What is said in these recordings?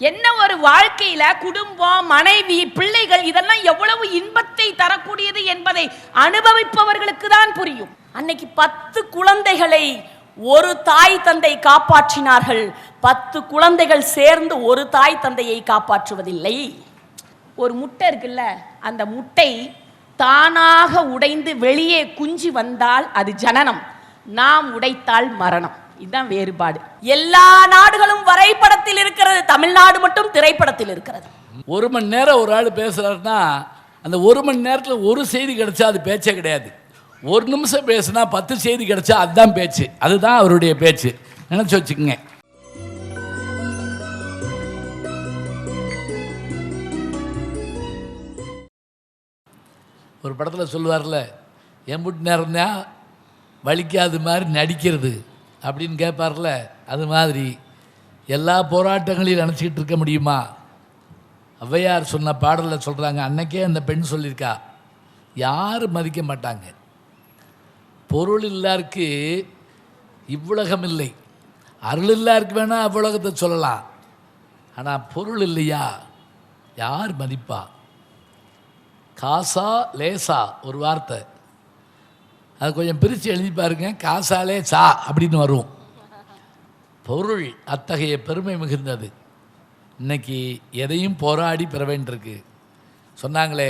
என்ன ஒரு வாழ்க்கையில குடும்பம், மனைவி, பிள்ளைகள் இதெல்லாம் எவ்வளவு இன்பத்தை தரக்கூடியது என்பதை அனுபவிப்பவர்களுக்கு தான் புரியும். அன்னைக்கு 10 குழந்தைகளை ஒரு தாய் தந்தை காப்பாற்றினார்கள். 10 குழந்தைகள் சேர்ந்து ஒரு தாய் தந்தையை காப்பாற்றுவதில்லை. ஒரு முட்டை இருக்குல்ல, அந்த முட்டை தானாக உடைந்து வெளியே குஞ்சு வந்தால் அது ஜனனம், நாம் உடைத்தால் மரணம். இதுதான் வேறுபாடு. எல்லா நாடுகளும் வரைபடத்தில் இருக்கிறது, தமிழ்நாடு மட்டும் திரைப்படத்தில் இருக்கிறது. 1 மணி நேரம் ஒரு ஆள் பேசுறாருன்னா அந்த 1 மணி நேரத்தில் ஒரு செய்தி கிடைச்சா அது பேச்சே கிடையாது. 1 நிமிஷம் பேசுனா 10 செய்தி கிடைச்சா அதுதான் பேச்சு. அதுதான் அவருடைய பேச்சு. நினைச்சு வச்சுக்கோங்க. ஒரு படத்தில் சொல்லுவார்ல, எம்புட்டு நேரம் தான் வலிக்காது மாதிரி நடிக்கிறது அப்படின்னு கேட்பார்ல, அது மாதிரி எல்லா போராட்டங்களையும் நினச்சிக்கிட்டு இருக்க முடியுமா? ஔவையார் சொன்ன பாடலில் சொல்கிறாங்க, அன்னைக்கே அந்த பெண் சொல்லியிருக்கா, யாரும் மதிக்க மாட்டாங்க. பொருள் இல்லாருக்கு இவ்வுலகம் இல்லை, அருள் இல்லாருக்கு வேணால் அவ்வுலகத்தை சொல்லலாம், ஆனால் பொருள் இல்லையா யார் மதிப்பா? காசா லேசா ஒரு வார்த்தை, அது கொஞ்சம் பிரித்து எழுதி பாருங்க. காசாலே சா அப்படின்னு வரும். பொருள் அத்தகைய பெருமை மிகுந்தது. இன்னைக்கு எதையும் போராடி பெற வேண்டியிருக்கு. சொன்னாங்களே,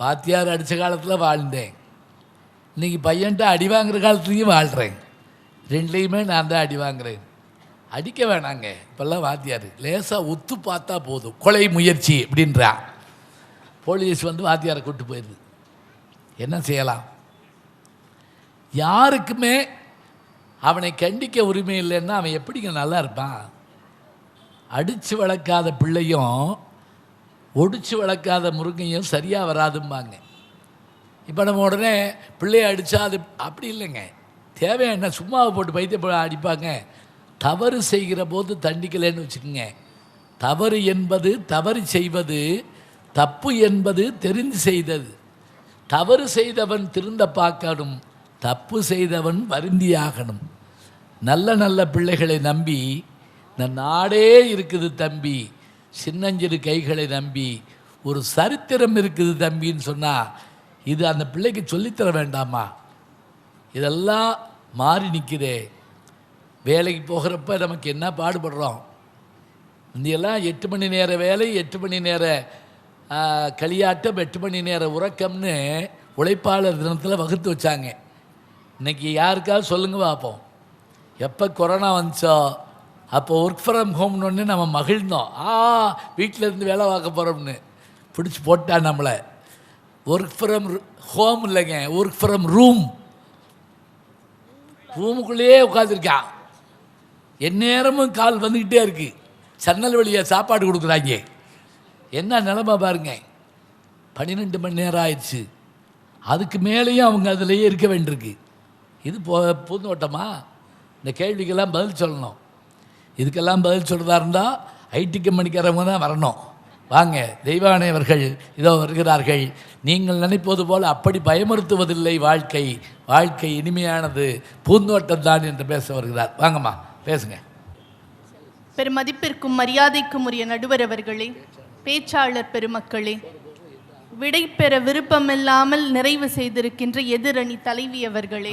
பாத்தியார் அடித்த காலத்தில் வாழ்ந்தேன், இன்றைக்கி பையன்ட்ட அடி வாங்குற காலத்துலேயும் வாழ்கிறேன். ரெண்டுலேயுமே நான் தான் அடி வாங்குறேன். அடிக்க வேணாங்க, இப்போல்லாம் வாத்தியார் லேசாக ஒத்து பார்த்தா போதும், கொலை முயற்சி அப்படின்றா. போலீஸ் வந்து வாத்தியாரை கூட்டு போயிடுது. என்ன செய்யலாம்? யாருக்குமே அவனை கண்டிக்க உரிமை இல்லைன்னா அவன் எப்படிங்க நல்லா இருப்பான்? அடித்து வளர்க்காத பிள்ளையும் ஒடிச்சு வளர்க்காத முருங்கையும் சரியாக வராதும்பாங்க. இப்போ நம்ம உடனே பிள்ளையை அடித்தா அது அப்படி இல்லைங்க. தேவை என்ன, சும்மாவை போட்டு பைத்திய அடிப்பாங்க. தவறு செய்கிற போது தண்டிக்கலைன்னு வச்சுக்கோங்க. தவறு என்பது தவறு செய்வது, தப்பு என்பது தெரிந்து செய்தது. தவறு செய்தவன் திருந்த பார்க்கணும், தப்பு செய்தவன் வருந்தியாகணும். நல்ல நல்ல பிள்ளைகளை நம்பி இந்த நாடே இருக்குது தம்பி, சின்னஞ்சிறு கைகளை நம்பி ஒரு சரித்திரம் இருக்குது தம்பின்னு சொன்னால் இது அந்த பிள்ளைக்கு சொல்லித்தர வேண்டாமா? இதெல்லாம் மாறி நிற்குதே. வேலைக்கு போகிறப்ப நமக்கு என்ன பாடுபடுறோம். இந்தியெல்லாம் 8 மணி நேர வேலை, 8 மணி நேர களியாட்டம், 8 மணி நேர உறக்கம்னு உழைப்பாளர் தினத்தில் வகுத்து வச்சாங்க. இன்றைக்கி யாருக்காவது சொல்லுங்க பார்ப்போம். எப்போ கொரோனா வந்துச்சோ அப்போ ஒர்க் ஃப்ரம் ஹோம்னு நம்ம மகிழ்ந்தோம். வீட்டிலேருந்து வேலை பார்க்க போகிறோம்னு பிடிச்சி போட்டா நம்மளை. ஒர்க் ஃப்ரம் ஹோம் இல்லைங்க, ஒர்க் ஃப்ரம் ரூம். ரூமுக்குள்ளேயே உட்காந்துருக்கான், எந்நேரமும் கால் வந்துக்கிட்டே இருக்குது. சன்னல் வழியாக சாப்பாடு கொடுக்குறாங்க. என்ன நிலைமை பாருங்க. 12 மணி நேரம் ஆயிடுச்சு, அதுக்கு மேலேயும் அவங்க அதிலேயே இருக்க வேண்டியிருக்கு. இது பூந்தோட்டமா? இந்த கேள்விக்கெல்லாம் பதில் சொல்லணும். இதுக்கெல்லாம் பதில் சொல்கிறதா இருந்தால் ஐடி கம்பெனிக்காரவங்க தான் வரணும். வாங்க, தெய்வானை அவர்கள் இதோ வருகிறார்கள். நீங்கள் நினைப்பது போல் அப்படி பயமுறுத்துவதில்லை வாழ்க்கை, வாழ்க்கை இனிமையானது, பூந்தோட்டம் தான் என்று பேச வருகிறார். வாங்கம்மா பேசுங்க. பெருமதிப்பிற்கும் மரியாதைக்கும் உரிய நடுவர் அவர்களே, பேச்சாளர் பெருமக்களே, விடை பெற விருப்பமில்லாமல் நிறைவு செய்திருக்கின்ற எதிரணி தலைவி அவர்களே,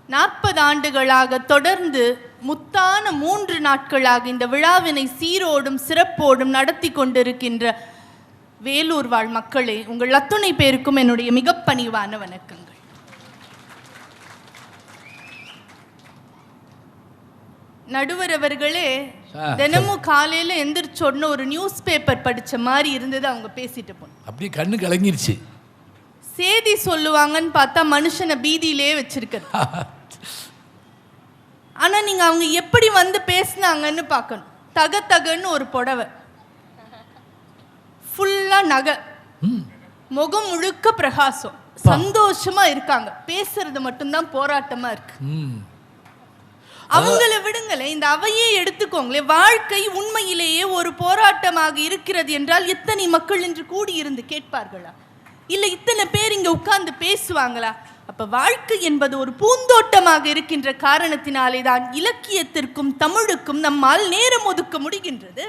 40 ஆண்டுகளாக தொடர்ந்து முத்தான 3 நாட்களாக இந்த விழாவினை சீரோடும் சிறப்போடும் நடத்தி கொண்டிருக்கின்ற வேலூர் வாழ் மக்களே, உங்கள் அத்துணை பேருக்கும் என்னுடைய மிக பணிவான வணக்கங்கள். நடுவர் அவர்களே, தினமும் காலையில் எந்திரிச்சோடனே ஒரு நியூஸ் பேப்பர் படித்த மாதிரி இருந்தது அவங்க பேசிட்டு போனோம். அப்படி கண்ணு கலங்கிருச்சு. செய்தி சொல்லுவாங்கன்னு பார்த்தா மனுஷனை பீதியிலே வச்சிருக்கிறது. ஆனால் நீங்கள் அவங்க எப்படி வந்து பேசினாங்கன்னு பார்க்கணும். தகன்னு ஒரு புடவை, ஃபுல்லாக நகை, முகம் முழுக்க பிரகாசம், சந்தோஷமாக இருக்காங்க. பேசுறது மட்டும்தான் போராட்டமாக இருக்கு. அவங்கள விடுங்களே, இந்த அவையே எடுத்துக்கோங்களே. வாழ்க்கை உண்மையிலேயே ஒரு போராட்டமாக இருக்கிறது என்றால் எத்தனை மக்கள் இன்று கூடியிருந்து கேட்பார்களா? இல்லை இத்தனை பேர் இங்கே உட்கார்ந்து பேசுவாங்களா? அப்ப வாழ்க்கை என்பது ஒரு பூந்தோட்டமாக இருக்கின்ற காரணத்தினாலே தான் இலக்கியத்திற்கும் தமிழுக்கும் நம்மால் நேரம் ஒதுக்க முடிகின்றது.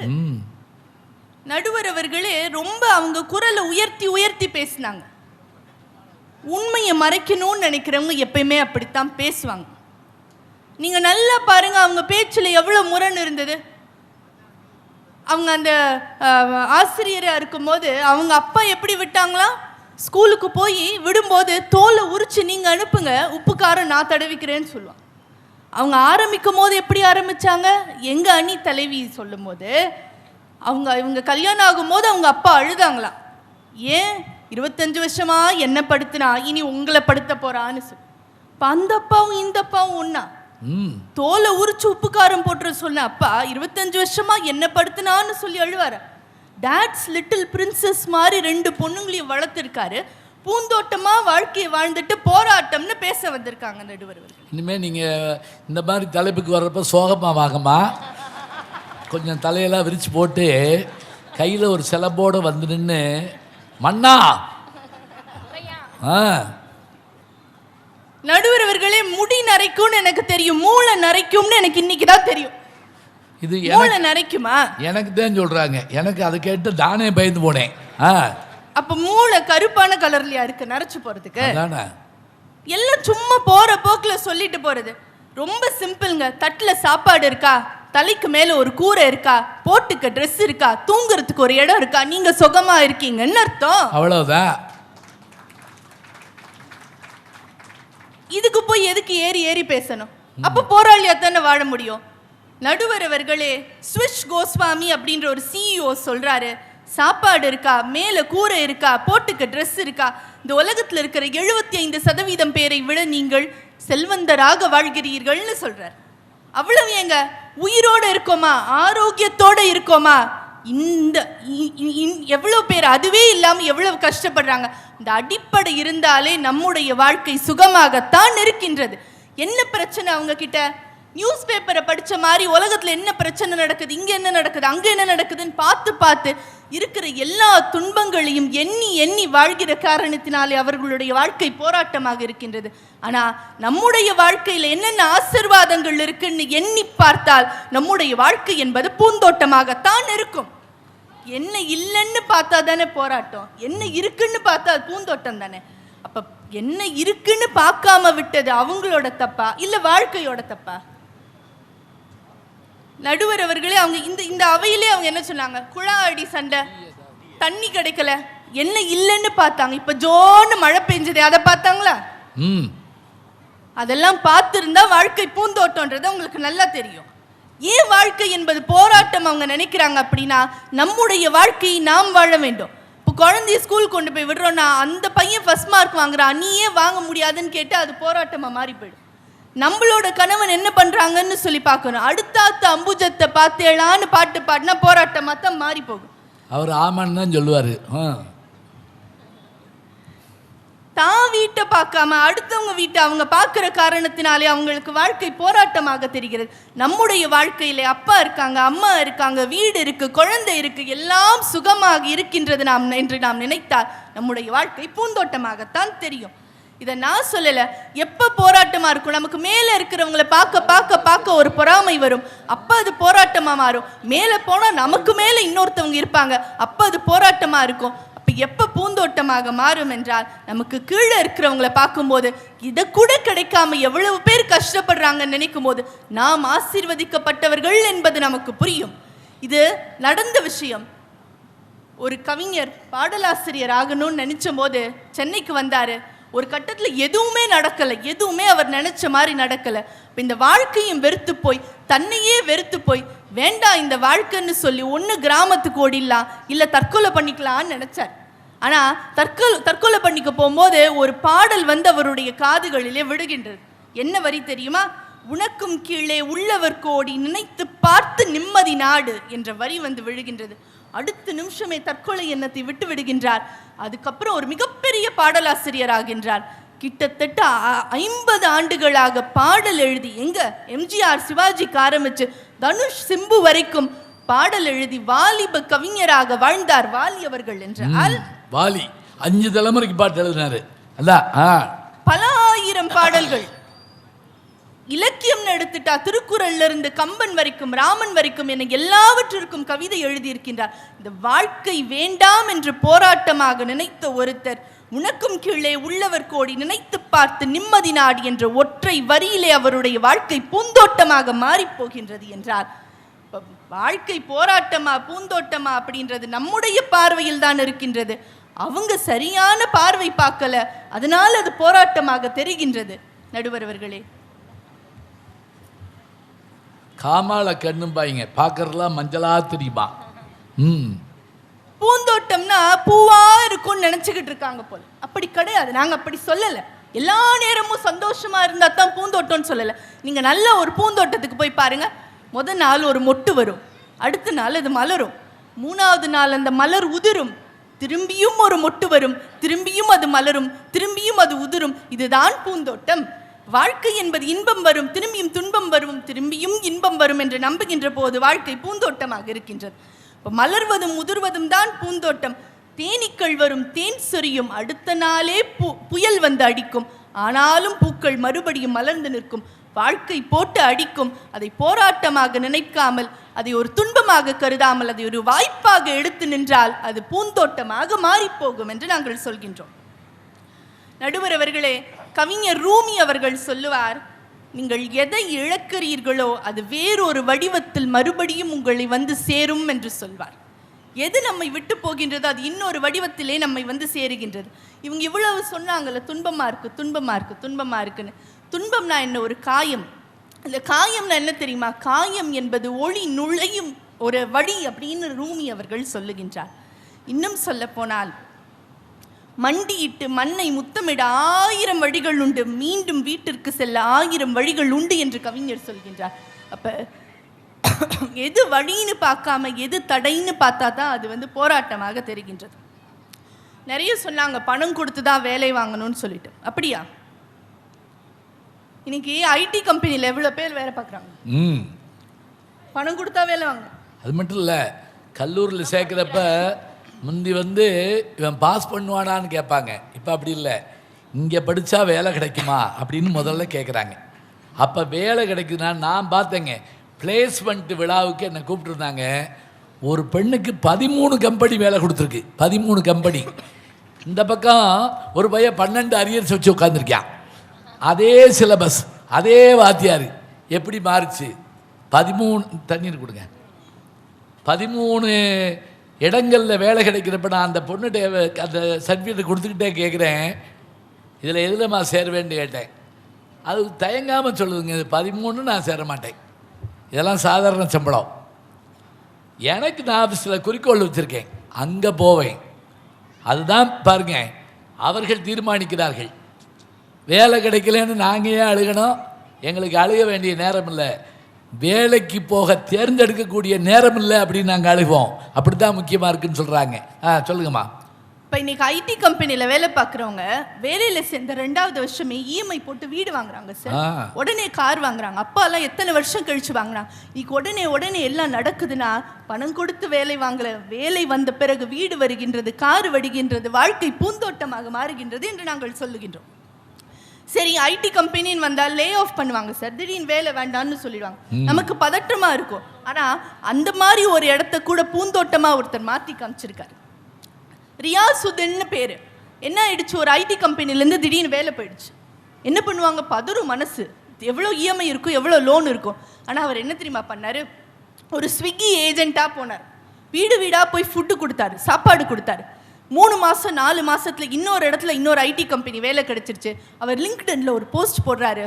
நடுவர் அவர்களே ரொம்ப அவங்க குரலை உயர்த்தி உயர்த்தி பேசினாங்க. உண்மையை மறைக்கணும்னு நினைக்கிறவங்க எப்பயுமே அப்படித்தான் பேசுவாங்க. நீங்க நல்லா பாருங்க, அவங்க பேச்சுல எவ்வளவு முரண் இருந்தது. அவங்க அந்த ஆசிரியரா இருக்கும்போது அவங்க அப்பா எப்படி விட்டாங்களா, ஸ்கூலுக்கு போய் விடும்போது தோலை உரிச்சு நீங்க அனுப்புங்க, உப்பு காரம் நான் தடவிக்கிறேன்னு சொல்லுவாங்க. அவங்க ஆரம்பிக்கும் போது எப்படி ஆரம்பிச்சாங்க, எங்க அணி தலைவி சொல்லும் போது இவங்க கல்யாணம் ஆகும்போது அவங்க அப்பா அழுதாங்களாம். ஏன் 25 வருஷமா என்ன படுத்தினா இனி உங்களை படுத்த போறான்னு சொல்லி. அந்த அப்பாவும் இந்த அப்பாவும் ஒன்னா, தோலை உரிச்சு உப்பு காரம் போட்டு சொன்ன அப்பா 25 வருஷமா என்ன படுத்தினான்னு சொல்லி அழுவாரு. டாட்ஸ் லிட்டில் பிரின்சஸ் மாதிரி 2 பொண்ணுங்களையும் வளர்த்துருக்காரு. பூந்தோட்டமா வாழ்க்கையை வாழ்ந்துட்டு போராட்டம்னு பேச வந்திருக்காங்க நடுவர். இனிமே நீங்க இந்த மாதிரி தலைப்புக்கு வர்றப்ப சோகமா வாங்கம்மா, கொஞ்சம் தலையெல்லாம் விரிச்சு போட்டு கையில் ஒரு சிலம்போடு வந்து நின்று மண்ணா. நடுவர் அவர்களே, முடி நரைக்கும்னு எனக்கு தெரியும், மூளை நரைக்கும்னு எனக்கு இன்னைக்கு தான் தெரியும். இது மூளை நரைக்குமா? எனக்கு தான் சொல்றாங்க, எனக்கு அதை கேட்டு தானே பயந்து போனேன். அப்ப மூளை கருப்பான கலர்லயா இருக்கு நரைச்சு போறதுக்கு? எல்லாம் சும்மா போற போக்குல சொல்லிட்டு போறது. ரொம்ப சிம்பிள்ங்க. தட்டுல சாப்பாடு இருக்கா, தலைக்கு மேல ஒரு கூரை இருக்கா, போட்டுக்க ட்ரெஸ் இருக்கா, தூங்குறதுக்கு ஒரு இடம் இருக்கா, நீங்க சுகமா இருக்கீங்கன்னு அர்த்தம். அவ்வளவுதான். இதுக்கு போய் எதுக்கு ஏறி ஏறி பேசணும்? அப்ப போராளியா தானே வாழ முடியும். நடுவர் அவர்களே, ஸ்விஷ் கோஸ்வாமி அப்படின்ற ஒரு CEO சொல்றாரு, சாப்பாடு இருக்கா, மேல கூரை இருக்கா, போட்டுக்க ட்ரெஸ் இருக்கா, இந்த உலகத்துல இருக்கிற 75% பேரை விட நீங்கள் செல்வந்தராக வாழ்கிறீர்கள்னு சொல்றார். அவ்வளவு ஏங்க, உயிரோட இருக்கோமா, ஆரோக்கியத்தோட இருக்கோமா? இந்த எவ்வளவு பேர் அதுவே இல்லாம எவ்வளவு கஷ்டப்படுறாங்க. இந்த அடிப்படை இருந்தாலே நம்முடைய வாழ்க்கை சுகமாகத்தான் இருக்கின்றது. என்ன பிரச்சனை அவங்க கிட்ட? நியூஸ் பேப்பரை படிச்ச மாதிரி உலகத்துல என்ன பிரச்சனை நடக்குது, இங்க என்ன நடக்குது, அங்க என்ன நடக்குதுன்னு பார்த்து பார்த்து இருக்கிற எல்லா துன்பங்களையும் எண்ணி எண்ணி வாழ்கிற காரணத்தினாலே அவர்களுடைய வாழ்க்கை போராட்டமாக இருக்கின்றது. ஆனா நம்முடைய வாழ்க்கையில என்னென்ன ஆசீர்வாதங்கள் இருக்குன்னு எண்ணி பார்த்தால் நம்முடைய வாழ்க்கை என்பது பூந்தோட்டமாகத்தான் இருக்கும். என்ன இல்லைன்னு பார்த்தா தானே போராட்டம், என்ன இருக்குன்னு பார்த்தா பூந்தோட்டம் தானே. அப்ப என்ன இருக்குன்னு பார்க்காம விட்டது அவங்களோட தப்பா இல்ல வாழ்க்கையோட தப்பா? நடுவர் அவர்களே, அவங்க இந்த அவையிலே அவங்க என்ன சொன்னாங்க, குழாடி சண்டை, தண்ணி கிடைக்கல, என்ன இல்லைன்னு பார்த்தாங்க. இப்ப ஜோன்னு மழை பெஞ்சது, அதை பார்த்தாங்களா? அதெல்லாம் பார்த்திருந்தா வாழ்க்கை பூந்தோட்டம்ன்றது உங்களுக்கு நல்லா தெரியும். ஏன் வாழ்க்கை என்பது போராட்டம் அவங்க நினைக்கிறாங்க அப்படின்னா, நம்முடைய வாழ்க்கையை நாம் வாழ வேண்டும். இப்போ குழந்தைய ஸ்கூல் கொண்டு போய் விடுறோம்னா அந்த பையன் ஃபர்ஸ்ட் மார்க் வாங்குறான், நீ ஏன் வாங்க முடியாதுன்னு கேட்டு அது போராட்டமா மாறி போயிடும். நம்மளோட கணவன் என்ன பண்றாங்கன்னு சொல்லி பார்க்கணும். அடுத்தாத்த அம்புஜத்தை பார்த்தேளான்னு பாட்டு பாடினா போராட்டமா தான் மாறி போகும். அவர் ஆமான்னு தான் சொல்லுவாரு. தான் வீட்டை பார்க்காம அடுத்தவங்க வீட்டை அவங்க பார்க்கிற காரணத்தினாலே அவங்களுக்கு வாழ்க்கை போராட்டமாக தெரிகிறது. நம்முடைய வாழ்க்கையிலே அப்பா இருக்காங்க, அம்மா இருக்காங்க, வீடு இருக்கு, குழந்தை இருக்கு, எல்லாம் சுகமாக இருக்கின்றது என்று நாம் நினைத்தால் நம்முடைய வாழ்க்கை பூந்தோட்டமாகத்தான் தெரியும். இதை நான் சொல்லல, எப்ப போராட்டமா இருக்கும், நமக்கு மேல இருக்கிறவங்களை பார்க்க பார்க்க பார்க்க ஒரு பொறாமை வரும், அப்ப அது போராட்டமா மாறும். மேல போனா நமக்கு மேல இன்னொருத்தவங்க இருப்பாங்க, அப்ப அது போராட்டமா இருக்கும். எப்ப பூந்தோட்டமாக மாறும் என்றால், நமக்கு கீழே இருக்கிறவங்களை பார்க்கும்போது இதை கூட கிடைக்காம எவ்வளவு பேர் கஷ்டப்படுறாங்கன்னு நினைக்கும் போது நாம் ஆசீர்வதிக்கப்பட்டவர்கள் என்பது நமக்கு புரியும். இது நடந்த விஷயம். ஒரு கவிஞர் பாடலாசிரியர் ஆகணும்னு நினைச்ச போது சென்னைக்கு வந்தாரு. ஒரு கட்டத்துல எதுவுமே நடக்கல, எதுவுமே அவர் நினைச்ச மாதிரி நடக்கல. இந்த வாழ்க்கையும் வெறுத்து போய், தன்னையே வெறுத்து போய், வேண்டாம் இந்த வாழ்க்கைன்னு சொல்லி ஒன்று கிராமத்துக்கு ஓடிடலாம், இல்லை தற்கொலை பண்ணிக்கலான்னு நினைச்சார். ஆனா தற்கொலை பண்ணிக்க போகும்போது ஒரு பாடல் வந்து அவருடைய காதுகளிலே விடுகின்றது. என்ன வரி தெரியுமா? உனக்கும் கீழே உள்ளவர் கோடி நினைத்து பார்த்து நிம்மதி நாடு என்ற வரி வந்து விழுகின்றது. அடுத்த நிமிஷமே தற்கொலை எண்ணத்தை விட்டு விடுகின்றார். அதுக்கப்புறம் ஒரு மிகப்பெரிய பாடலாசிரியர் ஆகின்றார். கிட்டத்தட்ட 50 ஆண்டுகளாக பாடல் எழுதி, எங்க எம்ஜிஆர் சிவாஜிக்கு ஆரம்பிச்சு தனுஷ் சிம்பு வரைக்கும் பாடல் எழுதி வாலிப கவிஞராக வாழ்ந்தார் வாலி அவர்கள். என்றால் வாலி 5 தலைமுறைக்கு பாட்டு எழுதினாரு. பல 1000 பாடல்கள். இலக்கியம் எடுத்துட்டா திருக்குறள்ல இருந்து கம்பன் வரைக்கும் ராமன் வரைக்கும் என எல்லாவற்றிற்கும் கவிதை எழுதியிருக்கின்றார். இந்த வாழ்க்கை வேண்டாம் என்று போராட்டமாக நினைத்த ஒருத்தர் உனக்கும் கீழே உள்ளவர் கோடி நினைத்து பார்த்து நிம்மதி நாடி என்ற ஒற்றை வரியிலே அவருடைய வாழ்க்கை பூந்தோட்டமாக மாறி போகின்றது என்றார். வாழ்க்கை போராட்டமா பூந்தோட்டமா அப்படின்றது நம்முடைய பார்வையில் தான் இருக்கின்றது. அவங்க சரியான பார்வை பார்க்கல, அதனால அது போராட்டமாக தெரிகின்றது. நடுவர் அவர்களே, காமால கண்ணும் பாய்ங்க பார்க்கறதுலாம் மஞ்சளா தெரியுமா? பூந்தோட்டம்னா பூவா இருக்கும்னு நினைச்சுக்கிட்டு இருக்காங்க போல. அப்படி கிடையாது, நாங்க அப்படி சொல்லல. எல்லா நேரமும் சந்தோஷமா இருந்தா தான் பூந்தோட்டம்னு சொல்லல. நீங்க நல்ல ஒரு பூந்தோட்டத்துக்கு போய் பாருங்க. முதல் நாள் ஒரு மொட்டு வரும், அடுத்த நாள் அது மலரும், 3வது நாள் அந்த மலர் உதிரும், திரும்பியும் ஒரு மொட்டு வரும், திரும்பியும் அது மலரும், திரும்பியும் அது உதிரும். இதுதான் பூந்தோட்டம். வாழ்க்கை என்பது இன்பம் வரும், திரும்பியும் துன்பம் வரும், திரும்பியும் இன்பம் வரும் என்று நம்புகின்ற போது வாழ்க்கை பூந்தோட்டமாக இருக்கின்றது. இப்போ மலர்வதும் உதிர்வதும் தான் பூந்தோட்டம். தேனீக்கள் வரும், தேன் சொரியும், அடுத்த நாளே புயல் வந்து அடிக்கும், ஆனாலும் பூக்கள் மறுபடியும் மலர்ந்து நிற்கும். வாழ்க்கை போட்டு அடிக்கும், அதை போராட்டமாக நினைக்காமல், அதை ஒரு துன்பமாக கருதாமல், அதை ஒரு வாய்ப்பாக எடுத்து நின்றால் அது பூந்தோட்டமாக மாறிப்போகும் என்று நாங்கள் சொல்கின்றோம். நடுவர் அவர்களே, கவிஞர் ரூமி அவர்கள் சொல்லுவார், நீங்கள் எதை இழக்கிறீர்களோ அது வேறொரு வடிவத்தில் மறுபடியும் உங்களை வந்து சேரும் என்று சொல்வார். எது நம்மை விட்டு போகின்றதோ அது இன்னொரு வடிவத்திலே நம்மை வந்து சேருகின்றது. இவங்க இவ்வளவு சொன்னாங்கல்ல, துன்பமா இருக்கு துன்பமா இருக்கு துன்பமா இருக்குன்னு. துன்பம்னா என்ன? ஒரு காயம். இந்த காயம்னா என்ன தெரியுமா? காயம் என்பது ஒளி நுழையும் ஒரு வழி அப்படின்னு ரூமி அவர்கள் சொல்லுகின்றார். இன்னும் சொல்ல போனால், மண்டியிட்டு மண்ணை முத்தமிட 1000 வழிகள் உண்டு, மீண்டும் வீட்டிற்கு செல்ல 1000 வழிகள் உண்டு என்று கவிஞர் சொல்கின்றார். அப்ப எது வழின்னு பார்க்காம எது தடைன்னு பார்த்தா தான் அது வந்து போராட்டமாக தெரிகின்றது. நிறைய சொன்னாங்க பணம் கொடுத்து தான் வேலை வாங்கணும்னு சொல்லிட்டு. அப்படியா? இன்னைக்கு ஐடி கம்பெனியில் எவ்வளோ பேர் வேலை பார்க்குறாங்க? பணம் கொடுத்தா வேலை வாங்க. அது மட்டும் இல்லை, கல்லூரியில் சேர்க்குறப்ப முந்தி வந்து இவன் பாஸ் பண்ணுவானான்னு கேட்பாங்க. இப்போ அப்படி இல்லை, இங்கே படித்தா வேலை கிடைக்குமா அப்படின்னு முதல்ல கேட்குறாங்க. அப்போ வேலை கிடைக்குதுன்னா, நான் பார்த்தேங்க பிளேஸ்மெண்ட் விழாவுக்கு என்னை கூப்பிட்டுருந்தாங்க. ஒரு பெண்ணுக்கு 13 கம்பெனி வேலை கொடுத்துருக்கு. 13 கம்பெனி. இந்த பக்கம் ஒரு பையன் 12 அரியர்ஸ் வச்சு உட்காந்துருக்கான். அதே சிலபஸ், அதே வாத்தியார். எப்படி மாறிச்சு? 13 தண்ணீர் கொடுங்க. 13 இடங்களில் வேலை கிடைக்கிறப்ப நான் அந்த பொண்ணுகிட்ட அந்த சர்டிஃபிகேட் கொடுத்துக்கிட்டே கேட்குறேன், இதில் எதுலம்மா சேருவேன்னு கேட்டேன். அது தயங்காமல் சொல்லுதுங்க, இது 13 நான் சேர மாட்டேன், இதெல்லாம் சாதாரண சம்பளம். எனக்கு நான் சில குறிக்கோள் வச்சுருக்கேன், அங்கே போவேன். அதுதான் பாருங்க, அவர்கள் தீர்மானிக்கிறார்கள். வேலை கிடைக்கலன்னு நாங்கள் ஏன் அழுகணும்? எங்களுக்கு அழுக வேண்டிய நேரம் இல்லை, வேலைக்கு போக தேர்ந்தெடுக்கக்கூடிய நேரம் இல்லை அப்படின்னு நாங்கள் அழுவோம். அப்படி தான் முக்கியமாக இருக்குன்னு சொல்கிறாங்க. சொல்லுங்கம்மா. இப்போ இன்னைக்கு ஐடி கம்பெனியில் வேலை பார்க்குறவங்க வேலையில் சேர்ந்த 2வது வருஷமே இஎம்ஐ போட்டு வீடு வாங்குறாங்க சார், உடனே கார் வாங்குறாங்க. அப்பாலாம் எத்தனை வருஷம் கழிச்சு வாங்குறாங்க. இன்னைக்கு உடனே எல்லாம் நடக்குதுன்னா பணம் கொடுத்து வேலை வாங்கல, வேலை வந்த பிறகு வீடு வருகின்றது, கார் வருகின்றது, வாழ்க்கை பூந்தோட்டமாக மாறுகின்றது என்று நாங்கள் சொல்லுகின்றோம். சரி, ஐடி கம்பெனின்னு வந்தால் லே ஆஃப் பண்ணுவாங்க சார், திடீர்னு வேலை வேண்டான்னு சொல்லிடுவாங்க. நமக்கு பதற்றமா இருக்கும். ஆனால் அந்த மாதிரி ஒரு இடத்த கூட பூந்தோட்டமாக ஒருத்தர் மாற்றி காமிச்சிருக்காரு. ரியாசுதன்னு பேர். என்ன ஆயிடுச்சு? ஒரு ஐடி கம்பெனிலேருந்து திடீர்னு வேலை போயிடுச்சு. என்ன பண்ணுவாங்க? பதறும் மனசு. எவ்வளோ இஎம்ஐ இருக்கும், எவ்வளோ லோன் இருக்கும். ஆனால் அவர் என்ன தெரியுமா பண்ணார்? ஒரு ஸ்விக்கி ஏஜென்ட்டாக போனார். வீடு வீடாக போய் ஃபுட்டு கொடுத்தாரு, சாப்பாடு கொடுத்தாரு. 3 மாதம் 4 மாதத்தில் இன்னொரு இடத்துல இன்னொரு ஐடி கம்பெனி வேலை கிடைச்சிருச்சு. அவர் லிங்க்டின்ல ஒரு போஸ்ட் போடுறாரு,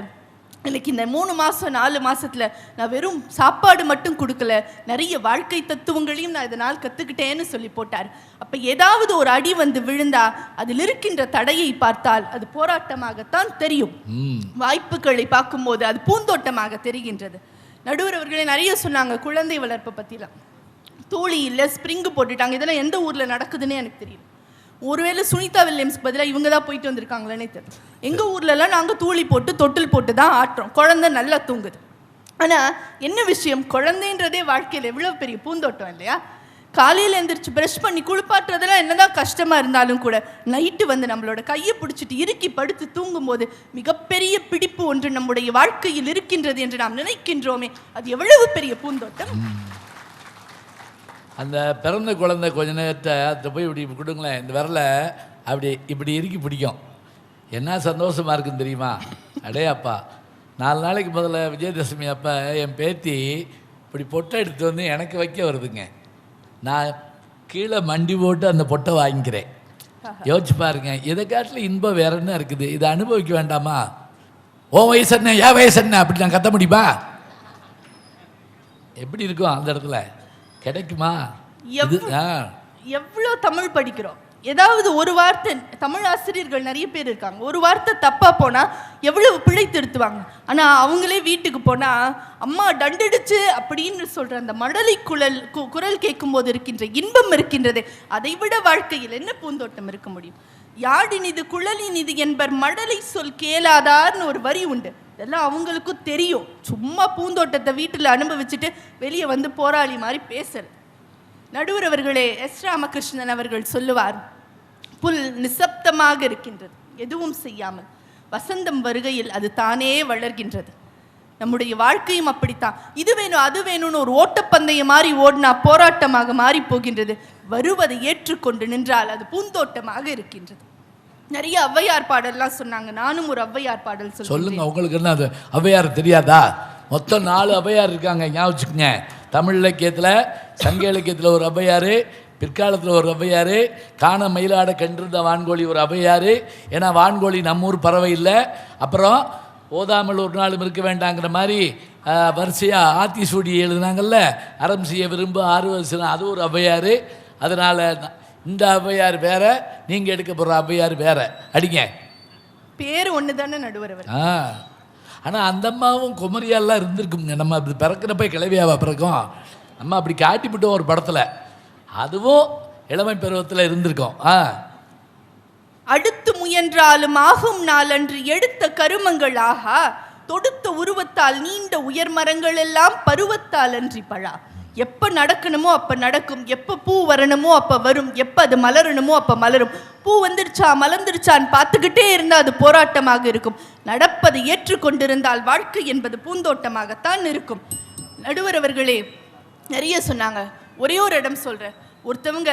எனக்கு இந்த 3 மாதம் 4 மாதத்தில் நான் வெறும் சாப்பாடு மட்டும் கொடுக்கல, நிறைய வாழ்க்கை தத்துவங்களையும் நான் இதனால் கற்றுக்கிட்டேன்னு சொல்லி போட்டார். அப்போ ஏதாவது ஒரு அடி வந்து விழுந்தா அதில் இருக்கின்ற தடையை பார்த்தால் அது போராட்டமாகத்தான் தெரியும். வாய்ப்புகளை பார்க்கும்போது அது பூந்தோட்டமாக தெரிகின்றது. நடுவர் அவர்களே நிறைய சொன்னாங்க குழந்தை வளர்ப்பை பற்றிலாம். தூளி இல்லை, ஸ்ப்ரிங்கு போட்டுட்டாங்க. இதெல்லாம் எந்த ஊரில் நடக்குதுன்னே எனக்கு தெரியல. ஒருவேளை சுனிதா வில்லியம்ஸ்க்கு பதிலாக இவங்க தான் போயிட்டு வந்திருக்காங்களேனே தெரியல. எங்கள் ஊர்லலாம் நாங்கள் தூளி போட்டு தொட்டில் போட்டு தான் ஆட்டுறோம், குழந்தை நல்லா தூங்குது. ஆனால் என்ன விஷயம், குழந்தைன்றதே வாழ்க்கையில் எவ்வளோ பெரிய பூந்தோட்டம் இல்லையா? காலையில் எழுந்திரிச்சு ப்ரஷ் பண்ணி குளிப்பாட்டுறதெல்லாம் என்னதான் கஷ்டமா இருந்தாலும் கூட நைட்டு வந்து நம்மளோட கையை பிடிச்சிட்டு இறுக்கி படுத்து தூங்கும்போது மிகப்பெரிய பிடிப்பு ஒன்று நம்முடைய வாழ்க்கையில் இருக்கின்றது என்று நாம் நினைக்கின்றோமே, அது எவ்வளவு பெரிய பூந்தோட்டம். அந்த பிறந்த குழந்தை கொஞ்ச நேரத்தை அதை போய் இப்படி கொடுங்களேன், இந்த விரலை அப்படி இப்படி இறுக்கி பிடிக்கும். என்ன சந்தோஷமாக இருக்குன்னு தெரியுமா? அடே அப்பா, 4 நாளைக்கு முதல்ல விஜயதசமி அப்போ என் பேத்தி இப்படி பொட்டை எடுத்து வந்து எனக்கு வைக்க வருதுங்க. நான் கீழே மண்டி போட்டு அந்த பொட்டை வாங்கிக்கிறேன். யோசிச்சு பாருங்க, இதை காட்டில் இன்பம் வேற என்ன இருக்குது? இதை அனுபவிக்க வேண்டாமா? ஓ வயசு என்ன, ஏன் வயசு என்ன அப்படி நான் கத்த முடியுமா? எப்படி இருக்கும் அந்த இடத்துல? கிடைக்குமா? எவ்வளோ தமிழ் படிக்கிறோம், ஏதாவது ஒரு வார்த்தை, தமிழ் ஆசிரியர்கள் நிறைய பேர் இருக்காங்க, ஒரு வார்த்தை தப்பா போனா எவ்வளவு பிழை திருத்துவாங்க. ஆனா அவங்களே வீட்டுக்கு போனா அம்மா டண்டுடுச்சு அப்படின்னு சொல்ற அந்த மழலை குரல் கேட்கும் போது இருக்கின்ற இன்பம் இருக்கின்றதே, அதை விட வாழ்க்கையில் என்ன பூந்தோட்டம் இருக்க முடியும்? யாழினிது குழலினிது என்பர் மழலை சொல் கேளாதார்னு ஒரு வரி உண்டு. இதெல்லாம் அவங்களுக்கும் தெரியும். சும்மா பூந்தோட்டத்தை வீட்டில் அனுபவிச்சுட்டு வெளியே வந்து போராளி மாதிரி பேசுறது. நடுவர் அவர்களே, எஸ் ராமகிருஷ்ணன் அவர்கள் சொல்லுவார், புல் நிசப்தமாக இருக்கின்றது, எதுவும் செய்யாமல். வசந்தம் வருகையில் அது தானே வளர்கின்றது. நம்முடைய வாழ்க்கையும் அப்படித்தான். இது வேணும் அது வேணும்னு ஒரு ஓட்டப்பந்தயம் மாறி ஓடினா போராட்டமாக மாறி போகின்றது. வருவதை ஏற்றுக்கொண்டு நின்றால் அது பூந்தோட்டமாக இருக்கின்றது. நிறைய ஔவையார் பாடல்லாம் சொன்னாங்க. நானும் ஒரு ஔவையார் பாடல் சொல்லுங்க. உங்களுக்கு என்ன அது ஔவையார் தெரியாதா? மொத்தம் 4 ஔவையார் இருக்காங்க, ஞாபகம் வச்சுக்கோங்க. தமிழ் இலக்கியத்தில், சங்க இலக்கியத்தில் ஒரு ஔவையார், பிற்காலத்தில் ஒரு ஔவையார், காண மயிலாட கண்டிருந்த வான்கோழி ஒரு ஔவையார். ஏன்னா வான்கோழி நம்மூர் பறவை இல்லை. அப்புறம் ஓதாமல் ஒரு நாளும் இருக்க வேண்டாங்கிற மாதிரி வரிசையாக ஆத்தி சூடி எழுதுனாங்கல்ல, அறம் செய்ய விரும்ப 6 வருஷம், அது ஒரு ஔவையார். அதனால் இந்த ஔவையார் வேற, நீங்கள் எடுக்க போகிற ஔவையார் வேற. அடிங்க, பேர் ஒன்று தானே நடுவர். ஆனால் அந்த அம்மாவும் குமரியாலாம் இருந்திருக்குங்க. நம்ம அப்படி பிறக்கிறப்ப கிளவியாவா பிறக்கும்? நம்ம அப்படி காட்டிவிட்டோம் ஒரு படத்தில், அதுவும் இளமை பருவத்தில் இருந்திருக்கோம். அடுத்து முயன்றாலும் ஆகும் நாளன்று எடுத்த கருமங்கள் ஆகா, தொடுத்த உருவத்தால் நீண்ட உயர் மரங்கள் எல்லாம் பருவத்தால் அன்றி பழா. எப்போ நடக்கணுமோ அப்போ நடக்கும், எப்போ பூ வரணுமோ அப்போ வரும், எப்போ அது மலரணுமோ அப்போ மலரும். பூ வந்துருச்சா மலர்ந்துருச்சான்னு பார்த்துக்கிட்டே இருந்தால் அது போராட்டமாக இருக்கும். நடப்பதை ஏற்றுக்கொண்டிருந்தால் வாழ்க்கை என்பது பூந்தோட்டமாகத்தான் இருக்கும். நடுவர் அவர்களே நிறைய சொன்னாங்க. ஒரே ஒரு இடம் சொல்கிறேன். ஒருத்தவங்க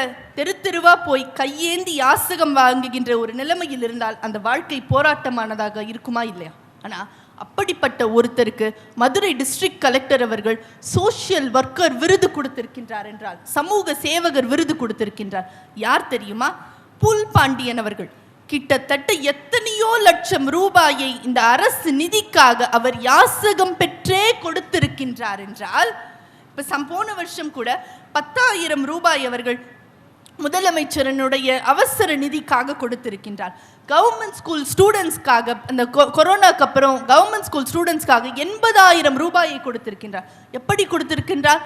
தெருவா போய் கையேந்தி யாசகம் வாங்குகின்ற ஒரு நிலைமையில் இருந்தால் அந்த வாழ்க்கை போராட்டமானதாக இருக்குமா இல்லையா? ஆனால் அப்படிப்பட்ட ஒருத்தருக்கு மதுரை டிஸ்ட்ரிக்ட் கலெக்டர் அவர்கள் சோஷியல் ஒர்க்கர் விருது கொடுத்திருக்கின்றார் என்றால், சமூக சேவகர் விருது கொடுத்திருக்கின்றார். யார் தெரியுமா? புல் பாண்டியன் அவர்கள். கிட்டத்தட்ட எத்தனையோ லட்சம் ரூபாயை இந்த அரசு நிதிக்காக அவர் யாசகம் பெற்றே கொடுத்திருக்கின்றார் என்றால், இப்ப போன வருஷம் கூட 10,000 ரூபாய் அவர்கள் முதலமைச்சரனுடைய அவசர நிதிக்காக கொடுத்திருக்கின்றார். கவர்மெண்ட் ஸ்கூல் ஸ்டூடெண்ட்ஸ்க்காக, அந்த கொரோனாக்கு அப்புறம் கவர்மெண்ட் ஸ்கூல் ஸ்டூடெண்ட்ஸ்க்காக 80,000 ரூபாயை கொடுத்திருக்கின்றார். எப்படி கொடுத்திருக்கின்றார்?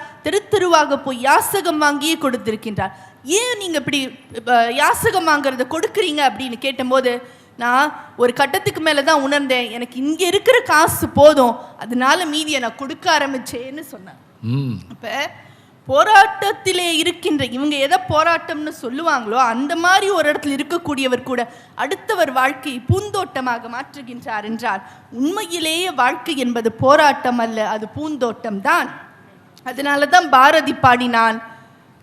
தெருவாக போய் யாசகம் வாங்கியே கொடுத்திருக்கின்றார். ஏன் நீங்க இப்படி யாசகம் வாங்குறத கொடுக்குறீங்க அப்படின்னு கேட்டபோது, நான் ஒரு கட்டத்துக்கு மேலே தான் உணர்ந்தேன், எனக்கு இங்கே இருக்கிற காசு போதும், அதனால மீதியை நான் கொடுக்க ஆரம்பிச்சேன்னு சொன்னேன். இப்போ போராட்டத்திலே இருக்கின்ற இவங்க எதை போராட்டம்னு சொல்லுவாங்களோ அந்த மாதிரி ஒரு இடத்துல இருக்கக்கூடியவர் கூட அடுத்தவர் வாழ்க்கையை பூந்தோட்டமாக மாற்றுகின்றார் என்றால், உண்மையிலேயே வாழ்க்கை என்பது போராட்டம் அல்ல, அது பூந்தோட்டம் தான். அதனால தான் பாரதி பாடினான்,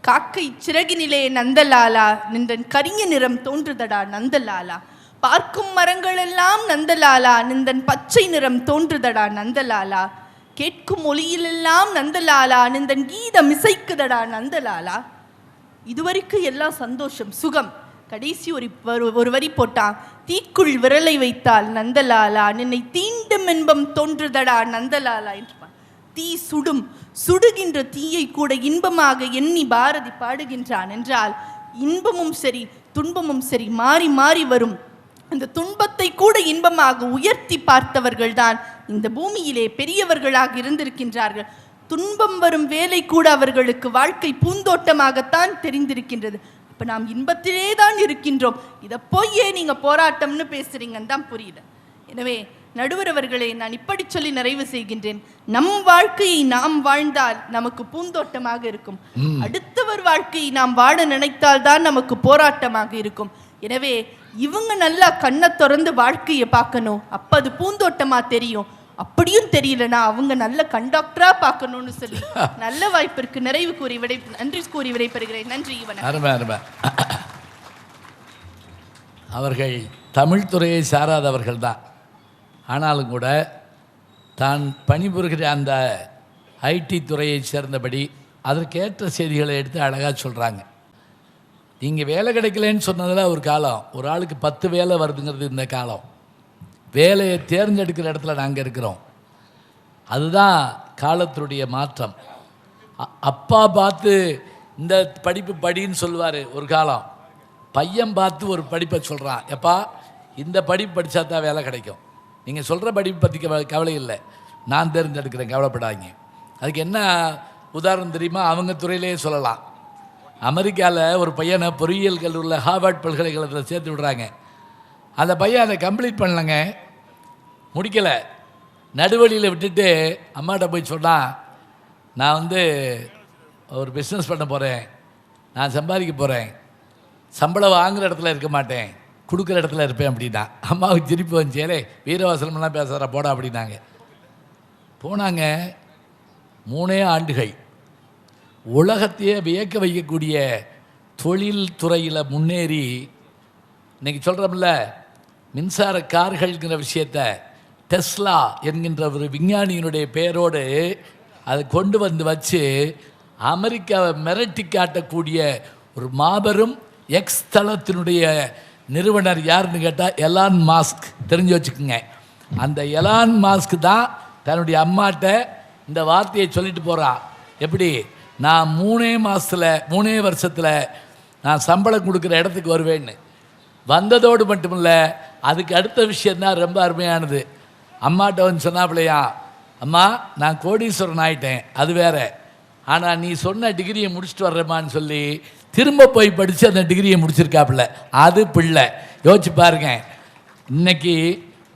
காக்கை சிறகினிலே நந்தலாலா, நின்றன் கரிய நிறம் தோன்றுதடா நந்தலாலா, பார்க்கும் மரங்கள் எல்லாம் நந்தலாலா, நின்றன் பச்சை நிறம் தோன்றுதடா நந்தலாலா, கேட்கும் ஒளியிலெல்லாம் நந்தலாலா, நின்றன் கீதம் இசைக்குதடா நந்தலாலா. இதுவரைக்கும் எல்லாம் சந்தோஷம் சுகம். கடைசி ஒரு வரி போட்டான், தீக்குள் விரலை வைத்தால் நந்தலாலா, நின்னை தீண்டும் இன்பம் தோன்றுதடா நந்தலாலா என்றான். தீ சுடும், சுடுகின்ற தீயை கூட இன்பமாக எண்ணி பாரதி பாடுகின்றான் என்றால், இன்பமும் சரி துன்பமும் சரி மாறி மாறி வரும். அந்த துன்பத்தை கூட இன்பமாக உயர்த்தி பார்த்தவர்கள் தான் இந்த பூமியிலே பெரியவர்களாக இருந்திருக்கின்றார்கள். துன்பம் வரும் வேலை கூட அவர்களுக்கு வாழ்க்கை பூந்தோட்டமாகத்தான் தெரிந்திருக்கின்றது. அப்ப நாம் இன்பத்திலே தான் இருக்கின்றோம். இதை போயே நீங்க போராட்டம்னு பேசுறீங்கன்னு தான் புரியல. எனவே நடுவர் அவர்களே, நான் இப்படி சொல்லி நிறைவு செய்கின்றேன். நம் வாழ்க்கையை நாம் வாழ்ந்தால் நமக்கு பூந்தோட்டமாக இருக்கும். அடுத்தவர் வாழ்க்கையை நாம் வாழ நினைத்தால் தான் நமக்கு போராட்டமாக இருக்கும். எனவே இவங்க நல்லா கண்ணை திறந்து வாழ்க்கையை பார்க்கணும், அப்ப அது பூந்தோட்டமா தெரியும். அப்படியும் தெரியலனா அவங்க நல்ல கண்டக்டரா பார்க்கணும்னு சொல்லி நல்ல வாய்ப்பிற்கு நிறைவு கூறி நன்றி கூறி விடைபெறுகிறேன். நன்றி. அருமை. அவர்கள் தமிழ் துறையை சாராதவர்கள் தான். ஆனாலும் கூட தான் பணிபுரிகிற அந்த ஐடி துறையை சேர்ந்தபடி அதற்கேற்ற செய்திகளை எடுத்து அழகாக சொல்கிறாங்க. நீங்கள் வேலை கிடைக்கலன்னு சொன்னதில் ஒரு காலம், ஒரு ஆளுக்கு 10 வேலை வருதுங்கிறது இந்த காலம். வேலையை தேர்ந்தெடுக்கிற இடத்துல நாங்கள் இருக்கிறோம். அதுதான் காலத்தினுடைய மாற்றம். அப்பா பார்த்து இந்த படிப்பு படின்னு சொல்லுவார் ஒரு காலம். பையன் பார்த்து ஒரு படிப்பை சொல்கிறான், எப்பா இந்த படிப்பு படித்தா தான் வேலை கிடைக்கும், நீங்கள் சொல்கிற படிப்பு பற்றி கவலை இல்லை, நான் தேர்ந்தெடுக்கிறேன், கவலைப்படாதீங்க. அதுக்கு என்ன உதாரணம் தெரியுமா? அவங்க துறையிலேயே சொல்லலாம். அமெரிக்காவில் ஒரு பையனை பொறியியல் கல்லூரியில் ஹார்வர்ட் பல்கலைக்கழகத்தில் சேர்த்து விடுறாங்க. அந்த பையன் அதை கம்ப்ளீட் பண்ணலங்க, முடிக்கலை. நடுவழியில் விட்டுட்டு அம்மாட்ட போய் சொன்னால், நான் ஒரு பிஸ்னஸ் பண்ண போகிறேன், நான் சம்பாதிக்க போகிறேன், சம்பளம் வாங்குகிற இடத்துல இருக்க மாட்டேன், கொடுக்குற இடத்துல இருப்பேன் அப்படின்னா. அம்மாவுக்கு திருப்பி வந்துச்சேலே வீரவாசலம்லாம் பேசுகிறா போடா அப்படின்னாங்க. போனாங்க. 3 ஆண்டுகள் உலகத்தையே வியக்க வைக்கக்கூடிய தொழில் துறையில் முன்னேறி இன்றைக்கி சொல்கிறோம்ல, மின்சார கார்கள்ங்கிற விஷயத்தை டெஸ்லா என்கின்ற ஒரு விஞ்ஞானியினுடைய பெயரோடு அதை கொண்டு வச்சு அமெரிக்காவை மிரட்டி காட்டக்கூடிய ஒரு மாபெரும் எக்ஸ் தளத்தினுடைய நிறுவனர் யாருன்னு கேட்டால் எலான் மாஸ்க். தெரிஞ்சு வச்சுக்கோங்க. அந்த எலான் மாஸ்க் தான் தன்னுடைய அம்மாட்ட இந்த வார்த்தையை சொல்லிட்டு போகிறான். எப்படி? நான் 3 வருஷத்தில் நான் சம்பளம் கொடுக்குற இடத்துக்கு வருவேன்னு. வந்ததோடு மட்டுமில்ல, அதுக்கு அடுத்த விஷயந்தான் ரொம்ப அருமையானது. அம்மாட்ட சொன்னாப்பிலையா, அம்மா நான் கோடீஸ்வரன் ஆயிட்டேன், அது வேற, ஆனால் நீ சொன்ன டிகிரியை முடிச்சுட்டு வர்றேம்மான்னு சொல்லி திரும்ப போய் படித்து அந்த டிகிரியை முடிச்சிருக்காப்புல. அது பிள்ளை. யோசிச்சு பாருங்க. இன்னைக்கு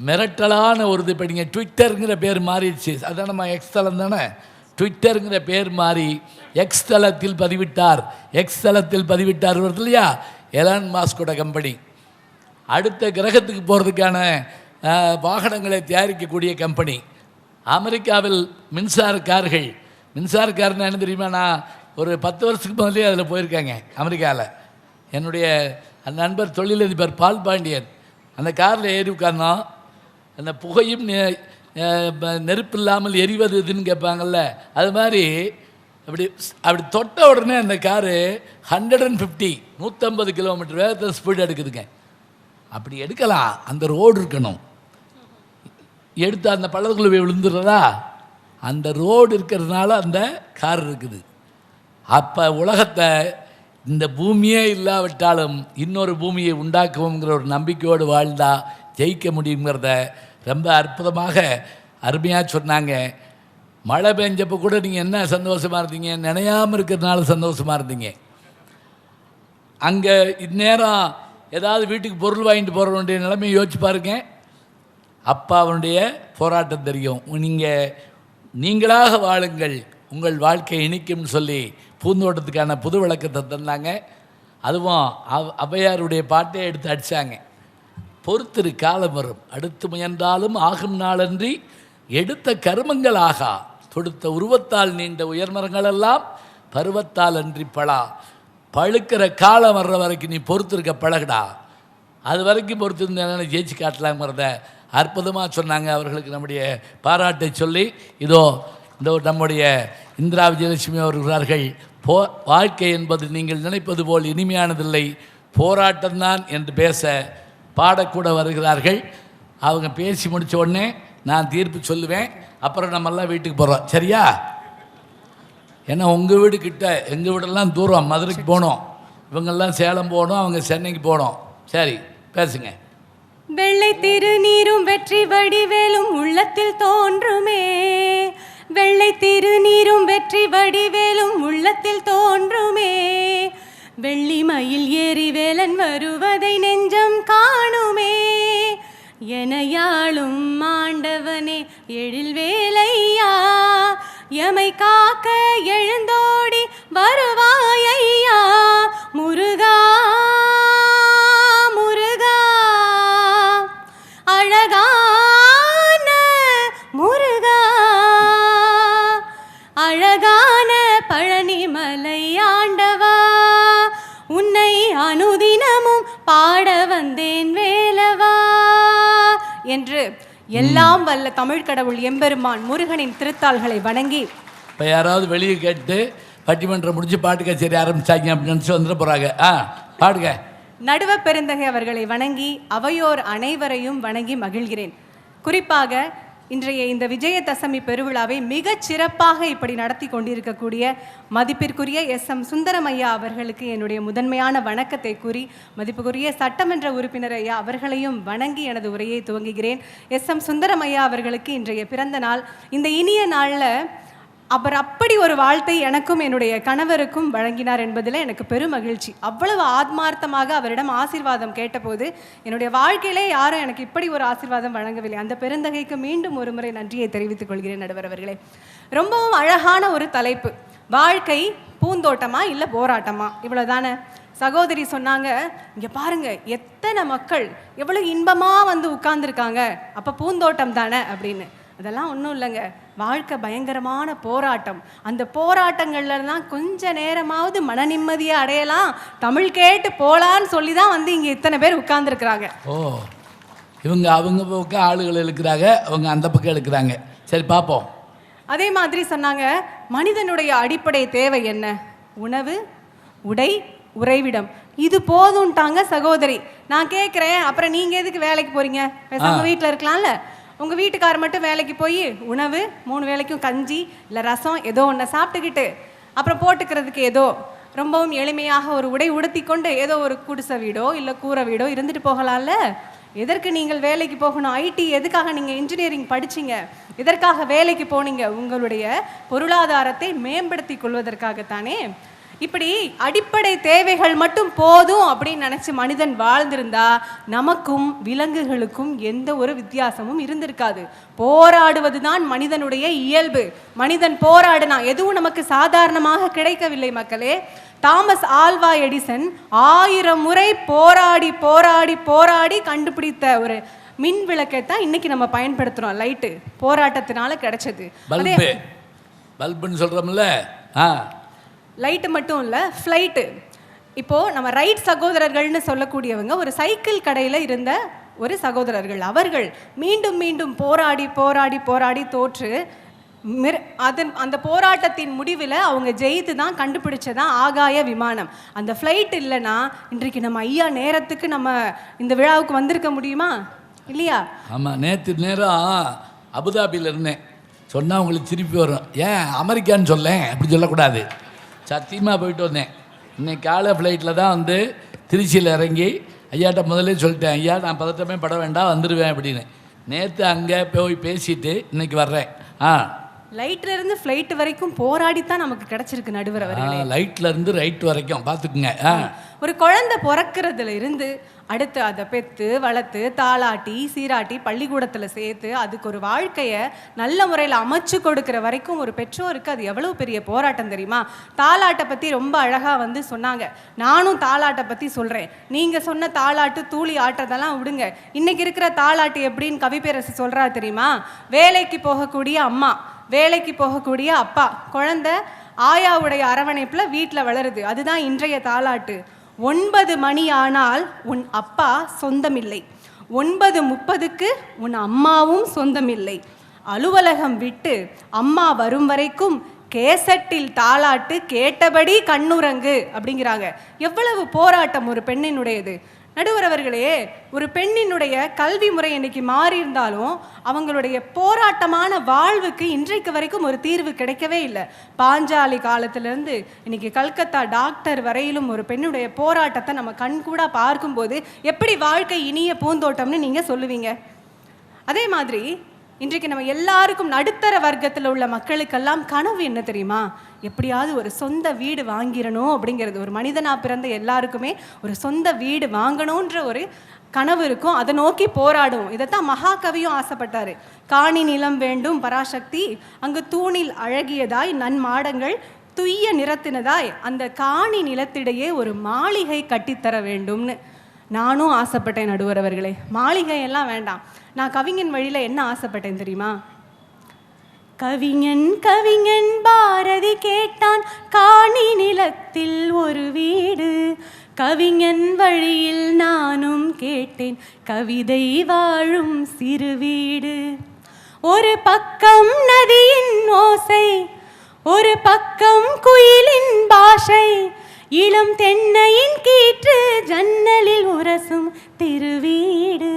மிரட்டலான ஒரு இது. இப்போ நீங்கள் ட்விட்டருங்கிற பேர் மாறிடுச்சு, அதான் நம்ம எக்ஸ் தளம் தானே. ட்விட்டருங்கிற பேர் மாறி எக்ஸ் தளத்தில் பதிவிட்டார், எக்ஸ் தளத்தில் பதிவிட்டார் வருது இல்லையா, எலான் மாஸ்கோட கம்பெனி. அடுத்த கிரகத்துக்கு போகிறதுக்கான வாகனங்களை தயாரிக்கக்கூடிய கம்பெனி. அமெரிக்காவில் மின்சார கார்னா என்ன தெரியுமா? நான் ஒரு 10 வருஷத்துக்கு முதலே அதில் போயிருக்காங்க அமெரிக்காவில். என்னுடைய நண்பர் தொழிலதிபர் பால் பாண்டியன் அந்த காரில் ஏறி உட்கார்ந்தோம். அந்த புகையும் நெருப்பு இல்லாமல் எரிவது இதுன்னு கேட்பாங்கள்ல, அது மாதிரி அப்படி தொட்ட உடனே அந்த காரு 150 கிலோமீட்டர் வேகத்தில் ஸ்பீடு எடுக்குதுங்க. அப்படி எடுக்கலாம், அந்த ரோடு இருக்கணும். எடுத்து அந்த பள்ளத்துக்குள்ளே போய் விழுந்துடுறதா? அந்த ரோடு இருக்கிறதுனால அந்த கார் இருக்குது. அப்போ உலகத்தை இந்த பூமியே இல்லாவிட்டாலும் இன்னொரு பூமியை உண்டாக்குவோங்கிற ஒரு நம்பிக்கையோடு வாழ்ந்தா ஜெயிக்க முடியுங்கிறத ரொம்ப அற்புதமாக அருமையாக சொன்னாங்க. மழை பெஞ்சப்போ கூட நீங்கள் என்ன சந்தோஷமாக இருந்தீங்க? நினையாமல் இருக்கிறதுனால சந்தோஷமாக இருந்தீங்க. அங்கே இந்நேரம் ஏதாவது வீட்டுக்கு பொருள் வாங்கிட்டு போகிற வேண்டிய நிலைமையை யோசிச்சு பாருங்க. அப்பா அவனுடைய போராட்டம் தெரியும். நீங்களாக வாழுங்கள், உங்கள் வாழ்க்கை இனிக்கும்னு சொல்லி பூந்தோட்டத்துக்கான புது விளக்கத்தை தந்தாங்க. அதுவும் ஔவையாருடைய பாட்டே எடுத்து அடித்தாங்க. பொறுத்திரு காலம் வரும், அடுத்து முயன்றாலும் ஆகும் நாளன்றி எடுத்த கருமங்கள் ஆகா, தொடுத்த உருவத்தால் நீண்ட உயர்மரங்களெல்லாம் பருவத்தால் அன்றி பழுக்கிற காலம் வர்ற வரைக்கும் நீ பொறுத்திருக்க பழகுடா, அது வரைக்கும் பொறுத்திருந்தேன்னு ஜெயிச்சு காட்டலாங்கிறத அற்புதமாக சொன்னாங்க. அவர்களுக்கு நம்முடைய பாராட்டை சொல்லி இதோ நம்முடைய இந்திரா விஜயலட்சுமி அவர்கள் வாழ்க்கை என்பது நீங்கள் நினைப்பது போல் இனிமையானதில்லை, போராட்டம்தான் என்று பேச பாடக்கூட வருகிறார்கள். அவங்க பேசி முடித்த உடனே நான் தீர்ப்பு சொல்லுவேன். அப்புறம் நம்மெல்லாம் வீட்டுக்கு போகிறோம், சரியா? ஏன்னா உங்கள் வீடு கிட்ட, எங்கள் வீடெல்லாம் தூரம், மதுரைக்கு போகணும், இவங்கெல்லாம் சேலம் போகணும், அவங்க சென்னைக்கு போகணும். சரி, பேசுங்க. வெள்ளை திருநீரும் வெற்றி வடிவேலும் உள்ளத்தில் தோன்றுமே, வெள்ளை திருநீரும் வெற்றி வடிவேலும் உள்ளத்தில் தோன்றுமே, வெள்ளி மயில் ஏறி வேலன் வருவதை நெஞ்சம் காணுமே, எனையாளும் ஆண்ட தேவனே எழில் வேலையா, எமை காக்க எழுந்தோடி வருவாயையா. முருகா முருகா அழகான முருகா, அழகான பழனிமலை ஆண்டவா, உன்னை அனுதினமும் பாட வந்தேன் வேலவா என்று எல்லாம் வல்ல தமிழ் கடவுள் எம்பெருமான் முருகனின் திருத்தாள்களை வணங்கி. இப்போ யாராவது வெளியே கேட்டு பட்டிமன்றம் முடிச்சு பாட்டு கச்சேரி ஆரம்பிச்சாங்க அப்படின்னு நினச்சி வந்துட போகிறாங்க. பாடுங்க. நடுவ பெருந்தகை அவர்களை வணங்கி அவையோர் அனைவரையும் வணங்கி மகிழ்கிறேன். குறிப்பாக இன்றைய இந்த விஜயதசமி பெருவிழாவை மிகச் சிறப்பாக இப்படி நடத்தி கொண்டிருக்கக்கூடிய மதிப்பிற்குரிய எஸ்.எம். சுந்தரம் ஐயா அவர்களுக்கு என்னுடைய முதன்மையான வணக்கத்தை கூறி, மதிப்புக்குரிய சட்டமன்ற உறுப்பினர் ஐயா அவர்களையும் வணங்கி எனது உரையை துவங்குகிறேன். எஸ்.எம். சுந்தரம் ஐயா அவர்களுக்கு இன்றைய பிறந்த நாள். இந்த இனிய நாளில் அவர் அப்படி ஒரு வாழ்த்தை எனக்கும் என்னுடைய கணவருக்கும் வழங்கினார் என்பதில் எனக்கு பெரும் மகிழ்ச்சி. அவ்வளவு ஆத்மார்த்தமாக அவரிடம் ஆசீர்வாதம் கேட்டபோது என்னுடைய வாழ்க்கையிலே யாரும் எனக்கு இப்படி ஒரு ஆசீர்வாதம் வழங்கவில்லை. அந்த பெருந்தகைக்கு மீண்டும் ஒரு முறை நன்றியை தெரிவித்துக் கொள்கிறேன். நடுவர் அவர்களே, ரொம்பவும் அழகான ஒரு தலைப்பு. வாழ்க்கை பூந்தோட்டமா இல்லை போராட்டமா, இவ்வளோதானே. சகோதரி சொன்னாங்க, இங்கே பாருங்க எத்தனை மக்கள் எவ்வளோ இன்பமாக வந்து உட்கார்ந்துருக்காங்க, அப்போ பூந்தோட்டம் தானே அப்படின்னு. அதெல்லாம் ஒன்றும் இல்லைங்க, வாழ்க்கை பயங்கரமான போராட்டம். அந்த போராட்டங்கள்ல தான் கொஞ்ச நேரமாவது மன நிம்மதியை அடையலாம், தமிழ் கேட்டு போலான்னு சொல்லி தான் வந்து இங்கே இத்தனை பேர் உட்கார்ந்துருக்குறாங்க. ஓ, இவங்க அவங்க பக்கம் ஆளுகள் இருக்கிறாங்க, அவங்க அந்த பக்கம் இருக்கிறாங்க. சரி பார்ப்போம். அதே மாதிரி சொன்னாங்க, மனிதனுடைய அடிப்படை தேவை என்ன? உணவு, உடை, உறைவிடம். இது போதும்ட்டாங்க சகோதரி. நான் கேட்குறேன், அப்புறம் நீங்கள் எதுக்கு வேலைக்கு போகிறீங்க? பேசாம வீட்டில் இருக்கலாம்ல. உங்கள் வீட்டுக்கார் மட்டும் வேலைக்கு போய் உணவு 3 வேளைக்கும் கஞ்சி இல்லை ரசம் ஏதோ ஒன்று சாப்பிட்டுக்கிட்டு, அப்புறம் போட்டுக்கிறதுக்கு ஏதோ ரொம்பவும் எளிமையாக ஒரு உடை உடுத்தி கொண்டு ஏதோ ஒரு குடிசை வீடோ இல்லை கூரை வீடோ இருந்துட்டு போகலாம்ல. எதற்கு நீங்கள் வேலைக்கு போகணும்? ஐடி எதுக்காக நீங்கள் இன்ஜினியரிங் படிச்சிங்க? எதற்காக வேலைக்கு போனீங்க? உங்களுடைய பொருளாதாரத்தை மேம்படுத்தி கொள்வதற்காகத்தானே. இப்படி அடிப்படை தேவைகள் மட்டும் போதும் அப்படின்னு நினச்சி மனிதன் வாழ்ந்திருந்தா நமக்கும் விலங்குகளுக்கும் எந்த ஒரு வித்தியாசமும் இருந்திருக்காது. போராடுவது தான் மனிதனுடைய இயல்பு. மனிதன் போராடினா எதுவும் நமக்கு சாதாரணமாக கிடைக்கவில்லை மக்களே. தாமஸ் ஆல்வா எடிசன் 1000 முறை போராடி போராடி போராடி கண்டுபிடித்த ஒரு மின் விளக்கை தான் இன்னைக்கு நம்ம பயன்படுத்துகிறோம். லைட்டு போராட்டத்தினால கிடைச்சது. பல்புன்னு சொல்கிறோம்ல, லைட்டு மட்டும் இல்லை, ஃப்ளைட்டு. இப்போது நம்ம ரைட் சகோதரர்கள்னு சொல்லக்கூடியவங்க ஒரு சைக்கிள் கடையில் இருந்த ஒரு சகோதரர்கள். அவர்கள் மீண்டும் மீண்டும் போராடி போராடி போராடி தோற்று அந்த போராட்டத்தின் முடிவில் அவங்க ஜெயித்து தான் கண்டுபிடிச்சதான் ஆகாய விமானம். அந்த ஃப்ளைட் இல்லைன்னா இன்றைக்கு நம்ம ஐயா நேரத்துக்கு நம்ம இந்த விழாவுக்கு வந்திருக்க முடியுமா? இல்லையா? ஆமாம், நேற்று நேரம் அபுதாபியில் இருந்தேன். சொன்னால் உங்களுக்கு திருப்பி வரும். ஏன் அமெரிக்கான்னு சொல்லேன், அப்படி சொல்லக்கூடாது. சத்தியமாக போயிட்டு வந்தேன். இன்னைக்கு காலை ஃப்ளைட்டில் தான் வந்து திருச்சியில் இறங்கி ஐயாட்ட முதலே சொல்லிட்டேன், ஐயா நான் பதட்டமே பட வேண்டாம் வந்துடுவேன் அப்படின்னு. நேற்று அங்கே போய் பேசிட்டு இன்னைக்கு வர்றேன். லைட்ல இருந்து ஃப்ளைட் வரைக்கும் போராடித்தான் நமக்கு கிடைச்சிருக்கு நடுவர் அவர்களே. லைட்ல இருந்து ரைட் வரைக்கும் பார்த்துக்குங்க. ஒரு குழந்தை பிறக்கிறதுல இருந்து அடுத்து அதை பெற்று வளர்த்து தாளாட்டி சீராட்டி பள்ளிக்கூடத்தில் சேர்த்து அதுக்கு ஒரு வாழ்க்கையை நல்ல முறையில் அமைச்சு கொடுக்குற வரைக்கும் ஒரு பெற்றோருக்கு அது எவ்வளோ பெரிய போராட்டம் தெரியுமா? தாளாட்டை பற்றி ரொம்ப அழகாக வந்து சொன்னாங்க. நானும் தாளாட்டை பற்றி சொல்கிறேன். நீங்கள் சொன்ன தாளாட்டு தூளி ஆட்டதெல்லாம் விடுங்க. இன்றைக்கி இருக்கிற தாளாட்டு எப்படின்னு கவிப்பேரசு சொல்கிறா தெரியுமா? வேலைக்கு போகக்கூடிய அம்மா, வேலைக்கு போகக்கூடிய அப்பா, குழந்தை ஆயாவுடைய அரவணைப்பில் வீட்டில் வளருது. அதுதான் இன்றைய தாளாட்டு. 9 மணி ஆனால் உன் அப்பா சொந்தமில்லை, 9:30க்கு உன் அம்மாவும் சொந்தமில்லை, அலுவலகம் விட்டு அம்மா வரும் வரைக்கும் கேசட்டில் தாளாட்டு கேட்டபடி கண்ணுறங்கு அப்படிங்கிறாங்க. எவ்வளவு போராட்டம் ஒரு பெண்ணினுடையது. நடுவர் அவர்களே, ஒரு பெண்ணினுடைய கல்வி முறை இன்னைக்கு மாறி இருந்தாலும் அவங்களுடைய போராட்டமான வாழ்வுக்கு இன்றைக்கு வரைக்கும் ஒரு தீர்வு கிடைக்கவே இல்லை. பாஞ்சாலி காலத்திலேருந்து இன்னைக்கு கல்கத்தா டாக்டர் வரையிலும் ஒரு பெண்ணுடைய போராட்டத்தை நம்ம கண்கூட பார்க்கும்போது எப்படி வாழ்க்கை இனிய பூந்தோட்டம்னு நீங்கள் சொல்லுவீங்க? அதே மாதிரி இன்றைக்கு நம்ம எல்லாருக்கும் நடுத்தர வர்க்கத்தில் உள்ள மக்களுக்கெல்லாம் கனவு என்ன தெரியுமா? எப்படியாவது ஒரு சொந்த வீடு வாங்கிடணும் அப்படிங்கிறது. ஒரு மனிதனா பிறந்த எல்லாருக்குமே ஒரு சொந்த வீடு வாங்கணுன்ற ஒரு கனவு இருக்கும். அதை நோக்கி போராடும். இதைத்தான் மகாகவியும் ஆசைப்பட்டாரு. காணி நிலம் வேண்டும் பராசக்தி, அங்கு தூணில் அழகியதாய் நன்மாடங்கள் துய்ய நிறத்தினதாய் அந்த காணி நிலத்திடையே ஒரு மாளிகை கட்டித்தர வேண்டும்னு நானும் ஆசைப்பட்டேன் நடுவர் அவர்களே. மாளிகை எல்லாம் வேண்டாம். நான் கவிஞன் வழியில் என்ன ஆசைப்பட்டேன் தெரியுமா? கவிஞன் கவிஞன் பாரதி கேட்டான் காணி நிலத்தில் ஒரு வீடு. கவிஞன் வழியில் நானும் கேட்டேன் கவிதை வாழும் சிறு வீடு. ஒரு பக்கம் நதியின் ஓசை, ஒரு பக்கம் குயிலின் பாஷை, இளம் தென்னையின் கீற்று ஜன்னலில் உரசும் திருவீடு.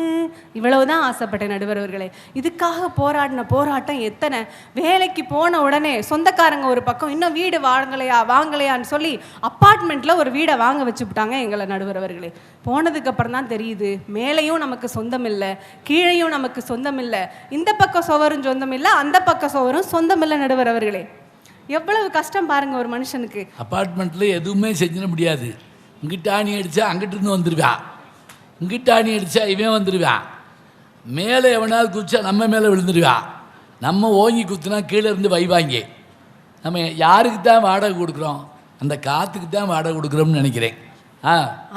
இவ்வளவுதான் ஆசைப்பட்டேன் நடுவர் அவர்களே. இதுக்காக போராடின போராட்டம் எத்தனை! வேலைக்கு போன உடனே சொந்தக்காரங்க ஒரு பக்கம் இன்னும் வீடு வாங்கலையான்னு சொல்லி அப்பார்ட்மெண்ட்டில் ஒரு வீடை வாங்க வச்சுவிட்டாங்க எங்களை நடுவர் அவர்களே. போனதுக்கப்புறம் தான் தெரியுது, மேலேயும் நமக்கு சொந்தம் இல்லை, கீழேயும் நமக்கு சொந்தம் இல்லை, இந்த பக்கம் சுவரும் சொந்தம் இல்லை, அந்த பக்கம் சுவரும் சொந்தம் இல்லை நடுவர் அவர்களே. எவ்வளவு கஷ்டம் பாருங்க ஒரு மனுஷனுக்கு. அப்பார்ட்மெண்ட்டில் எதுவுமே செஞ்சிட முடியாது. இங்கிட்ட ஆணி அடித்தா அங்கிட்டு இருந்து வந்துடுவான், இங்கிட்ட ஆணி அடித்தா இவன் வந்துடுவான், மேலே எவனாவது குதிச்சா நம்ம மேலே விழுந்துடுவான், நம்ம ஓங்கி குத்துனா கீழே இருந்து வைவாங்க. நம்ம யாருக்கு தான் வாடகை கொடுக்குறோம்? அந்த காற்றுக்கு தான் வாடகை கொடுக்குறோம்னு நினைக்கிறேன்.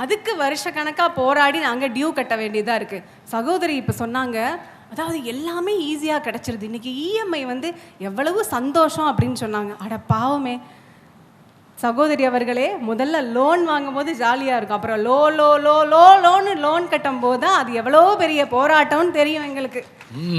அதுக்கு வருஷ கணக்காக போராடி நாங்கள் டியூ கட்ட வேண்டியதாக இருக்குது. சகோதரி இப்போ சொன்னாங்க, அதாவது எல்லாமே ஈஸியாக கிடச்சிருது, இன்றைக்கி இஎம்ஐ வந்து எவ்வளவு சந்தோஷம் அப்படின்னு சொன்னாங்க. அட பாவமே சகோதரி அவர்களே, முதல்ல லோன் வாங்கும் போது ஜாலியாக இருக்கும், அப்புறம் லோன் கட்டும் போது தான் அது எவ்வளோ பெரிய போராட்டம்னு தெரியும் எங்களுக்கு.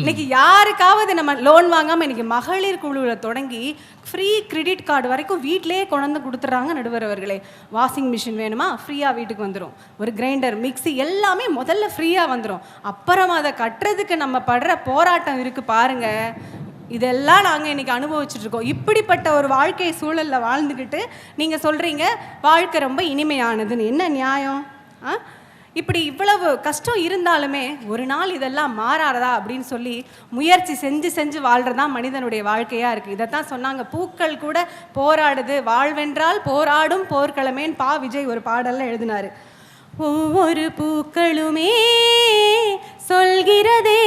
இன்னைக்கு யாருக்காவது நம்ம லோன் வாங்காமல் இன்னைக்கு மகளிர் குழுவில் தொடங்கி ஃப்ரீ கிரெடிட் கார்டு வரைக்கும் வீட்டிலே கொண்டு கொடுத்துட்றாங்க நடுவர் அவர்களே. வாஷிங் மிஷின் வேணுமா ஃப்ரீயாக வீட்டுக்கு வந்துடும், ஒரு கிரைண்டர் மிக்சி எல்லாமே முதல்ல ஃப்ரீயாக வந்துடும். அப்புறம் அதை கட்டுறதுக்கு நம்ம படுற போராட்டம் இருக்குது பாருங்க. இதெல்லாம் நாங்கள் இன்றைக்கி அனுபவிச்சுட்ருக்கோம். இப்படிப்பட்ட ஒரு வாழ்க்கை சூழலில் வாழ்ந்துக்கிட்டு நீங்கள் சொல்கிறீங்க வாழ்க்கை ரொம்ப இனிமையானதுன்னு. என்ன நியாயம்? இப்படி இவ்வளவு கஷ்டம் இருந்தாலுமே ஒரு நாள் இதெல்லாம் மாறாதா அப்படின்னு சொல்லி முயற்சி செஞ்சு வாழ்கிறதா மனிதனுடைய வாழ்க்கையாக இருக்குது. இதைத்தான் சொன்னாங்க, பூக்கள் கூட போராடுது, வாழ்வென்றால் போராடும் போர்க்களமேன்னு விஜய் ஒரு பாடலில் எழுதினார். ஒவ்வொரு பூக்களுமே சொல்கிறதே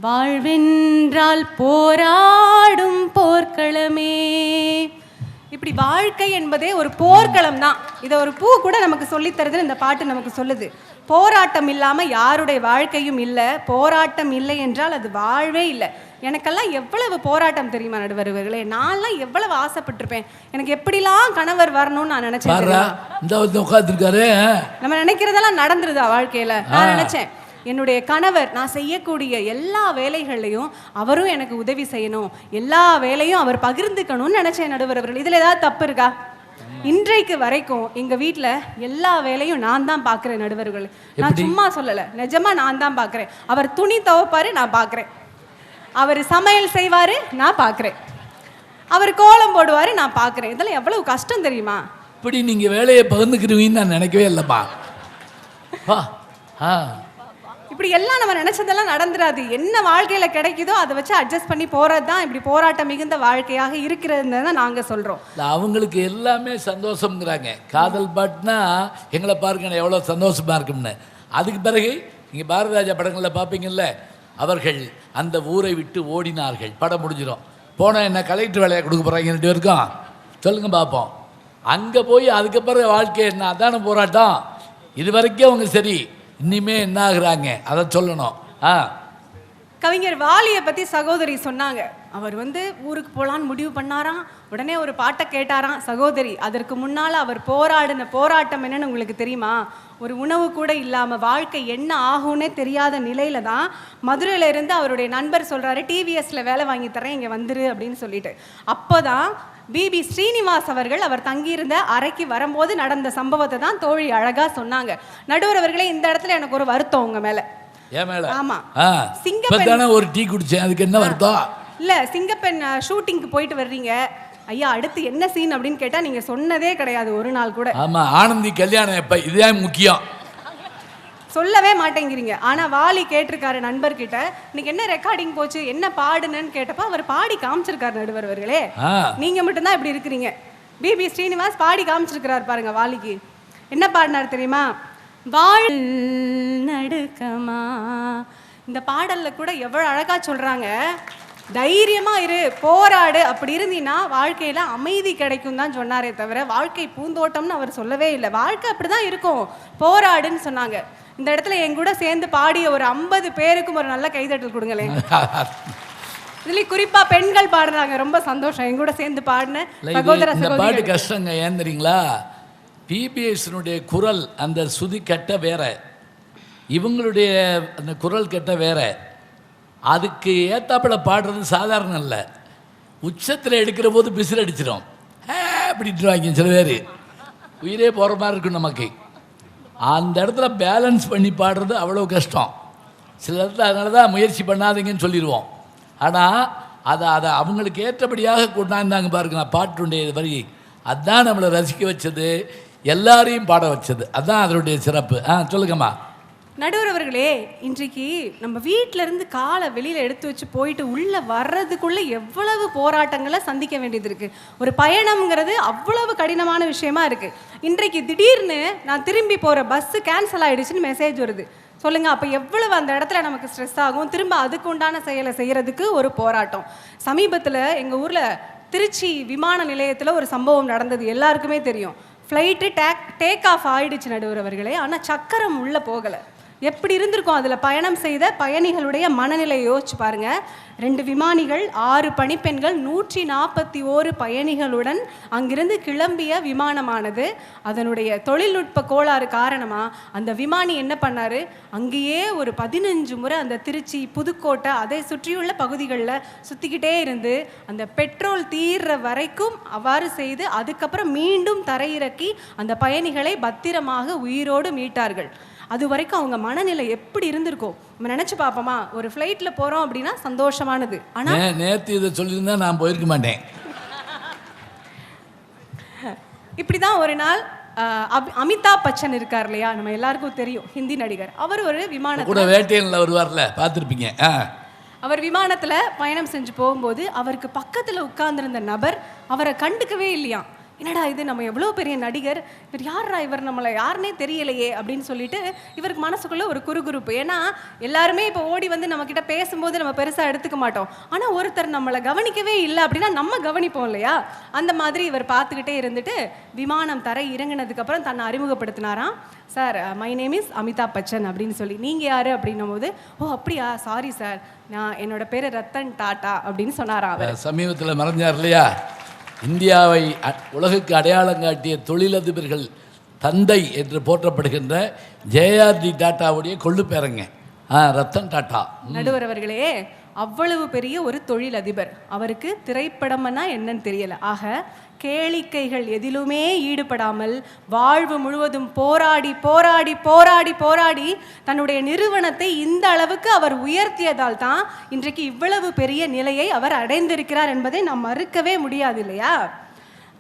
வாழ்வென்றால் போராடும் போர்க்களமே. இப்படி வாழ்க்கை என்பதே ஒரு போர்க்களம் தான். இதை ஒரு பூ கூட நமக்கு சொல்லித்தருதுன்னு இந்த பாட்டு நமக்கு சொல்லுது. போராட்டம் இல்லாமல் யாருடைய வாழ்க்கையும் இல்லை, போராட்டம் இல்லை என்றால் அது வாழ்வே இல்லை. எனக்கெல்லாம் எவ்வளவு போராட்டம் தெரியுமா நடுவர்களே, நான்லாம் எவ்வளவு ஆசைப்பட்டிருப்பேன், எனக்கு எப்படிலாம் கணவர் வரணும்னு நான் நினைச்சேன். நம்ம நினைக்கிறதெல்லாம் நடந்துருதா வாழ்க்கையில? நான் நினைச்சேன் என்னுடைய கணவர் நான் செய்யக்கூடிய எல்லா வேலைகள்லையும் அவரும் எனக்கு உதவி செய்யணும், எல்லா வேலையும் அவர் பகிர்ந்துக்கணும்னு நினைச்சேன் நடுவர் அவர்கள். இதில் ஏதாவது தப்பு இருக்கா? இன்றைக்கு வரைக்கும் எங்கள் வீட்டில் எல்லா வேலையும் நான் தான் பார்க்குறேன் நடுவர்கள். நான் சும்மா சொல்லலை, நிஜமாக நான் தான் பார்க்குறேன். அவர் துணி துவைப்பாரு, நான் பார்க்குறேன். அவர் சமையல் செய்வார், நான் பார்க்குறேன். அவர் கோலம் போடுவார், நான் பார்க்குறேன். இதெல்லாம் எவ்வளவு கஷ்டம் தெரியுமா? இப்படி நீங்கள் வேலையை பகிர்ந்துக்கிறீங்கன்னு நான் நினைக்கவே இல்லைப்பா. இப்படி எல்லாம் நம்ம நினைச்சதெல்லாம் நடந்துடாது. என்ன வாழ்க்கையில கிடைக்குதோ அதை வச்சு அட்ஜஸ்ட் பண்ணி போறது தான் இப்படி போராட்டம் மிகுந்த வாழ்க்கையாக இருக்கிறதுன்னு தான் நாங்கள் சொல்கிறோம். அவங்களுக்கு எல்லாமே சந்தோஷங்கிறாங்க. காதல் பாட்டுனா எங்களை பாருங்க எவ்வளோ சந்தோஷமாக இருக்கும்னு. அதுக்கு பிறகு நீங்கள் பாரதிராஜா படங்களில் பார்ப்பீங்கள்ல, அவர்கள் அந்த ஊரை விட்டு ஓடினார்கள், படம் முடிஞ்சிடும். போனால் என்ன கலெக்டர் வேலையை கொடுக்க போகிறாங்க 2 பேருக்கும்? சொல்லுங்கள் பார்ப்போம். அங்கே போய் அதுக்கப்புறம் வாழ்க்கை என்ன? அதான போராட்டம். இது வரைக்கும் அவங்க சரி, இனிமே என்ன ஆகுறாங்க அதை சொல்லணும். கவிஞர் வாலியை பற்றி சகோதரி சொன்னாங்க. அவர் ஊருக்கு போகலான்னு முடிவு பண்ணாராம். உடனே ஒரு பாட்டை கேட்டாராம் சகோதரி. அதற்கு முன்னால் அவர் போராடின போராட்டம் என்னன்னு உங்களுக்கு தெரியுமா? ஒரு உணவு கூட இல்லாமல் வாழ்க்கை என்ன ஆகும்னே தெரியாத நிலையில தான் மதுரையிலேருந்து அவருடைய நண்பர் சொல்கிறாரு, டிவிஎஸ்ல வேலை வாங்கி தரேன், இங்கே வந்துரு அப்படின்னு சொல்லிட்டு. அப்போ தான் பிபி ஸ்ரீனிவாஸ் அவர்கள் அவர் தங்கியிருந்த அறைக்கு வரும்போது நடந்த சம்பவத்தை தான் தோழி அழகா சொன்னாங்க. நடுவர் அவர்களே, இந்த இடத்துல எனக்கு ஒரு வருத்தம் உங்க மேல. ஆமா, சிங்கப்பெண் ஒரு டீ குடிச்சேன், அதுக்கு என்ன வருத்தம்? இல்ல, சிங்கப்பெண் ஷூட்டிங்க்கு போயிட்டு வர்றீங்க ஐயா, அடுத்து என்ன சீன் அப்படின்னு கேட்டா நீங்க சொன்னதே கிடையாது ஒரு நாள் கூட. ஆமா, ஆனந்தி கல்யாணம் எப்ப? இதுதான் முக்கியம். சொல்லவே மாட்டேங்கிறீங்க. ஆனா வாலி கேட்டிருக்காரு நண்பர்கிட்ட, இன்னைக்கு என்ன ரெக்கார்டிங் போச்சு, என்ன பாடுனன்னு கேட்டப்ப அவர் பாடி காமிச்சிருக்காரு. நடுவர் அவர்களே, நீங்க மட்டும்தான் இப்படி இருக்கிறீங்க. பிபி ஸ்ரீனிவாஸ் பாடி காமிச்சிருக்கிறார் பாருங்க வாலிக்கு. என்ன பாடினார் தெரியுமா? வாழ் நடுக்கமா. இந்த பாடல்ல கூட எவ்வளவு அழகா சொல்றாங்க, தைரியமா இரு, போராடு, அப்படி இருந்தீங்கன்னா வாழ்க்கையில அமைதி கிடைக்கும் தான் சொன்னாரே தவிர வாழ்க்கை பூந்தோட்டம்னு அவர் சொல்லவே இல்லை. வாழ்க்கை அப்படிதான் இருக்கும், போராடுன்னு சொன்னாங்க. இந்த இடத்துல என் கூட சேர்ந்து பாடிய ஒரு 50 பேருக்கும் ஒரு நல்ல கைதட்டல் கொடுங்களேன். இதுலயும் குறிப்பா பெண்கள் பாடுறாங்க, ரொம்ப சந்தோஷம். என் கூட சேர்ந்து பாடின சகோதர இந்த பாட்டு கஷ்டங்க. ஏன் தெரியுங்களா? பிபிஎஸ்னுடைய குரல் அந்த சுதி கட்ட வேற, இவங்களுடைய அந்த குரல் கட்ட வேற. அதுக்கு ஏத்தாப்புல பாடுறது சாதாரணம் இல்லை. உச்சத்தில் எடுக்கிற போது பிசில் அடிச்சிடும் அப்படின்ட்டுருவாங்க சில பேர். உயிரே போகிற மாதிரி இருக்கும் நமக்கு. அந்த இடத்துல பேலன்ஸ் பண்ணி பாடுறது அவ்வளோ கஷ்டம். சில இடத்துல அதனால தான் முயற்சி பண்ணாதீங்கன்னு சொல்லிடுவோம். ஆனால் அதை அவங்களுக்கு ஏற்றபடியாக கொண்டாந்தாங்க பாருங்க பாட்டுடைய வரி. அதுதான் நம்மளை ரசிக்க வச்சது, எல்லாரையும் பாட வச்சது. அதுதான் அதனுடைய சிறப்பு. சொல்லுங்கம்மா. நடுவர் அவர்களே, இன்றைக்கு நம்ம வீட்டில இருந்து காலை வெளியில எடுத்து வச்சு போயிட்டு உள்ள வர்றதுக்குள்ள எவ்வளவு போராட்டங்களை சந்திக்க வேண்டியது இருக்கு. ஒரு பயணம்ங்கிறது அவ்வளவு கடினமான விஷயமா இருக்கு. இன்றைக்கு திடீர்னு நான் திரும்பி போற பஸ் கேன்சல் ஆயிடுச்சுன்னு மெசேஜ் வருது. சொல்லுங்க, அப்போ எவ்வளவு அந்த இடத்துல நமக்கு ஸ்ட்ரெஸ் ஆகும். திரும்ப அதுக்கு உண்டான செயலை செய்யறதுக்கு ஒரு போராட்டம். சமீபத்தில் எங்கள் ஊரில் திருச்சி விமான நிலையத்தில் ஒரு சம்பவம் நடந்தது, எல்லாருக்குமே தெரியும். ஃப்ளைட்டு டேக் ஆஃப் ஆயிடுச்சு நடுவர் அவர்களே, ஆனால் சக்கரம் உள்ளே போகலை. எப்படி இருந்திருக்கும் அதில் பயணம் செய்த பயணிகளுடைய மனநிலையை யோசிச்சு பாருங்க. 2 விமானிகள், 6 பணிப்பெண்கள், 141 பயணிகளுடன் அங்கிருந்து கிளம்பிய விமானமானது அதனுடைய தொழில்நுட்ப கோளாறு காரணமாக அந்த விமானி என்ன பண்ணார், அங்கேயே ஒரு 15 முறை அந்த திருச்சி, புதுக்கோட்டை, அதை சுற்றியுள்ள பகுதிகளில் சுற்றிக்கிட்டே இருந்து அந்த பெட்ரோல் தீர்ற வரைக்கும் அவ்வாறு செய்து அதுக்கப்புறம் மீண்டும் தரையிறக்கி அந்த பயணிகளை பத்திரமாக உயிரோடு மீட்டார்கள். அது வரைக்கும் அவங்க மனநிலை எப்படி இருந்திருக்கும் நம்ம நினைச்சு பார்ப்போமா? ஒரு ஃப்ளைட்டில் போகிறோம் அப்படின்னா சந்தோஷமானது. ஆனால் நேற்று இதை சொல்லியிருந்தா நான் போயிருக்க மாட்டேன். இப்படி தான் ஒரு நாள் அமிதாப் பச்சன் இருக்கார் இல்லையா, நம்ம எல்லாருக்கும் தெரியும், ஹிந்தி நடிகர். அவர் ஒரு விமானத்தில் கூட வேட்டையனில் வருவார்ல, பார்த்துருப்பீங்க. அவர் விமானத்தில் பயணம் செஞ்சு போகும்போது அவருக்கு பக்கத்தில் உட்கார்ந்துருந்த நபர் அவரை கண்டுக்கவே இல்லையா. என்னடா இது, நம்ம எவ்வளோ பெரிய நடிகர், இவர் யாரா, இவர் நம்மளை யாருன்னே தெரியலையே அப்படின்னு சொல்லிட்டு இவருக்கு மனசுக்குள்ளே ஒரு குறுகுறுப்பு. ஏன்னா எல்லாருமே இப்போ ஓடி வந்து நம்மக்கிட்ட பேசும்போது நம்ம பெருசாக எடுத்துக்க மாட்டோம். ஆனால் ஒருத்தர் நம்மளை கவனிக்கவே இல்லை அப்படின்னா நம்ம கவனிப்போம் இல்லையா. அந்த மாதிரி இவர் பார்த்துக்கிட்டே இருந்துட்டு விமானம் தரை இறங்கினதுக்கப்புறம் தன்னை அறிமுகப்படுத்தினாராம். Sir, my name is Amitabh Bachchan அப்படின்னு சொல்லி. நீங்கள் யார் அப்படின்னும் போது, ஓ அப்படியா, சாரி சார், நான் என்னோட பேர் ரத்தன் டாட்டா அப்படின்னு சொன்னாராம். அவர் சமீபத்தில் மறைஞ்சார் இல்லையா, இந்தியாவை உலகுக்கு அடையாளம் காட்டிய தொழிலதிபர்கள் தந்தை என்று போற்றப்படுகின்ற ஜேஆர்டி டாட்டாவுடைய கொள்ளு பேரங்க ரத்தன் டாட்டா. நடுவர் அவர்களே, அவ்வளவு பெரிய ஒரு தொழிலதிபர், அவருக்கு திரைப்படம்னா என்னன்னு தெரியல. ஆக கேளிக்கைகள் எதிலுமே ஈடுபடாமல் வாழ்வு முழுவதும் போராடி போராடி போராடி போராடி தன்னுடைய நிறுவனத்தை இந்த அளவுக்கு அவர் உயர்த்தியதால் தான் இன்றைக்கு இவ்வளவு பெரிய நிலையை அவர் அடைந்திருக்கிறார் என்பதை நாம் மறுக்கவே முடியாது இல்லையா.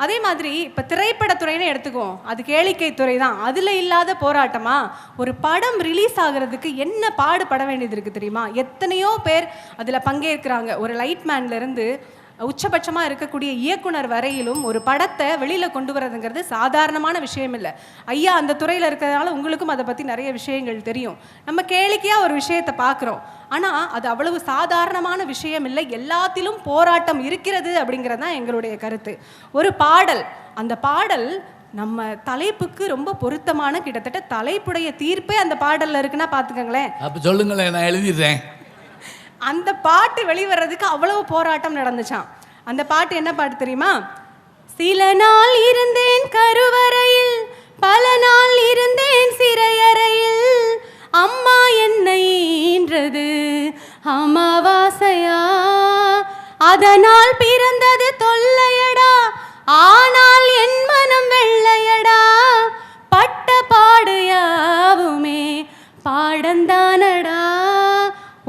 அதே மாதிரி இப்போ திரைப்படத்துறைன்னு எடுத்துக்குவோம், அது கேளிக்கை துறை தான். அதில் இல்லாத போராட்டமா? ஒரு படம் ரிலீஸ் ஆகிறதுக்கு என்ன பாடுபட வேண்டியது இருக்குது தெரியுமா? எத்தனையோ பேர் அதில் பங்கேற்கிறாங்க. ஒரு லைட்மேன்லேருந்து உச்சபட்சமாக இருக்கக்கூடிய இயக்குனர் வரையிலும் ஒரு படத்தை வெளியில் கொண்டு வரதுங்கிறது சாதாரணமான விஷயம் இல்லை. ஐயா அந்த துறையில் இருக்கிறதுனால உங்களுக்கும் அதை பற்றி நிறைய விஷயங்கள் தெரியும். நம்ம கேளிக்கையாக ஒரு விஷயத்தை பார்க்குறோம், ஆனால் அது அவ்வளவு சாதாரணமான விஷயம் இல்லை. எல்லாத்திலும் போராட்டம் இருக்கிறது அப்படிங்கிறது தான் எங்களுடைய கருத்து. ஒரு பாடல், அந்த பாடல் நம்ம தலைப்புக்கு ரொம்ப பொருத்தமான, கிட்டத்தட்ட தலைப்புடைய தீர்ப்பே அந்த பாடலில் இருக்குன்னா பார்த்துக்கங்களேன். அப்போ சொல்லுங்களேன், நான் எழுதிடுறேன். அந்த பாட்டு வெளிவரதுக்கு அவ்வளவு போராட்டம் நடந்துச்சான். அந்த பாட்டு என்ன பாட்டு தெரியுமா? சில நாள் இருந்தேன் கருவறையில், பல நாள் இருந்தேன் சிறையறையில், அம்மா என்னை ஈன்றது அமாவாசையா, அதனால் பிறந்தது தொல்லையடா, ஆனால் என் மனம் வெள்ளையடா, பட்ட பாடு யாவுமே பாடந்தானடா,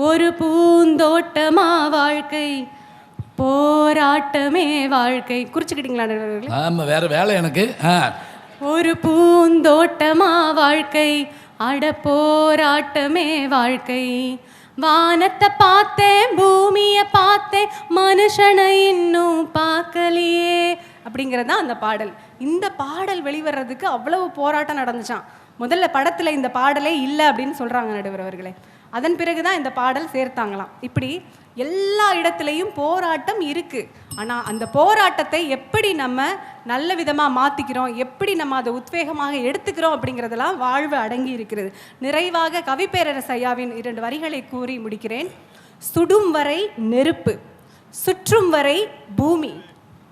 ஒரு பூந்தோட்டமா வாழ்க்கை, போராட்டமே வாழ்க்கை. குறிச்சுக்கிட்டீங்களா? ஆமாம், வேற வேலை எனக்கு. ஒரு பூந்தோட்டமா வாழ்க்கை, அட போராட்டமே வாழ்க்கை, வானத்தை பார்த்தேன் பூமியை பார்த்தேன் மனுஷனை இன்னும் பார்க்கலையே அப்படிங்கிறது தான் அந்த பாடல். இந்த பாடல் வெளிவர்றதுக்கு அவ்வளவு போராட்டம் நடந்துச்சான். முதல்ல படத்தில் இந்த பாடலே இல்லை அப்படின்னு சொல்கிறாங்க நடுவர் அவர்களே. அதன் பிறகு தான் இந்த பாடல் சேர்த்தாங்களாம். இப்படி எல்லா இடத்துலையும் போராட்டம் இருக்குது. ஆனால் அந்த போராட்டத்தை எப்படி நம்ம நல்ல விதமாக மாற்றிக்கிறோம், எப்படி நம்ம அதை உத்வேகமாக எடுத்துக்கிறோம் அப்படிங்கிறதெல்லாம் வாழ்வு அடங்கி இருக்கிறது. நிறைவாக கவிப்பேரரசு ஐயாவின் 2 வரிகளை கூறி முடிக்கிறேன். சுடும் வரை நெருப்பு, சுற்றும் வரை பூமி,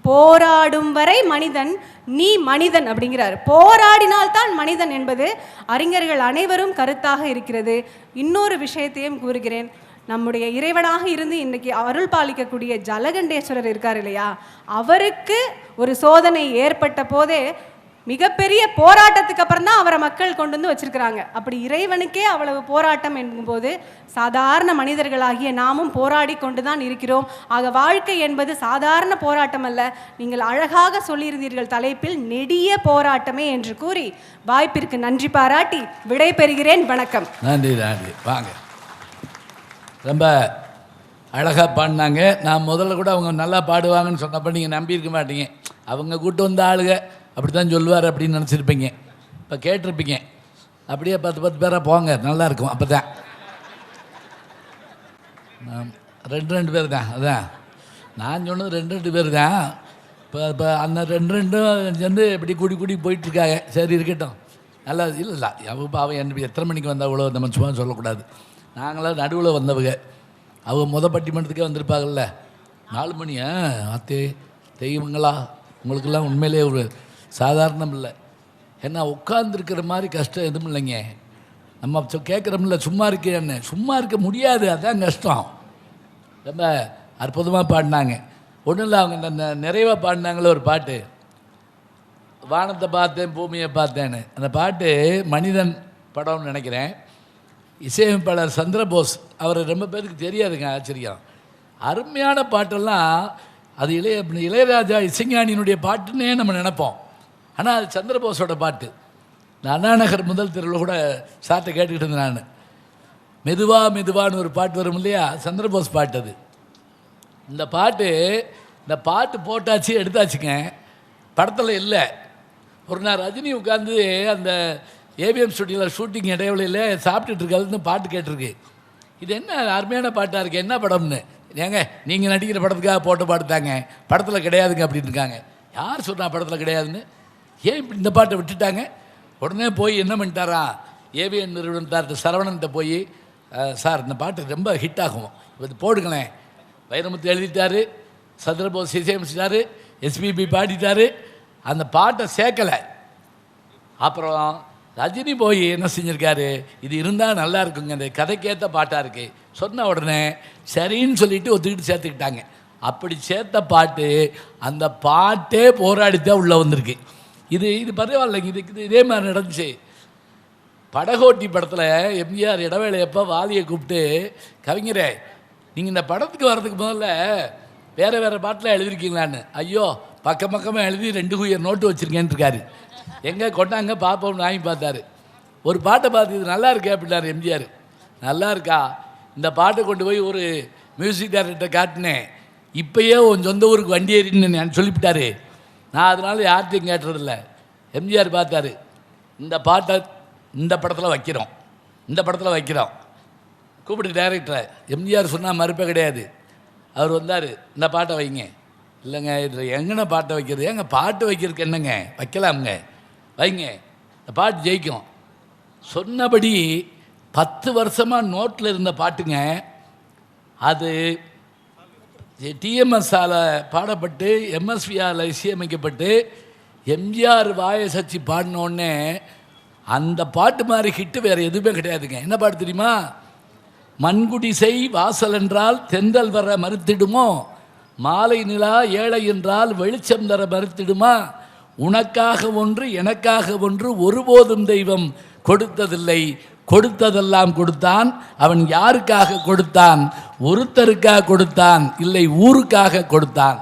போராடும் வரை மனிதன், நீ மனிதன் அப்படிங்கிறார். போராடினால்தான் மனிதன் என்பது அறிஞர்கள் அனைவரும் கருத்தாக இருக்கிறது. இன்னொரு விஷயத்தையும் கூறுகிறேன். நம்முடைய இறைவனாக இருந்து இன்னைக்கு அருள் பாலிக்கக்கூடிய ஜலகண்டேஸ்வரர் இருக்கார் இல்லையா, அவருக்கு ஒரு சோதனை ஏற்பட்ட போதே மிகப்பெரிய போராட்டத்துக்கு அப்புறம் தான் அவரை மக்கள் கொண்டு வந்து வச்சிருக்கிறாங்க. அப்படி இறைவனுக்கே அவ்வளவு போராட்டம் என்பது சாதாரண மனிதர்களாகிய நாமும் போராடி கொண்டு தான் இருக்கிறோம். ஆக வாழ்க்கை என்பது சாதாரண போராட்டம் அல்ல. நீங்கள் அழகாக சொல்லியிருந்தீர்கள் தலைப்பில் நெடிய போராட்டமே என்று கூறி வாய்ப்பிற்கு நன்றி பாராட்டி விடை பெறுகிறேன். வணக்கம். நன்றி நன்றி. வாங்க. ரொம்ப அழகாக பாடினாங்க. நான் முதல்ல கூட அவங்க நல்லா பாடுவாங்கன்னு சொன்னப்போ நீங்கள் நம்பியிருக்க மாட்டீங்க. அவங்க கூட்டு வந்த ஆளுங்க அப்படி தான் சொல்லுவார் அப்படின்னு நினச்சிருப்பீங்க. இப்போ கேட்டிருப்பீங்க. அப்படியே 10 பேராக போங்க, நல்லாயிருக்கும். அப்போ தான் 2 பேர் தான். அதான் நான் சொன்னது 2 பேர் தான். இப்போ அந்த 2 சேர்ந்து இப்படி கூடி போயிட்டுருக்காங்க. சரி இருக்கட்டும், நல்லா இல்லை. அவன் என்ன எத்தனை மணிக்கு வந்தால் அவ்வளோ நம்ம சும்மா சொல்லக்கூடாது. நாங்களாம் நடுவில் வந்தவங்க. அவங்க பட்டிமன்றத்துக்கே வந்திருப்பாங்கல்ல. 4 மணி. அத்தே தெய்வங்களா, உங்களுக்கெல்லாம் உண்மையிலே ஒரு சாதாரணம் இல்லை. ஏன்னா உட்கார்ந்துருக்கிற மாதிரி கஷ்டம் எதுவும் இல்லைங்க. நம்ம கேட்குறோம்ல, சும்மா இருக்கேன்னு. சும்மா இருக்க முடியாது, அதுதான் கஷ்டம். ரொம்ப அற்புதமாக பாடினாங்க. ஒன்றும் இல்லை, அவங்க நிறைவாக பாடினாங்களே ஒரு பாட்டு, வானத்தை பார்த்தேன் பூமியை பார்த்தேன்னு. அந்த பாட்டு மனிதன் படம்னு நினைக்கிறேன். இசையமைப்பாளர் சந்திரபோஸ், அவர் ரொம்ப பேருக்கு தெரியாதுங்க. ஆச்சரியம். அருமையான பாட்டெல்லாம் அது இளையராஜா இசைஞானியினுடைய பாட்டுன்னே நம்ம நினைப்போம். ஆனால் அது சந்திரபோஸோட பாட்டு. நான் அண்ணா நகர் முதல் தெருவில் கூட சார்ட்டை கேட்டுக்கிட்டு இருந்தேன் நான். மெதுவான்னு ஒரு பாட்டு வரும் இல்லையா, சந்திரபோஸ் பாட்டு அது. இந்த பாட்டு போட்டாச்சு, எடுத்தாச்சுங்க. படத்தில் இல்லை. ஒரு நாள் ரஜினி உட்காந்து அந்த ஏவிஎம் ஸ்டுடியோவில் ஷூட்டிங் இடைவெளியில் சாப்பிட்டுட்டு இருக்காதுன்னு பாட்டு கேட்டிருக்கு. இது என்ன அருமையான பாட்டாக இருக்குது, என்ன படம்னு. ஏங்க நீங்கள் நடிக்கிற படத்துக்காக போட்டு பாட்டுத்தாங்க, படத்தில் கிடையாதுங்க அப்படின்னு இருக்காங்க. யார் சொன்னா படத்தில் கிடையாதுன்னு? ஏன் இப்படி இந்த பாட்டை விட்டுட்டாங்க? உடனே போய் என்ன பண்ணிட்டாரா, ஏவிஎம் நிறுவனத்தார்கிட்ட சரவணன்கிட்ட போய், சார் இந்த பாட்டு ரொம்ப ஹிட் ஆகும், இது போடுங்களேன். வைரமுத்து எழுதிட்டாரு, சந்திரபோஸ் இசையமைச்சிட்டாரு, எஸ்பிபி பாடிட்டாரு. அந்த பாட்டை சேர்க்கலை. அப்புறம் ரஜினி போய் என்ன செஞ்சுருக்காரு, இது இருந்தால் நல்லா இருக்குங்க, இந்த கதைக்கேற்ற பாட்டாக இருக்குது சொன்ன உடனே சரின்னு சொல்லிட்டு ஒத்துக்கிட்டு சேர்த்துக்கிட்டாங்க. அப்படி சேர்த்த பாட்டு, அந்த பாட்டே போராடித்தான் உள்ளே வந்திருக்கு. இது பரவாயில்லைங்க. இது இதே மாதிரி நடந்துச்சு. படகோட்டி படத்தில் எம்ஜிஆர் இடைவேளையப்போ வாலியை கூப்பிட்டு, கவிஞரே நீங்கள் இந்த படத்துக்கு வர்றதுக்கு முதல்ல வேறு பாட்டில் எழுதியிருக்கீங்களான்னு. ஐயோ பக்கமாக எழுதி 2 குயர் நோட்டு வச்சுருக்கேன்னு இருக்காரு. எங்கே கொண்டாங்க பார்ப்போம்னு வாங்கி பார்த்தாரு. ஒரு பாட்டை பார்த்து இது நல்லா இருக்கே அப்படின்னாரு எம்ஜிஆர். நல்லா இருக்கா, இந்த பாட்டை கொண்டு போய் ஒரு மியூசிக் டைரக்டரை காட்டினேன், இப்போயே உன் சொந்த ஊருக்கு வண்டி ஏறின்னு நான் சொல்லிவிட்டாரு. நான் அதனால் யார்கிட்டையும் கேட்டுறதில்ல. எம்ஜிஆர் பார்த்தாரு, இந்த பாட்டை இந்த படத்தில் வைக்கிறோம். கூப்பிட்டு டைரக்டரை. எம்ஜிஆர் சொன்னால் மறுப்பே கிடையாது. அவர் வந்தார், இந்த பாட்டை வைங்க. இல்லைங்க இதில் எங்கன பாட்டை வைக்கிறது? ஏங்க பாட்டு வைக்கிறதுக்கு என்னங்க, வைக்கலாமுங்க, வைங்க, இந்த பாட்டு ஜெயிக்கும். சொன்னபடி 10 வருஷமாக நோட்டில் இருந்த பாட்டுங்க. அது டிஎம்எஸ்ஸால் பாடப்பட்டு எம்எஸ்வியால் இசையமைக்கப்பட்டு எம்ஜிஆர் வாயை சச்சி பாடினோடனே அந்த பாட்டு மாதிரி ஹிட்டு வேறு எதுவுமே கிடையாதுங்க. என்ன பாட்டு தெரியுமா? மண்குடிசை வாசல் என்றால் தென்றல் வர மறுத்திடுமோ, மாலை நிலா ஏழை என்றால் வெளிச்சம் தர மறுத்திடுமா, உனக்காக ஒன்று எனக்காக ஒன்று ஒருபோதும் தெய்வம் கொடுத்ததில்லை, கொடுத்ததெல்லாம் கொடுத்தான். அவன் யாருக்காக கொடுத்தான்? ஒருத்தருக்காக கொடுத்தான், இல்லை ஊருக்காக கொடுத்தான்.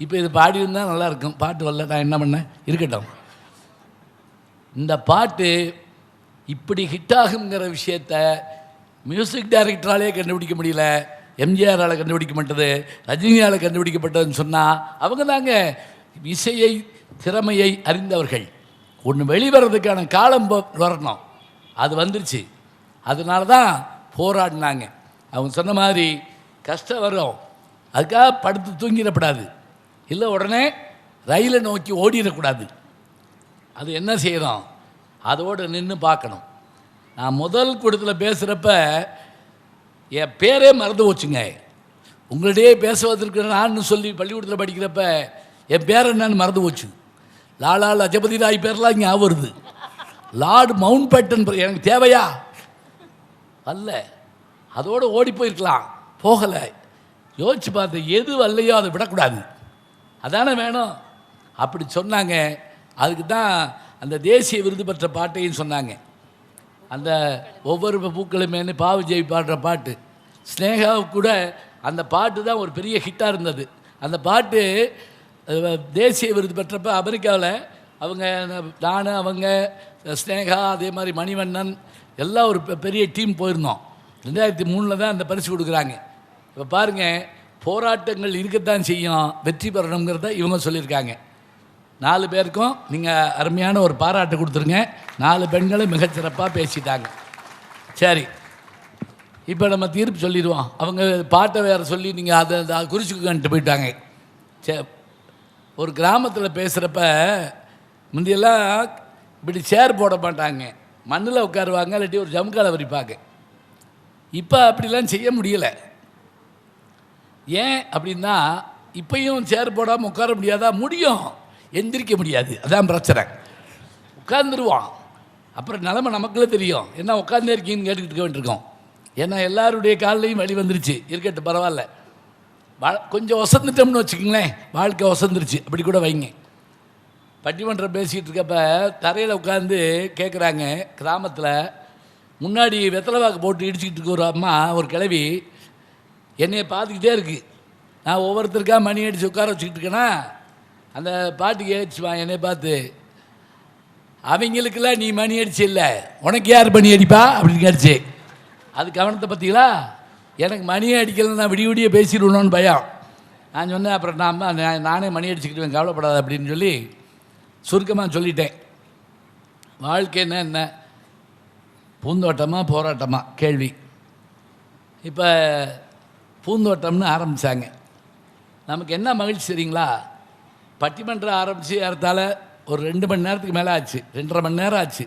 இப்போ இது பாடியிருந்தால் நல்லாயிருக்கும். பாட்டு வரல, நான் என்ன பண்ணேன், இருக்கட்டும். இந்த பாட்டு இப்படி ஹிட்டாகுங்கிற விஷயத்த மியூசிக் டைரக்டராலே கண்டுபிடிக்க முடியல, எம்ஜிஆரால் கண்டுபிடிக்க மாட்டது, ரஜினியால் கண்டுபிடிக்கப்பட்டதுன்னு சொன்னால் அவங்க தாங்க இசையை திறமையை அறிந்தவர்கள். ஒன்று வெளிவரதுக்கான காலம் வரணும், அது வந்துருச்சு. அதனால தான் போராடினாங்க. அவங்க சொன்ன மாதிரி கஷ்டம் வரும், அதுக்காக படுத்து தூங்கிடக்கூடாது, இல்லை உடனே ரயிலை நோக்கி ஓடிடக்கூடாது. அது என்ன செய்யணும், அதோடு நின்று பார்க்கணும். நான் முதல் கூட்டத்தில் பேசுகிறப்ப என் பேரே மறந்து போச்சுங்க. உங்களிடையே பேசுவதற்கு நான் சொல்லி பள்ளிக்கூடத்தில் படிக்கிறப்ப என் பேர் என்னன்னு மறந்து போச்சு. லாலா லஜபதி ராய் பேர்லாம் ஞாபகம் வருது. லார்டு மவுண்ட் பேட்டன் எனக்கு தேவையா அல்ல, அதோடு ஓடி போயிருக்கலாம், போகலை. யோசிச்சு பார்த்தேன், எது வரலையோ அதை விடக்கூடாது, அதானே வேணும். அப்படி சொன்னாங்க. அதுக்கு தான் அந்த தேசிய விருது பெற்ற பாட்டையும் சொன்னாங்க. அந்த ஒவ்வொரு பூக்களுமேனு பாவு ஜெய் பாடுற பாட்டு, ஸ்னேகாவுக்கு கூட அந்த பாட்டு தான் ஒரு பெரிய ஹிட்டாக இருந்தது. அந்த பாட்டு தேசிய விருது பெற்றப்ப அமெரிக்காவில் அவங்க நான் அவங்க ஸ்னேகா அதே மாதிரி மணிவண்ணன் எல்லாம் ஒரு பெரிய டீம் போயிருந்தோம். 2003 தான் அந்த பரிசு கொடுக்குறாங்க. இப்போ பாருங்கள், போராட்டங்கள் இருக்கத்தான் செய்யும், வெற்றி பெறணுங்கிறத இவங்க சொல்லியிருக்காங்க. 4 பேருக்கும் நீங்கள் அருமையான ஒரு பாராட்டு கொடுத்துருங்க. 4 பெண்களும் மிகச்சிறப்பாக பேசிட்டாங்க. சரி, இப்போ நம்ம தீர்ப்பு சொல்லிடுவோம். அவங்க பாட்டை வேறு சொல்லி நீங்கள் அதை குறிச்சுக்கிட்டு போயிட்டாங்க. சரி, ஒரு கிராமத்தில் பேசுகிறப்ப முந்தியெல்லாம் இப்படி சேர் போட மாட்டாங்க, மண்ணில் உட்காருவாங்க, இல்லாட்டி ஒரு ஜமுக்காலை விரிப்பாங்க. இப்போ அப்படிலாம் செய்ய முடியலை. ஏன் அப்படின்னா, இப்பையும் சேர் போடாமல் உட்கார முடியாதா? முடியும், எந்திரிக்க முடியாது, அதான் பிரச்சனை. உட்காந்துருவான், அப்புறம் நிலமை நமக்குள்ளே தெரியும். என்ன உட்காந்தே இருக்கீங்கன்னு கேட்டுக்கிட்டு இருக்க வேண்டியிருக்கோம். ஏன்னா எல்லாருடைய காலையும் வழி வந்துருச்சு. இருக்கட்டும், பரவாயில்ல, கொஞ்சம் வசந்துட்டோம்னு வச்சுக்கோங்களேன், வாழ்க்கை வசந்துருச்சு, அப்படி கூட வைங்க. பட்டிமன்றம் பேசிகிட்டு இருக்கப்ப தரையில் உட்காந்து கேட்குறாங்க. கிராமத்தில் முன்னாடி வெத்தலைவாக்கு போட்டு இடிச்சிக்கிட்டு இருக்க ஒரு அம்மா, ஒரு கிழவி என்னையை பார்த்துக்கிட்டே இருக்குது. நான் ஒவ்வொருத்தருக்கா மணி அடித்து உட்கார வச்சுக்கிட்டு இருக்கேன்னா, அந்த பாட்டுக்கு ஏச்சுவான் என்னை பார்த்து, அவங்களுக்கெல்லாம் நீ மணி அடிச்சு இல்லை, உனக்கு யார் மணி அடிப்பா அப்படின்னு கேட்டுச்சு. அது கவனத்தை பார்த்தீங்களா? எனக்கு மணியை அடிக்கலை, நான் விடிய விடிய பேசிடுவேணுன்னு பயம். நான் சொன்னேன், அப்புறம் நானே மணி அடிச்சுக்கிட்டுவேன், கவலைப்படாது அப்படின்னு சொல்லி சுருக்கமாக சொல்லிட்டேன். வாழ்க்கைன்னா என்ன, பூந்தோட்டமா போராட்டமா கேள்வி. இப்போ பூந்தோட்டம்னு ஆரம்பித்தாங்க. நமக்கு என்ன மகிழ்ச்சி தெரியுங்களா? பட்டிமன்றம் ஆரம்பித்து ஏறத்தால ஒரு 2 மணி நேரத்துக்கு மேலே ஆச்சு, 2.5 மணி நேரம் ஆச்சு.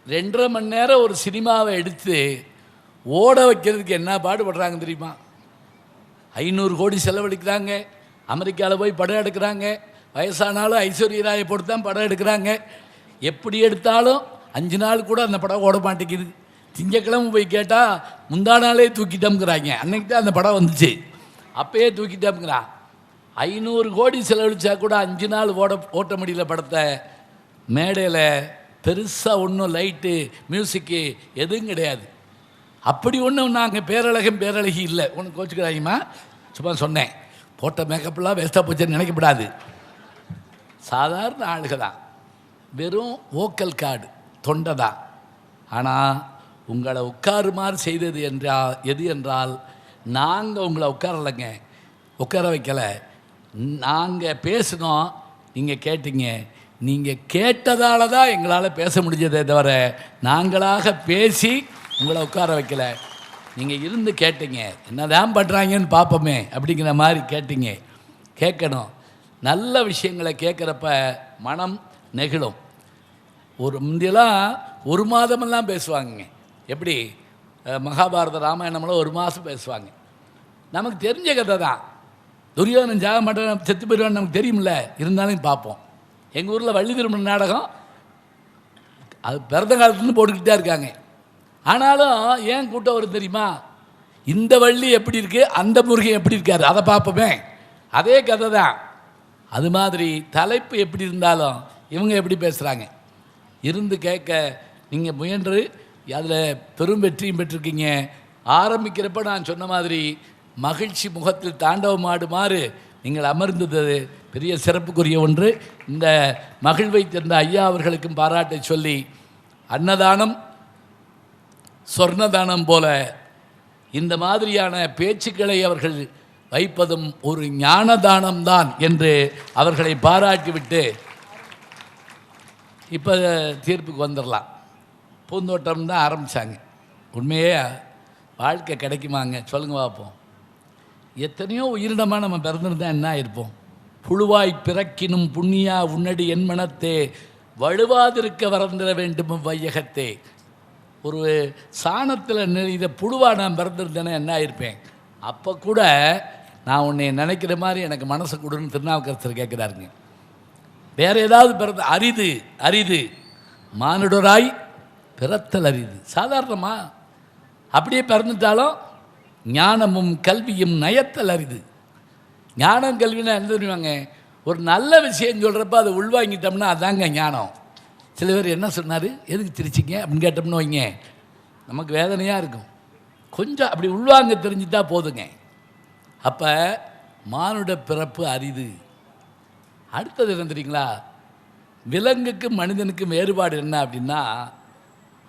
2.5 மணி நேரம் ஒரு சினிமாவை எடுத்து ஓட வைக்கிறதுக்கு என்ன பாடுபடுறாங்க தெரியுமா? 500 கோடி செலவழிக்கிறாங்க, அமெரிக்காவில் போய் படம் எடுக்கிறாங்க, வயசானாலும் ஐஸ்வர்யா ராயை போட்டு தான் படம் எடுக்கிறாங்க. எப்படி எடுத்தாலும் 5 நாள் கூட அந்த படம் ஓட மாட்டேங்குது. திங்கக்கிழமை போய் கேட்டால் முந்தா நாளே தூக்கிட்டோம்ங்கிறாங்க. அன்னைக்கு தான் அந்த படம் வந்துச்சு, அப்பயே தூக்கிட்டோம்ங்கிறான். 500 கோடி செலவழிச்சா கூட 5 நாள் ஓட்ட முடியல படத்தை. மேடையில் பெருசாக ஒன்றும் லைட்டு மியூசிக்கு எதுவும் கிடையாது. அப்படி ஒன்றும் நாங்கள் பேரழகி இல்லை, ஒன்று கோச்சுக்கிறாங்கம்மா, சும்மா சொன்னேன். போட்ட மேக்கப்லாம் வேஸ்ட்டாக போச்சுன்னு நினைக்கப்படாது. சாதாரண ஆளுக தான், வெறும் வோக்கல் கார்டு, தொண்டை தான். ஆனால் உங்களை உட்காருமாறு செய்தது எது என்றால், நாங்கள் உங்களை உட்கார வைக்கலை, நாங்கள் பேசினோம், நீங்கள் கேட்டீங்க. நீங்கள் கேட்டதால தான் எங்களால் பேச முடிஞ்சதே தவிர நாங்களாக பேசி உங்களை உட்கார வைக்கலை. நீங்கள் இருந்து கேட்டீங்க, என்னதான் பண்ணுறாங்கன்னு பார்ப்போமே அப்படிங்கிற மாதிரி கேட்டீங்க. கேட்கணும், நல்ல விஷயங்களை கேட்குறப்ப மனம் நெகிழும். முந்தியெல்லாம் 1 மாதமெல்லாம் பேசுவாங்க. எப்படி மகாபாரத ராமாயணமெல்லாம் 1 மாதம் பேசுவாங்க. நமக்கு தெரிஞ்ச கதை தான். துரியோதனன் ஜாக மாட்டேன், செத்து போயிடுவான்னு நமக்கு தெரியுமில்ல, இருந்தாலும் பார்ப்போம். எங்கள் ஊரில் வள்ளி திருமண நாடகம் அது பிறந்த காலத்துலேருந்து போட்டுக்கிட்டு தான் இருக்காங்க. ஆனாலும் ஏன் கூட்டம் வரும் தெரியுமா? இந்த வள்ளி எப்படி இருக்குது, அந்த முருகன் எப்படி இருக்காரு, அதை பார்ப்போமே. அதே கதை தான். அது மாதிரி தலைப்பு எப்படி இருந்தாலும் இவங்க எப்படி பேசுகிறாங்க இருந்து கேட்க நீங்கள் முயன்று அதில் பெரும் வெற்றியும் பெற்றிருக்கீங்க. ஆரம்பிக்கிறப்ப நான் சொன்ன மாதிரி மகிழ்ச்சி முகத்தில் தாண்டவமாடுமாறு நீங்கள் அமர்ந்தது பெரிய சிறப்புக்குரிய ஒன்று. இந்த மகிழ்வை தந்த ஐயா அவர்களுக்கும் பாராட்டை சொல்லி அன்னதானம் சொர்ணதானம் போல இந்த மாதிரியான பேச்சுக்களை அவர்கள் வைப்பதும் ஒரு ஞானதானம்தான் என்று அவர்களை பாராட்டிவிட்டு இப்போ தீர்ப்புக்கு வந்துடலாம். பூந்தோட்டம் தான் ஆரம்பித்தாங்க. உண்மையே வாழ்க்கை கிடைக்குமாங்க சொல்லுங்க பார்ப்போம். எத்தனையோ உயிரினமாக நம்ம பிறந்திருந்தால் என்ன ஆயிருப்போம்? புழுவாய் பிறக்கினும் புண்ணியா உன்னடி என் மனத்தே வலுவாதிருக்க வரந்திர வேண்டும் வையகத்தே. ஒரு சாணத்தில் இதை புழுவாக நான் பிறந்திருந்தேன்னா என்ன ஆயிருப்பேன்? அப்போ கூட நான் உன்னை நினைக்கிற மாதிரி எனக்கு மனசை கொடுன்னு திருநாவுக்கரசர் கேட்குறாருங்க. வேறு ஏதாவது பிறந்த அரிது அரிது மானுடராய் பிறத்தல் அரிது. சாதாரணமாக அப்படியே பிறந்துட்டாலும் ஞானமும் கல்வியும் நயத்தல் அரிது. ஞானம் கல்வினா என்ன தெரியுவாங்க? ஒரு நல்ல விஷயம் சொல்கிறப்ப அதை உள்வாங்கிட்டோம்னா அதாங்க ஞானம். சில பேர் என்ன சொன்னார், எதுக்கு சிரிச்சிங்க அப்படின்னு கேட்டோம்னு வைங்க, நமக்கு வேதனையாக இருக்கும். கொஞ்சம் அப்படி உள்வாங்க தெரிஞ்சுட்டா போதுங்க. அப்போ மானுட பிறப்பு அரிது. அடுத்தது என்ன தெரியுங்களா? விலங்குக்கும் மனிதனுக்கும் வேறுபாடு என்ன அப்படின்னா,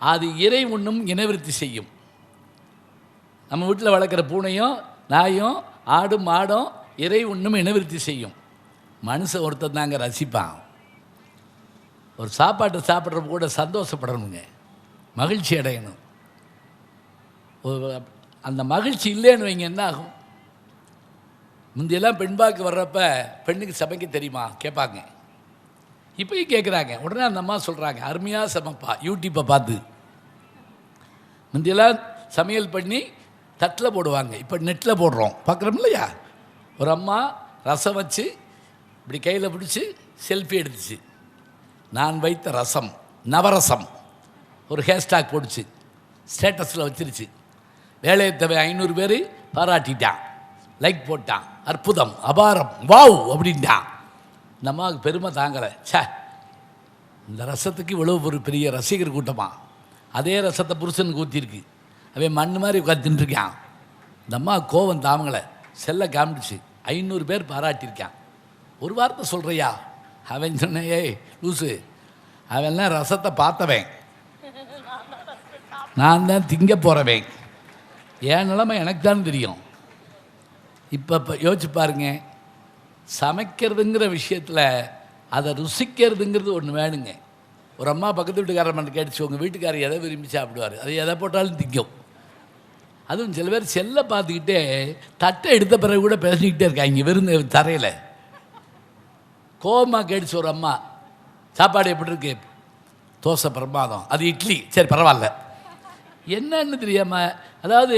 அது இறை உண்ணும் இனவிருத்தி செய்யும். நம்ம வீட்டில் வளர்க்குற பூனையும் நாயும் ஆடும் மாடும் இறை உண்ணும் இனவிருத்தி செய்யும். மனுஷன் ஒருத்தர் தாங்க ரசிப்பான். ஒரு சாப்பாட்டை சாப்பிட்றப்ப கூட சந்தோஷப்படணுங்க, மகிழ்ச்சி அடையணும். அந்த மகிழ்ச்சி இல்லைன்னு வைங்க என்ன ஆகும்? முந்தையெல்லாம் பெண்பாக்கு வர்றப்ப பெண்ணுக்கு சமைக்க தெரியுமா கேட்பாங்க. இப்போயும் கேட்குறாங்க. உடனே அந்த அம்மா சொல்கிறாங்க, அருமையாக சமைப்பா யூடியூப்பை பார்த்து. முந்தையெல்லாம் சமையல் பண்ணி தட்டில் போடுவாங்க, இப்போ நெட்டில் போடுறோம், பார்க்குறோம் இல்லையா? ஒரு அம்மா ரசம் வச்சு இப்படி கையில் பிடிச்சி செல்ஃபி எடுத்துச்சு. நான் வைத்த ரசம் நவரசம் ஒரு ஹேஷ்டாக் போடுச்சு, ஸ்டேட்டஸில் வச்சிருச்சு. வேலையை தவிர 500 பேர் பாராட்டிட்டான், லைக் போட்டான், அற்புதம் அபாரம் வாவ் அப்படின்ட்டான். இந்த அம்மாவுக்கு பெருமை தாங்கலை. சே, இந்த ரசத்துக்கு இவ்வளவு ஒரு பெரிய ரசிகர் கூட்டமாக. அதே ரசத்தை புருஷனுக்கு ஊற்றிருக்கு, அவன் மண் மாதிரி உட்காந்துட்டுருக்கான். இந்த அம்மா கோவம் தாமங்களை செல்ல காமிச்சு 500 பேர் பாராட்டியிருக்கான். ஒரு வார்த்தை சொல்கிறியா? அவன் சொன்னேன், ஏய் லூசு, அவன்லாம் ரசத்தை பார்த்தவன், நான் தான் திங்க போகிறவன், என் நிலைமை எனக்கு தான் தெரியும். இப்போ யோசிச்சு பாருங்க, சமைக்கிறதுங்கிற விஷயத்தில் அதை ருசிக்கிறதுங்கிறது ஒன்று வேணுங்க. ஒரு அம்மா பக்கத்து வீட்டுக்காரர் மட்டும் கேட்டுச்சு, உங்கள் வீட்டுக்காரர் எதை விரும்பி சாப்பிடுவார், அதை எதை போட்டாலும் திங்கும். அதுவும் சில பேர் செல்லை பார்த்துக்கிட்டே தட்டை எடுத்த பிறகு கூட பேசிக்கிட்டே இருக்காங்க விருந்து தரையில். கோவமாக கேட்டுச்சு ஒரு அம்மா, சாப்பாடு எப்படி இருக்கு? தோசை பிரமாதம், அது இட்லி, சரி பரவாயில்ல. என்னன்னு தெரியாமல், அதாவது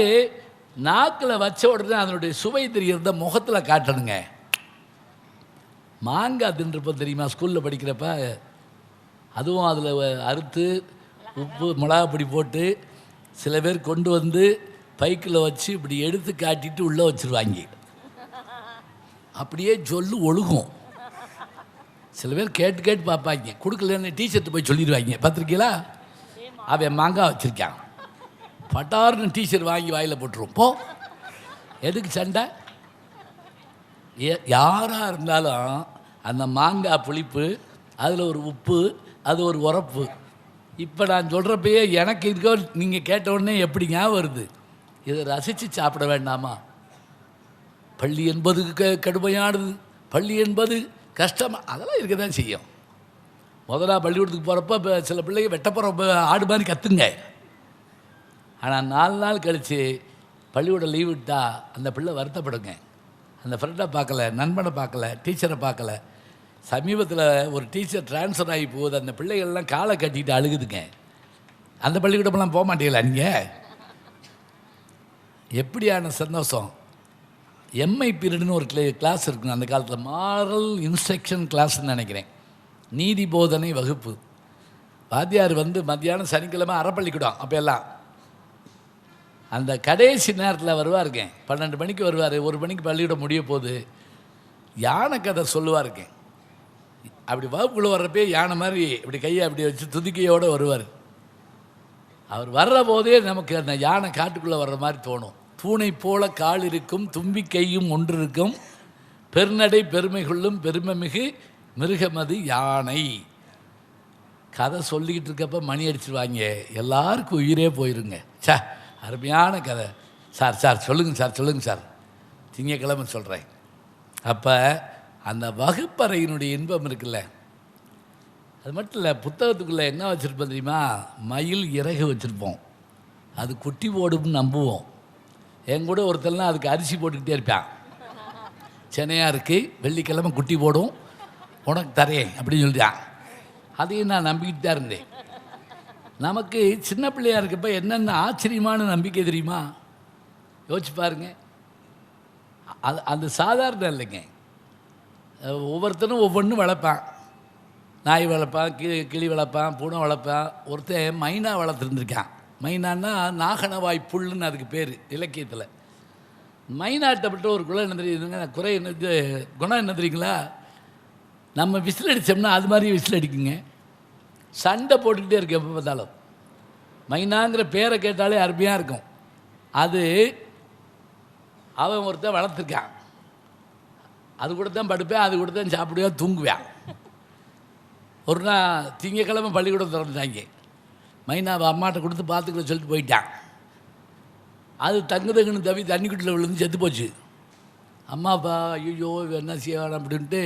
நாக்கில் வச்ச உடனே அதனுடைய சுவை தெரியறத முகத்தில் காட்டணுங்க. மாங்காய் தின்றப்போ தெரியுமா, ஸ்கூலில் படிக்கிறப்ப அதுவும் அதில் அறுத்து உப்பு மிளகா பொடி போட்டு சில பேர் கொண்டு வந்து பைக்கில் வச்சு இப்படி எடுத்து காட்டிட்டு உள்ளே வச்சுருவாங்க. அப்படியே சொல்லு ஒழுகும். சில பேர் கேட்டு கேட்டு பார்ப்பாங்க, கொடுக்கலன்னு டீஷர்ட்டு போய் சொல்லிடுவாங்க, பார்த்துருக்கீங்களா? அவன் மாங்காய் வச்சுருக்கான், பட்டார்னு டீஷர்ட் வாங்கி வாயில் போட்டுருவோம். போ, எதுக்கு சண்டை? யாராக இருந்தாலும் அந்த மாங்காய் புளிப்பு, அதில் ஒரு உப்பு, அது ஒரு உரப்பு. இப்போ நான் சொல்கிறப்பயே எனக்கு இருக்கோ நீங்கள் கேட்ட உடனே எப்படி ஞாபகம் வருது? இதை ரசித்து சாப்பிட வேண்டாமா? பள்ளி என்பது கடுமையானது, பள்ளி என்பது கஷ்டமாக, அதெல்லாம் இருக்க தான் செய்யும். முதல்ல பள்ளிக்கூடத்துக்கு போகிறப்ப இப்போ சில பிள்ளைங்க வெட்டப்போகிற ஆடு மாதிரி கற்றுங்க. ஆனால் 4 நாள் கழித்து பள்ளிக்கூடம் லீவ் விட்டால் அந்த பிள்ளை வருத்தப்படுங்க. அந்த ஃப்ரெண்டை பார்க்கல, நண்பனை பார்க்கல, டீச்சரை பார்க்கல. சமீபத்தில் ஒரு டீச்சர் ட்ரான்ஸ்ஃபர் ஆகி போகுது, அந்த பிள்ளைகள்லாம் காலை கட்டிட்டு அழுகுதுங்க. அந்த பள்ளிக்கூடமெல்லாம் போக மாட்டீங்களா நீங்கள்? எப்படியான சந்தோஷம்! எம்ஐ பீரியடுன்னு ஒரு கிளாஸ் இருக்குங்க அந்த காலத்தில், மாரல் இன்ஸ்ட்ரக்ஷன் கிளாஸ்ன்னு நினைக்கிறேன், நீதி போதனை வகுப்பு. வாத்தியார் வந்து மத்தியானம் சனிக்கிழமை அறப்பள்ளிக்கூடம், அப்போ எல்லாம் அந்த கடைசி நேரத்தில் வருவாருங்க. 12 மணிக்கு வருவார், 1 மணிக்கு பள்ளிக்கூடம் முடிய போகுது. யானை கதை சொல்லுவாருங்க. அப்படி வகுப்புக்குள்ளே வர்றப்பே யானை மாதிரி இப்படி கையை அப்படி வச்சு துதிக்கையோடு வருவார். அவர் வர்ற போதே நமக்கு அந்த யானை காட்டுக்குள்ளே வர்ற மாதிரி தோணும். தூணை போல கால் இருக்கும், தும்பி கையும் ஒன்று இருக்கும், பெருநடை பெருமை கொள்ளும் பெருமை மிகு மிருகமது யானை. கதை சொல்லிக்கிட்டு இருக்கப்ப மணி அடிச்சிருவாங்க, எல்லாருக்கும் உயிரே போயிருங்க. சே, அருமையான கதை சார். சார் சொல்லுங்கள் சார், சொல்லுங்கள் சார், திங்கக்கிழமை சொல்கிறேன். அப்போ அந்த வகுப்பறையினுடைய இன்பம் இருக்குல்ல, அது மட்டும் இல்லை, புத்தகத்துக்குள்ளே என்ன வச்சுருப்போம் தெரியுமா? மயில் இறகு வச்சுருப்போம். அது குட்டி போடும்னு நம்புவோம். என் கூட ஒருத்தர்லாம் அதுக்கு அரிசி போட்டுக்கிட்டே இருப்பான். சென்னையாக இருக்குது, வெள்ளிக்கிழமை குட்டி போடும், உனக்கு தரேன் அப்படின்னு சொல்லிட்டான். அதையும் நான் நம்பிக்கிட்டு தான் இருந்தேன். நமக்கு சின்ன பிள்ளையாக இருக்கப்போ என்னென்ன ஆச்சரியமான நம்பிக்கை தெரியுமா? யோசிச்சு பாருங்க. அது சாதாரணம் இல்லைங்க. ஒவ்வொருத்தரும் ஒவ்வொன்றும் வளர்ப்பான். நாய் வளர்ப்பான், கிளி வளர்ப்பான், பூனை வளர்ப்பான். ஒருத்தன் மைனா வளர்த்துருந்துருக்கான். மைனான்னா நாகனவாய் புல்லுன்னு அதுக்கு பேர் இலக்கியத்தில். மைனாட்டப்பட்ட ஒரு குணம் என்ன தெரியுதுங்க? குணம் என்ன தெரியுங்களா? நம்ம விசில் அடித்தோம்னா அது மாதிரி விசில் அடிக்குங்க. சண்டை போட்டுக்கிட்டே இருக்கு எப்போ பார்த்தாலும். மைனாங்கிற பேரை கேட்டாலே அருமையாக இருக்கும். அது அவன் ஒருத்தன் வளர்த்துருக்கான். அது கூட தான் படுப்பேன், அது கூட தான் சாப்பிடுவேன், தூங்குவேன். ஒரு நாள் திங்கக்கிழமை பள்ளிக்கூடம் திறந்துட்டாங்க. மைனாவை அம்மாட்ட கொடுத்து பார்த்துக்கல சொல்லிட்டு போயிட்டான். அது தங்குன்னு தவி தண்ணிக்குட்டில் விழுந்து செத்து போச்சு. அம்மாப்பா ஐயோ என்ன செய்யணும் அப்படின்ட்டு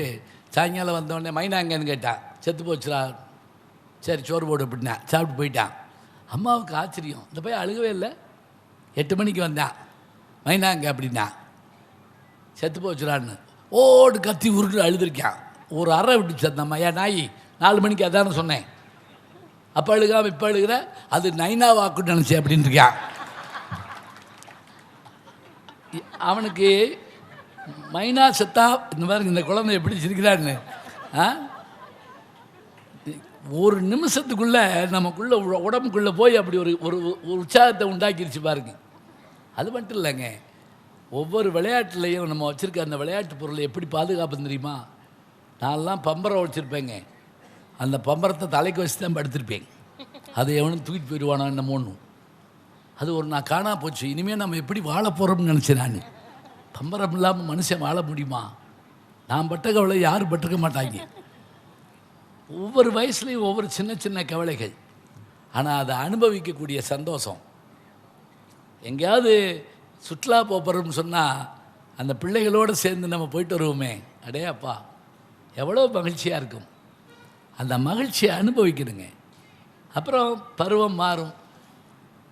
சாயங்காலம் வந்தோடனே மைனா எங்கேன்னு கேட்டான். செத்து போச்சுடா. சரி சோறு போடு அப்படின்னா சாப்பிட்டு போயிட்டான். அம்மாவுக்கு ஆச்சரியம். இந்த பையன் அழுகவே இல்லை. 8 மணிக்கு வந்தான். மைனா எங்கே அப்படின்னா செத்து போச்சுடான்னு ஓடு கத்தி உருட்டு அழுதுருக்கான். ஒரு அறை விட்டு சேர்ந்தம்மா, ஏன் நாய் 4 மணிக்கு அதானே சொன்னேன், அப்போ அழுகாமல் இப்போ அழுகிற, அது நைனா வாக்குன்னு நினச்சேன் அப்படின்னு இருக்கான். அவனுக்கு மைனா செத்தா இந்த மாதிரி இந்த குழந்தை எப்படி சிரிக்கிறான்னு ஒரு நிமிஷத்துக்குள்ளே நமக்குள்ளே உடம்புக்குள்ளே போய் அப்படி ஒரு ஒரு உற்சாகத்தை உண்டாக்கிடுச்சு பாருங்க. அது மட்டும் இல்லைங்க, ஒவ்வொரு விளையாட்டுலையும் நம்ம வச்சுருக்க அந்த விளையாட்டு பொருளை எப்படி பாதுகாப்பு தெரியுமா? நான்லாம் பம்பரம் வச்சுருப்பேங்க. அந்த பம்பரத்தை தலைக்கு வச்சு தான் படுத்திருப்பேன். அதை எவனும் தூக்கிட்டு போயிடுவானோ என்னமோன்னு. அது ஒரு நான் காணா போச்சு. இனிமேல் நம்ம எப்படி வாழ போகிறோம்னு நினச்சேன் நான். பம்பரம் இல்லாமல் மனுஷன் வாழ முடியுமா? நான் பட்ட கவலை யாரும் பட்டிருக்க மாட்டாங்க. ஒவ்வொரு வயசுலேயும் ஒவ்வொரு சின்ன சின்ன கவலைகள். ஆனால் அதை அனுபவிக்கக்கூடிய சந்தோஷம். எங்கேயாவது சுற்றுலா போகிறோம்னு சொன்னால் அந்த பிள்ளைகளோடு சேர்ந்து நம்ம போயிட்டு வருவோமே, அடே அப்பா எவ்வளோ மகிழ்ச்சியாக இருக்கும். அந்த மகிழ்ச்சியை அனுபவிக்கணுங்க. அப்புறம் பருவம் மாறும்,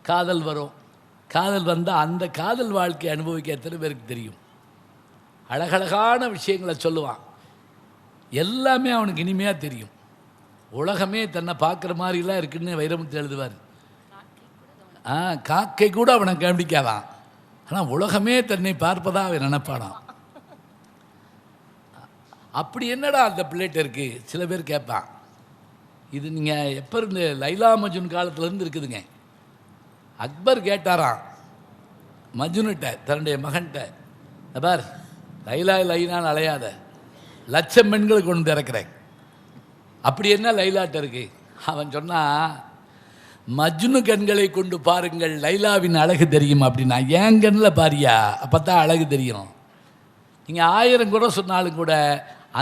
காதல் வரும். காதல் வந்தால் அந்த காதல் வாழ்க்கையை அனுபவிக்க எத்தனை பேருக்கு தெரியும்? அழகழகான விஷயங்களை சொல்லுவான். எல்லாமே அவனுக்கு இனிமையாக தெரியும். உலகமே தன்னை பார்க்குற மாதிரிலாம் இருக்குன்னு வைரமுத்து எழுதுவார். காக்கை கூட அவனை கவனிக்காதான், ஆனால் உலகமே தன்னை பார்ப்பதாக அவன் நினைப்பானான். அப்படி என்னடா அந்த பிள்ளைகிட்ட இருக்குது? சில பேர் கேட்பான். இது நீங்கள் எப்போ இருந்து? லைலா மஜ்னூன் காலத்துலேருந்து இருக்குதுங்க. அக்பர் கேட்டாராம் மஜ்னுட்ட, தன்னுடைய மகன்கிட்ட, பார் லைலா லைனான்னு அலையாத, லட்சம் பெண்களை கொண்டு இறக்குறேன். அப்படி என்ன லைலாட்ட இருக்கு? அவன் சொன்னான், மஜ்னு கண்களை கொண்டு பாருங்கள், லைலாவின் அழகு தெரியும் அப்படின்னா. ஏன் கண்ணில் பாரியா, அப்போ தான் அழகு தெரியும். நீங்கள் 1000 கூட சொன்னாலும் கூட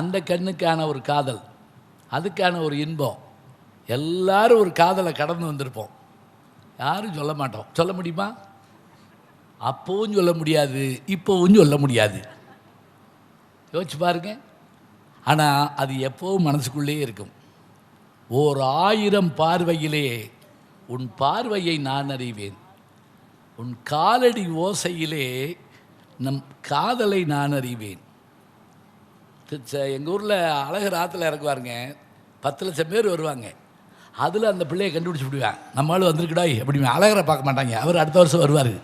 அந்த கண்ணுக்கான ஒரு காதல், அதுக்கான ஒரு இன்பம். எல்லாரும் ஒரு காதலை கடந்து வந்திருப்போம். யாரும் சொல்ல மாட்டோம். சொல்ல முடியுமா? அப்போவும் சொல்ல முடியாது, இப்போவும் சொல்ல முடியாது. யோசிச்சு பாருங்க. ஆனால் அது எப்போவும் மனசுக்குள்ளே இருக்கும். ஓர் 1000 பார்வையிலே உன் பார்வையை நான் அறிவேன், உன் காலடி ஓசையிலே நம் காதலை நான் அறிவேன். எங்கள் ஊரில் அழகர் ஆற்றுல இறக்குவாருங்க. 10 லட்சம் பேர் வருவாங்க. அதில் அந்த பிள்ளையை கண்டுபிடிச்சி விடுவேன். நம்மளால் வந்திருக்குடா அப்படி. அழகரை பார்க்க மாட்டாங்க. அவர் அடுத்த வருஷம் வருவார்.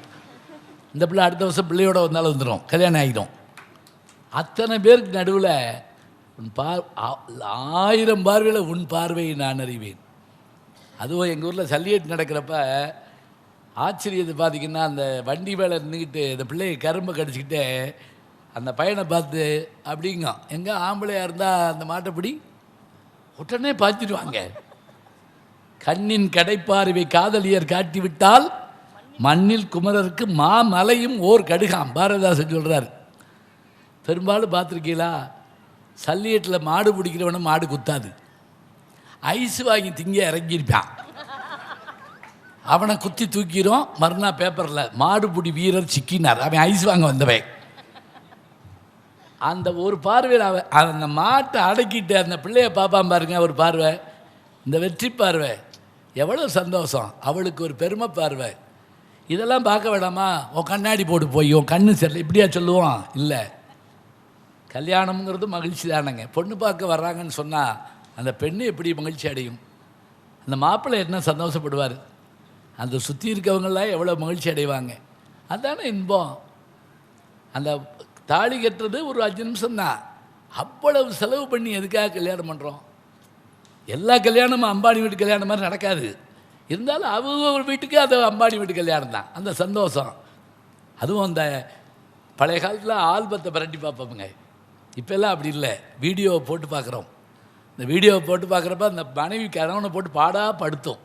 இந்த பிள்ளை அடுத்த வருஷம் பிள்ளையோட வந்தாலும் வந்துடும், கல்யாணம் ஆகிடும். அத்தனை பேருக்கு நடுவில் உன் 1000 பார்வையில் உன் பார்வையை நான் அறிவேன். அதுவும் எங்கள் ஊரில் சல்லியேட்டு நடக்கிறப்ப ஆச்சரியத்தை பார்த்திங்கன்னா, அந்த வண்டி மேலே நின்றுக்கிட்டு அந்த பிள்ளையை கரும்பை கடிச்சிக்கிட்டு அந்த பையனை பார்த்து அப்படிங்க, எங்கே ஆம்பளையாக இருந்தால் அந்த மாட்டைப்பிடி உடனே பார்த்துடுவாங்க. கண்ணின் கடைப்பார்வை காதலியர் காட்டிவிட்டால் மண்ணில் குமரருக்கு மாமலையும் ஓர் கடுகாம், பாரதிதாசன் சொல்கிறார். பெரும்பாலும் பார்த்துருக்கீங்களா, சல்லியேட்டில் மாடு பிடிக்கிறவன மாடு குத்தாது. ஐஸ் வாங்கி திங்க இறங்கியிருப்பான். அவனை குத்தி தூக்கிடும். மறுநாள் பேப்பரில் மாடுபிடி வீரர் சிக்கினார். அவன் ஐஸ் வாங்க வந்தவன். அந்த ஒரு பார்வையில் அவன் அந்த மாட்டை அடக்கிட்டு அந்த பிள்ளைய பார்ப்பான் பாருங்க. ஒரு பார்வை, இந்த வெற்றி பார்வை எவ்வளோ சந்தோஷம். அவளுக்கு ஒரு பெருமை பார்வை. இதெல்லாம் பார்க்க வேண்டாமா? உன் கண்ணாடி போட்டு போய் உன் கண்ணு சரியில்லை இப்படியா சொல்லுவான்? இல்லை, கல்யாணம்ங்கிறது மகிழ்ச்சி தானேங்க. பொண்ணு பார்க்க வர்றாங்கன்னு சொன்னால் அந்த பெண்ணு எப்படி மகிழ்ச்சி அடையும்? அந்த மாப்பிள்ளை என்ன சந்தோஷப்படுவார்? அந்த சுற்றி இருக்கவங்களாம் எவ்வளோ மகிழ்ச்சி அடைவாங்க. அதுதானே இன்பம். அந்த தாலி கட்டுறது ஒரு 5 நிமிஷம் தான். அவ்வளவு செலவு பண்ணி எதுக்காக கல்யாணம் பண்ணுறோம்? எல்லா கல்யாணமும் அம்பானி வீட்டு கல்யாணம் மாதிரி நடக்காது. இருந்தாலும் அவங்க ஒரு வீட்டுக்கு அது அம்பானி வீட்டு கல்யாணம் தான். அந்த சந்தோஷம். அதுவும் அந்த பழைய காலத்தில் ஆல்பத்தை பரட்டி பார்ப்போமுங்க. இப்போல்லாம் அப்படி இல்லை, வீடியோவை போட்டு பார்க்குறோம். இந்த வீடியோவை போட்டு பார்க்குறப்ப அந்த மனைவி கணவனை போட்டு பாடாக படுத்தும்.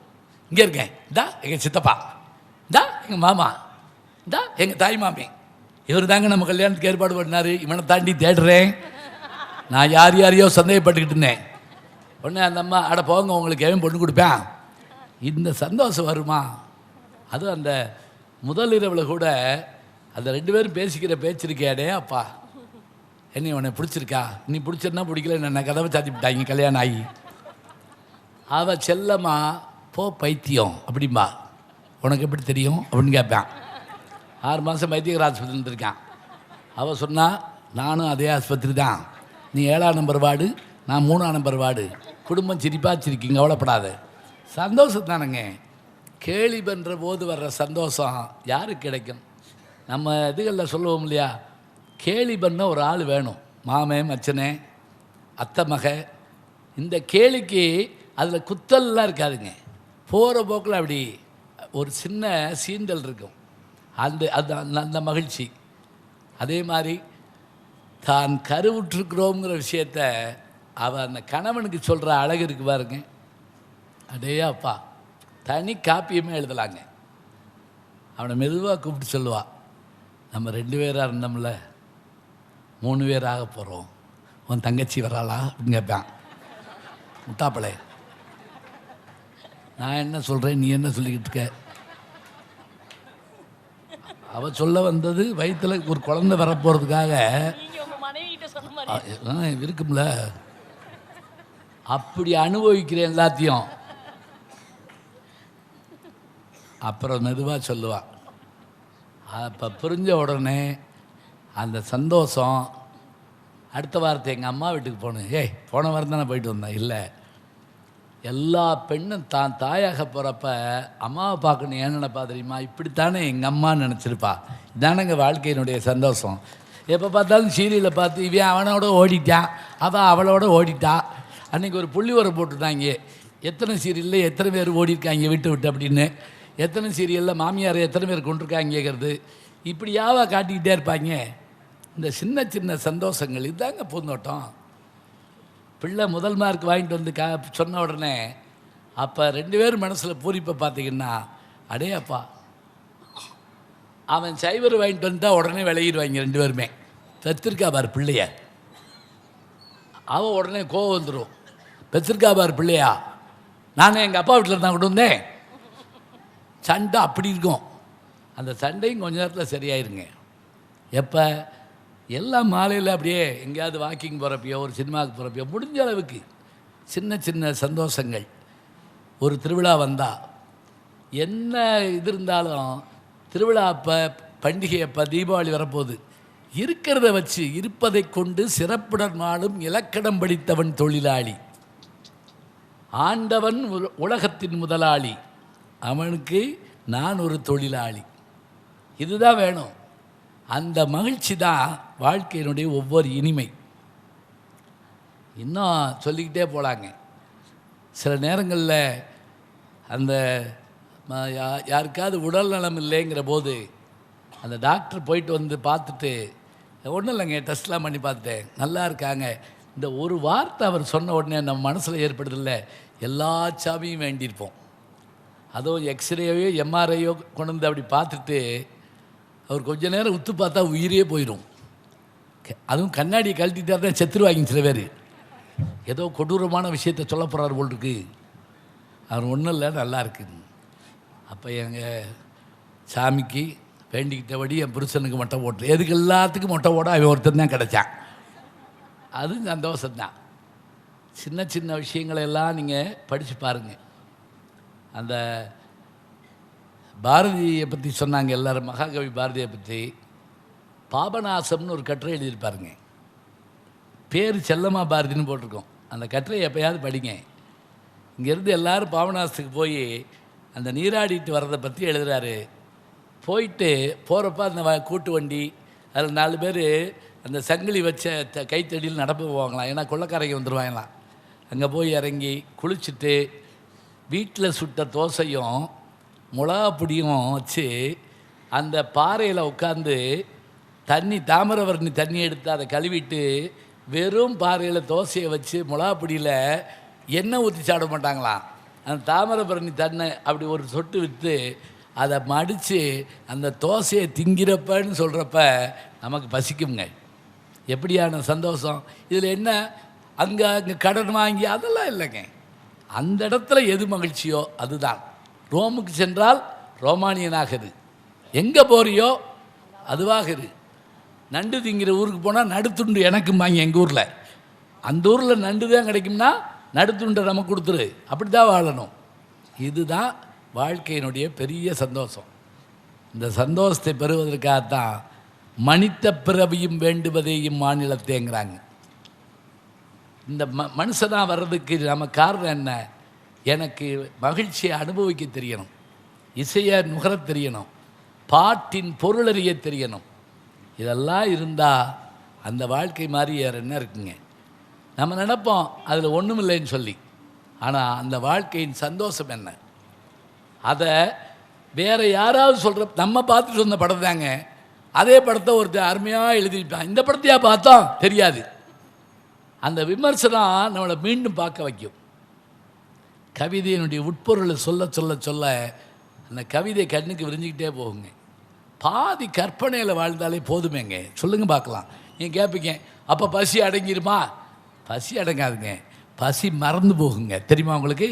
இங்கே இருக்கேன், இந்தா எங்கள் சித்தப்பா, இந்தா எங்கள் மாமா, இந்தா எங்கள் தாய் மாமி, இவர் தாங்க நம்ம கல்யாணத்துக்கு ஏற்பாடு பண்ணார், இவனை தாண்டி தேடுறேன், நான் யார் யாரையோ சந்தேகப்பட்டுக்கிட்டு இருந்தேன். உடனே அந்த அம்மா, அட போங்க உங்களுக்கு எவன் பொண்ணு கொடுப்பேன். இந்த சந்தோஷம் வருமா? அதுவும் அந்த முதல் இரவில் கூட அந்த 2 பேரும் பேசிக்கிற பேச்சிருக்கேடே அப்பா, என்ன உன்னை பிடிச்சிருக்கா? நீ பிடிச்சிருந்தா பிடிக்கல, என்ன கதவை சாத்தி விட்டாங்க கல்யாணம் ஆகி. அவள் செல்லம்மா, போ பைத்தியம் அப்படிம்பா. உனக்கு எப்படி தெரியும் அப்படின்னு கேட்பேன். 6 மாதம் வைத்தியர் ஆஸ்பத்திரி இருந்திருக்கான். அவள் சொன்னா, நானும் அதே ஆஸ்பத்திரி தான், நீ 7ஆம் நம்பர் வார்டு, நான் 3ஆம் நம்பர் வார்டு, குடும்பம் சிரிப்பாக சிரிக்கிங்க, கவலைப்படாத. சந்தோஷம் தானுங்க. கேலி பண்ணுற போது வர்ற சந்தோஷம் யாருக்கு கிடைக்கும்? நம்ம இதுகளில் சொல்லுவோம் இல்லையா, கேலி பண்ண ஒரு ஆள் வேணும். மாமே, மச்சனே, அத்தை மக. இந்த கேலிக்கு அதில் குத்தல்லாம் இருக்காதுங்க. போகிற போக்கில் அப்படி ஒரு சின்ன சீண்டல் இருக்கும். அந்த மகிழ்ச்சி. அதே மாதிரி தான் கருவுற்றிருக்கிறோங்கிற விஷயத்த அவள் அந்த கணவனுக்கு சொல்கிற அழகு இருக்கு பாருங்க. அடே அப்பா, தனி காப்பியமே எழுதலாங்க. அவனை மெதுவாக கூப்பிட்டு சொல்லுவா, நம்ம 2 பேராக இருந்தோம்ல, 3 பேர் ஆக போகிறோம், உன் தங்கச்சி வராளா அப்படின்னு கேட்பான். முட்டாப்பளே, நான் என்ன சொல்கிறேன், நீ என்ன சொல்லிக்கிட்டு இருக்க? அவள் சொல்ல வந்தது வயிற்றுல ஒரு குழந்தை வரப்போகிறதுக்காக இருக்கும்ல, அப்படி அனுபவிக்கிறேன் எல்லாத்தையும். அப்புறம் மெதுவாக சொல்லுவாள். அப்போ புரிஞ்ச உடனே அந்த சந்தோஷம். அடுத்த வாரத்தை எங்கள் அம்மா வீட்டுக்கு போனேன். போன வாரம் தானே போயிட்டு வந்தேன். இல்லை, எல்லா பெண்ணும் தான் தாயாக போகிறப்ப அம்மாவை பார்க்கணும் ஏன் நினைப்பா தெரியுமா? இப்படித்தானே எங்கள் அம்மா நினச்சிருப்பா. இதானே எங்கள் வாழ்க்கையினுடைய சந்தோஷம். எப்போ பார்த்தாலும் சீரியலில் பார்த்து இவன் அவனோட ஓடிட்டான், அவள் அவளோட ஓடிட்டா. அன்றைக்கி ஒரு புள்ளி உரம் போட்டுட்டாங்க, எத்தனை சீரியலில் எத்தனை பேர் ஓடிருக்காங்க விட்டு விட்டு அப்படின்னு, எத்தனை சீரியலில் மாமியார் எத்தனை பேர் கொண்டிருக்காங்கிறது, இப்படியாவா காட்டிக்கிட்டே இருப்பாங்க. இந்த சின்ன சின்ன சந்தோஷங்கள் இதுதாங்க பூந்தோட்டம். பிள்ளை முதல் மார்க் வாங்கிட்டு வந்து சொன்ன உடனே அப்போ 2 பேர் மனசில் பூரிப்பை பார்த்தீங்கன்னா, அடே அப்பா, அவன் சைவர் வாங்கிட்டு வந்துட்டா உடனே விளையிடுவாங்க 2 பேருமே. பெற்றிருக்கா பார் பிள்ளைய, அவன் உடனே கோவம் வந்துடும். பெற்றிருக்கா பார் பிள்ளையா, நானே எங்கள் அப்பா வீட்டில் இருந்தால் கொண்டு வந்தேன். சண்டை அப்படி இருக்கும். அந்த சண்டையும் கொஞ்ச நேரத்தில் சரியாயிருங்க. எப்போ? எல்லாம் மாலையில் அப்படியே எங்கேயாவது வாக்கிங் போகிறப்பையோ ஒரு சினிமாவுக்கு போகிறப்பையோ முடிஞ்ச அளவுக்கு சின்ன சின்ன சந்தோஷங்கள். ஒரு திருவிழா வந்தால் என்ன இது இருந்தாலும், திருவிழா அப்போ, பண்டிகை அப்போ, தீபாவளி வரப்போகுது, இருக்கிறத வச்சு இருப்பதை கொண்டு சிறப்புடன் வாழும் இலக்கணம் படித்தவன் தொழிலாளி, ஆண்டவன் உலகத்தின் முதலாளி, அவனுக்கு நான் ஒரு தொழிலாளி. இதுதான் வேணும். அந்த மகிழ்ச்சி தான் வாழ்க்கையினுடைய ஒவ்வொரு இனிமை. இன்னும் சொல்லிக்கிட்டே போகலாங்க. சில நேரங்களில் அந்த யாருக்காவது உடல் நலம் இல்லைங்கிற போது அந்த டாக்டர் போயிட்டு வந்து பார்த்துட்டு, ஒன்றும் இல்லைங்க, டெஸ்ட்லாம் பண்ணி பார்த்துட்டேன், நல்லா இருக்காங்க, இந்த ஒரு வார்த்தை அவர் சொன்ன உடனே நம்ம மனசில் ஏற்படுறதில்ல, எல்லா சாமியும் வேண்டியிருப்போம். அதுவும் எக்ஸ்ரேயோ எம்ஆர்ஐயோ கொண்டு வந்து அப்படி பார்த்துட்டு அவர் கொஞ்ச நேரம் உத்து பார்த்தா உயிரே போயிடும். அதுவும் கண்ணாடியை கழட்டிட்டா தான் செத்துருவாங்க சில பேர். ஏதோ கொடூரமான விஷயத்தை சொல்ல போகிறார் போல் இருக்கு. அவர் ஒன்றும் இல்லை, நல்லா இருக்குது. அப்போ எங்கள் சாமிக்கு வேண்டிக்கிட்டபடி என் புருஷனுக்கு மொட்டை போட்டு, எதுக்கு எல்லாத்துக்கும் மொட்டை போட அவன் ஒருத்தன் தான் கிடச்சான். அது சந்தோஷம்தான். சின்ன சின்ன விஷயங்களெல்லாம் நீங்கள் படித்து பாருங்கள். அந்த பாரதியை பற்றி சொன்னாங்க எல்லோரும், மகாகவி பாரதியை பற்றி. பாபநாசம்னு ஒரு கட்டுரை எழுதியிருப்பாருங்க. பேர் செல்லம்மா பாரதின்னு போட்டிருக்கோம். அந்த கட்டுரை எப்போயாவது படிங்க. இங்கேருந்து எல்லோரும் பாபநாசத்துக்கு போய் அந்த நீராடிட்டு வர்றதை பற்றி எழுதுகிறாரு. போயிட்டு போகிறப்ப அந்த கூட்டு வண்டி அதில் 4 பேர் அந்த சங்கிலி வச்ச கைத்தடியில் நடப்பு போவாங்களாம். ஏன்னா கொள்ளைக்காரங்க வந்துடுவாங்களாம். அங்கே போய் இறங்கி குளிச்சுட்டு வீட்டில் சுட்ட தோசையும் மிளகாப்பொடியும் வச்சு அந்த பாறையில் உட்காந்து தண்ணி, தாமிரபரணி தண்ணி எடுத்து அதை கழுவிட்டு வெறும் பாறையில் தோசையை வச்சு மிளகாப்பொடியில் எண்ணெய் ஊற்றி சாப்பிட மாட்டாங்களாம். அந்த தாமிரபரணி தண்ணை அப்படி ஒரு சொட்டு விற்று அதை மடித்து அந்த தோசையை திங்கிறப்பன்னு சொல்கிறப்ப நமக்கு பசிக்குங்க. எப்படியான சந்தோஷம்! இதில் என்ன அங்கே கடன் வாங்கி அதெல்லாம் இல்லைங்க. அந்த இடத்துல எது மகிழ்ச்சியோ அதுதான். ரோமுக்கு சென்றால் ரோமானியனாக இரு, எங்கே போறியோ அதுவாக இரு. நண்டு திங்கிற ஊருக்கு போனால் நடுத்துண்டு எனக்கும் வாங்கி. எங்கள் ஊரில் அந்த ஊரில் நண்டு தான் கிடைக்கும்னா நடுத்துண்டை நமக்கு கொடுத்துரு. அப்படி தான் வாழணும். இதுதான் வாழ்க்கையினுடைய பெரிய சந்தோஷம். இந்த சந்தோஷத்தை பெறுவதற்காகத்தான் மனித பிறவியும் வேண்டுவதையும் மாநிலத்தேங்கிறாங்க. இந்த மனுஷனாக வர்றதுக்கு நம்ம காரணம் என்ன? எனக்கு மகிழ்ச்சியை அனுபவிக்க தெரியணும், இசையை நுகரத் தெரியணும், பாட்டின் பொருளறிய தெரியணும். இதெல்லாம் இருந்தால் அந்த வாழ்க்கை மாதிரி வேறு என்ன இருக்குங்க? நம்ம நினைப்போம் அதில் ஒன்றும் இல்லைன்னு சொல்லி. ஆனால் அந்த வாழ்க்கையின் சந்தோஷம் என்ன? அதை வேறு யாராவது சொல்கிற, நம்ம பார்த்துட்டு சொன்ன படம் தாங்க. அதே படத்தை ஒருத்தர் அருமையாக எழுதியிருப்பான். இந்த படத்தையா பார்த்தோம் தெரியாது. அந்த விமர்சனம் நம்மளை மீண்டும் பார்க்க வைக்கும். கவிதையினுடைய உட்பொருளை சொல்ல சொல்ல சொல்ல அந்த கவிதை கண்ணுக்கு விரிஞ்சிக்கிட்டே போகுங்க. பாதி கற்பனையில் வாழ்ந்தாலே போதுமேங்க. சொல்லுங்கள் பார்க்கலாம். நீங்கள் கேட்பீங்க, அப்போ பசி அடங்கிருமா? பசி அடங்காதுங்க, பசி மறந்து போகுங்க. தெரியுமா உங்களுக்கு?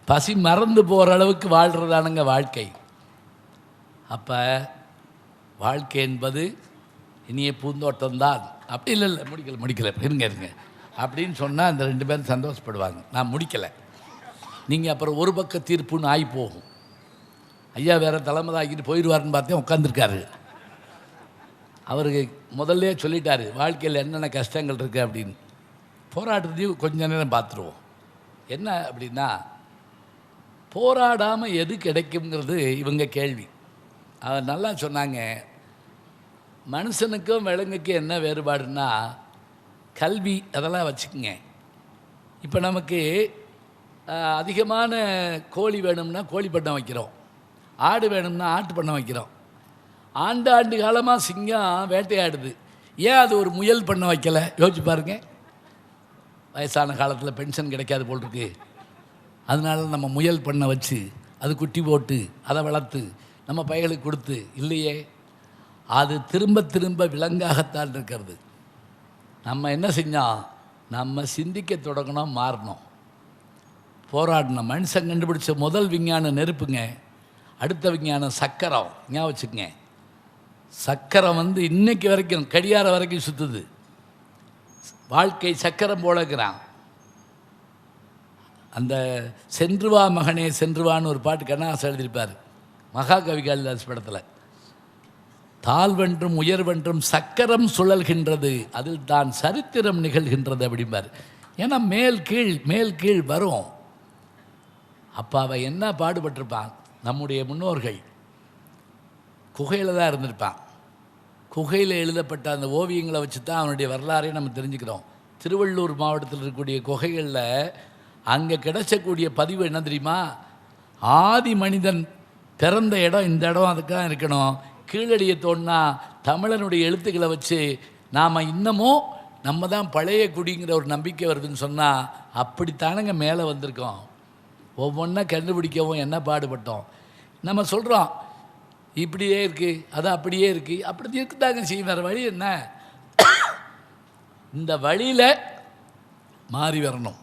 பசி மறந்து போகிற அளவுக்கு வாழ்கிறதானுங்க வாழ்க்கை. அப்போ வாழ்க்கை என்பது இனிய பூந்தோட்டம்தான். அப்படி இல்லை முடிக்கலை இருங்க அப்படின்னு சொன்னால் அந்த 2 பேரும் சந்தோஷப்படுவாங்க. நான் முடிக்கலை. நீங்கள் அப்புறம் ஒரு பக்க தீர்ப்புன்னு ஆகி போகும். ஐயா வேறு தலைமை ஆகிட்டு போயிடுவார்னு பார்த்தேன், உட்காந்துருக்காரு. அவருக்கு முதல்ல சொல்லிட்டாரு வாழ்க்கையில் என்னென்ன கஷ்டங்கள் இருக்குது அப்படின்னு. போராட்டத்தையும் கொஞ்ச நேரம் பார்த்துருவோம். என்ன அப்படின்னா, போராடாமல் எது கிடைக்குங்கிறது இவங்க கேள்வி. அவர் நல்லா சொன்னாங்க, மனுஷனுக்கும் விலங்குக்கும் என்ன வேறுபாடுன்னா கல்வி, அதெல்லாம் வச்சுக்கோங்க. இப்போ நமக்கு அதிகமான கோழி வேணும்னா கோழி பண்ணை வைக்கிறோம், ஆடு வேணும்னா ஆட்டு பண்ணை வைக்கிறோம். ஆண்டு காலமாக சிங்கம் வேட்டையாடுது, ஏன் அது ஒரு முயல் பண்ணை வைக்கலை? யோசிச்சு பாருங்க. வயசான காலத்தில் பென்ஷன் கிடைக்காது போல் இருக்கு, அதனால நம்ம முயல் பண்ணை வச்சு அது குட்டி போட்டு அதை வளர்த்து நம்ம பையலுக்கு கொடுத்து, இல்லையே, அது திரும்ப திரும்ப விலங்காகத்தான் இருக்கிறது. நம்ம என்ன செஞ்சோம்? நம்ம சிந்திக்க தொடங்கணும், மாறணும், போராடணும். மனுஷன் கண்டுபிடிச்ச முதல் விஞ்ஞானம் நெருப்புங்க. அடுத்த விஞ்ஞானம் சக்கரம். ஞாபகம் வச்சுக்கங்க, சக்கரம் இன்னைக்கு வரைக்கும் கடியார வரைக்கும் சுற்றுது. வாழ்க்கை சக்கரம் போலக்கிறான். அந்த சென்றுவா மகனே சென்றுவான்னு ஒரு பாட்டு கண்ணாசன் எழுதியிருப்பார் மகாகவி காளிதாஸ் படத்தில். தாழ்வென்றும் உயர்வென்றும் சக்கரம் சுழல்கின்றது, அதில் தான் சரித்திரம் நிகழ்கின்றது அப்படிம்பார். ஏன்னா மேல் கீழ் வரும். அப்போ அவன் என்ன பாடுபட்டிருப்பான்? நம்முடைய முன்னோர்கள் குகையில் தான் இருந்திருப்பான். குகையில் எழுதப்பட்ட அந்த ஓவியங்களை வச்சு தான் அவனுடைய வரலாறையும் நம்ம தெரிஞ்சுக்கிறோம். திருவள்ளூர் மாவட்டத்தில் இருக்கக்கூடிய குகைகளில் அங்கே கிடைச்சக்கூடிய பதிவு என்ன தெரியுமா? ஆதி மனிதன் பிறந்த இடம் இந்த இடம், அதுக்காக இருக்கணும். கீழடியை தோண்டினா தமிழனுடைய எழுத்துக்களை வச்சு நாம் இன்னமும் நம்ம தான் பழைய குடிங்கிற ஒரு நம்பிக்கை வருதுன்னு சொன்னால் அப்படித்தானங்க மேலே வந்திருக்கோம். ஒவ்வொன்றா கண்டுபிடிக்கவும் என்ன பாடுபட்டோம். நம்ம சொல்கிறோம் இப்படியே இருக்குது, அது அப்படியே இருக்குது, அப்படி இருக்குதாங்க செய்யும். வேறு வழி என்ன? இந்த வழியில் மாறி வரணும்.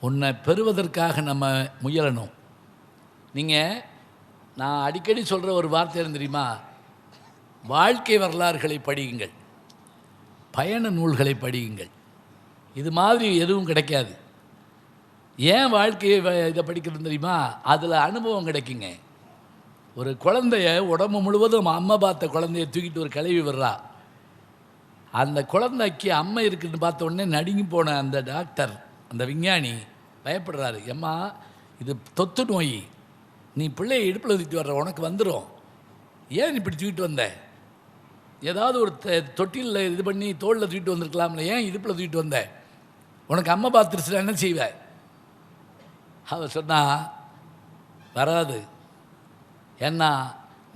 உன்னை பெறுவதற்காக நம்ம முயலணும். நீங்கள் நான் அடிக்கடி சொல்கிற ஒரு வார்த்தை என்ன தெரியுமா? வாழ்க்கை வரலாறுகளை படியுங்கள், பயண நூல்களை படியுங்கள். இது மாதிரி எதுவும் கிடைக்காது. ஏன் வாழ்க்கையை இதை படிக்கிறது தெரியுமா? அதில் அனுபவம் கிடைக்குங்க. ஒரு குழந்தைய உடம்பு முழுவதும் அம்மா பார்த்த குழந்தைய தூக்கிட்டு ஒரு கிளவி வர்றா. அந்த குழந்தைக்கு அம்மை இருக்குதுன்னு பார்த்த உடனே நடுங்கி போன அந்த டாக்டர், அந்த விஞ்ஞானி பயப்படுறாரு. ஏம்மா, இது தொத்து நோய், நீ பிள்ளையை இடுப்பில் தூக்கிட்டு வர்ற, உனக்கு வந்துடும், ஏன் இப்படி தூக்கிட்டு வந்த? ஏதாவது ஒரு தொட்டிலில் இது பண்ணி தோளில் தூக்கிட்டு வந்திருக்கலாம்ல, ஏன் இடுப்பில் தூக்கிட்டு வந்த? உனக்கு அம்மா பார்த்துருச்சுன்னா என்ன செய்வ? அவர் சொன்னா, வராது. ஏன்னா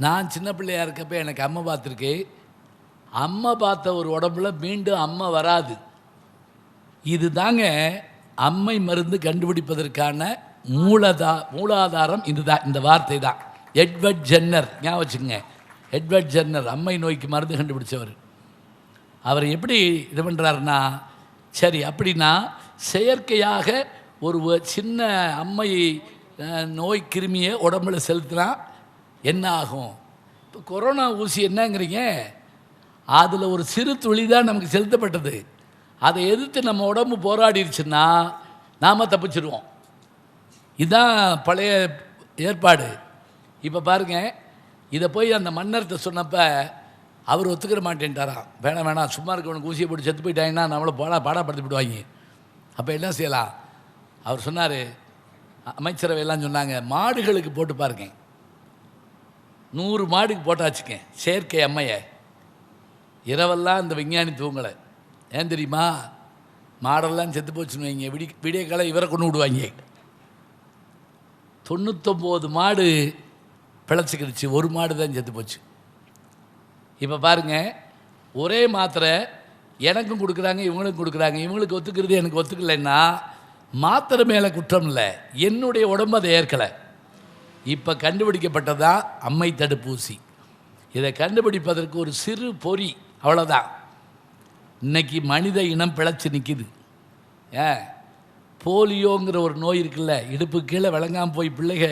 நான் சின்ன பிள்ளையாக இருக்கப்போ எனக்கு அம்மா பார்த்துருக்கு. அம்மா பார்த்த ஒரு உடம்புல மீண்டும் அம்மா வராது. இது தாங்க அம்மை மருந்து கண்டுபிடிப்பதற்கான மூலாதாரம். இதுதான், இந்த வார்த்தை தான். எட்வர்ட் ஜென்னர், ஞாபகம் வச்சுக்கோங்க. எட்வர்ட் ஜென்னர் அம்மை நோய்க்கு மருந்து கண்டுபிடிச்சவர். அவர் எப்படி இது பண்ணுறாருன்னா, சரி அப்படின்னா செயற்கையாக ஒரு சின்ன அம்மை நோய் கிருமியை உடம்புல செலுத்தினா என்ன ஆகும்? இப்போ கொரோனா ஊசி என்னங்கிறீங்க, அதில் ஒரு சிறு துளி தான் நமக்கு செலுத்தப்பட்டது. அதை எதிர்த்து நம்ம உடம்பு போராடிடுச்சுன்னா நாம் தப்பிச்சிடுவோம். இதுதான் பழைய ஏற்பாடு. இப்போ பாருங்கள், இதை போய் அந்த மன்னர்கிட்ட சொன்னப்போ அவர் ஒத்துக்கிற மாட்டேன்ட்டாராம். வேணாம் வேணாம், சும்மா இருக்கவனுக்கு ஊசியை போட்டு செத்து போயிட்டாங்கன்னா நம்மளை பாடாப்படுத்தி விடுவாங்க. அப்போ என்ன செய்யலாம்? அவர் சொன்னார், அமைச்சரவையெல்லாம் சொன்னாங்க, மாடுகளுக்கு போட்டு பாருங்க. 100 மாடுக்கு போட்டாச்சுங்க செயற்கை அம்மையை. இரவெல்லாம் இந்த விஞ்ஞானி தூங்கலை. ஏன் தெரியுமா? மாடெல்லாம் செத்து போச்சுன்னு வைங்க, விடிய காலை இவரை கொண்டு விடுவாங்க. 99 மாடு பிழைச்சிக்கிடுச்சு, 1 மாடு தான் செத்து போச்சு. இப்போ பாருங்கள், ஒரே மாத்திரை எனக்கும் கொடுக்குறாங்க, இவங்களுக்கும் கொடுக்குறாங்க. இவங்களுக்கு ஒத்துக்கிறது எனக்கு ஒத்துக்கலைன்னா மாத்திரை மேலே குற்றம் இல்லை, என்னுடைய உடம்பு அதை ஏற்கலை. இப்போ கண்டுபிடிக்கப்பட்டதான் அம்மை தடுப்பூசி. இதை கண்டுபிடிப்பதற்கு ஒரு சிறு பொறி, அவ்வளோதான். இன்னைக்கு மனித இனம் பிழைச்சி நிற்கிது. போலியோங்கிற ஒரு நோய் இருக்குல்ல, இடுப்பு கீழே விளங்காமல் போய் பிள்ளைக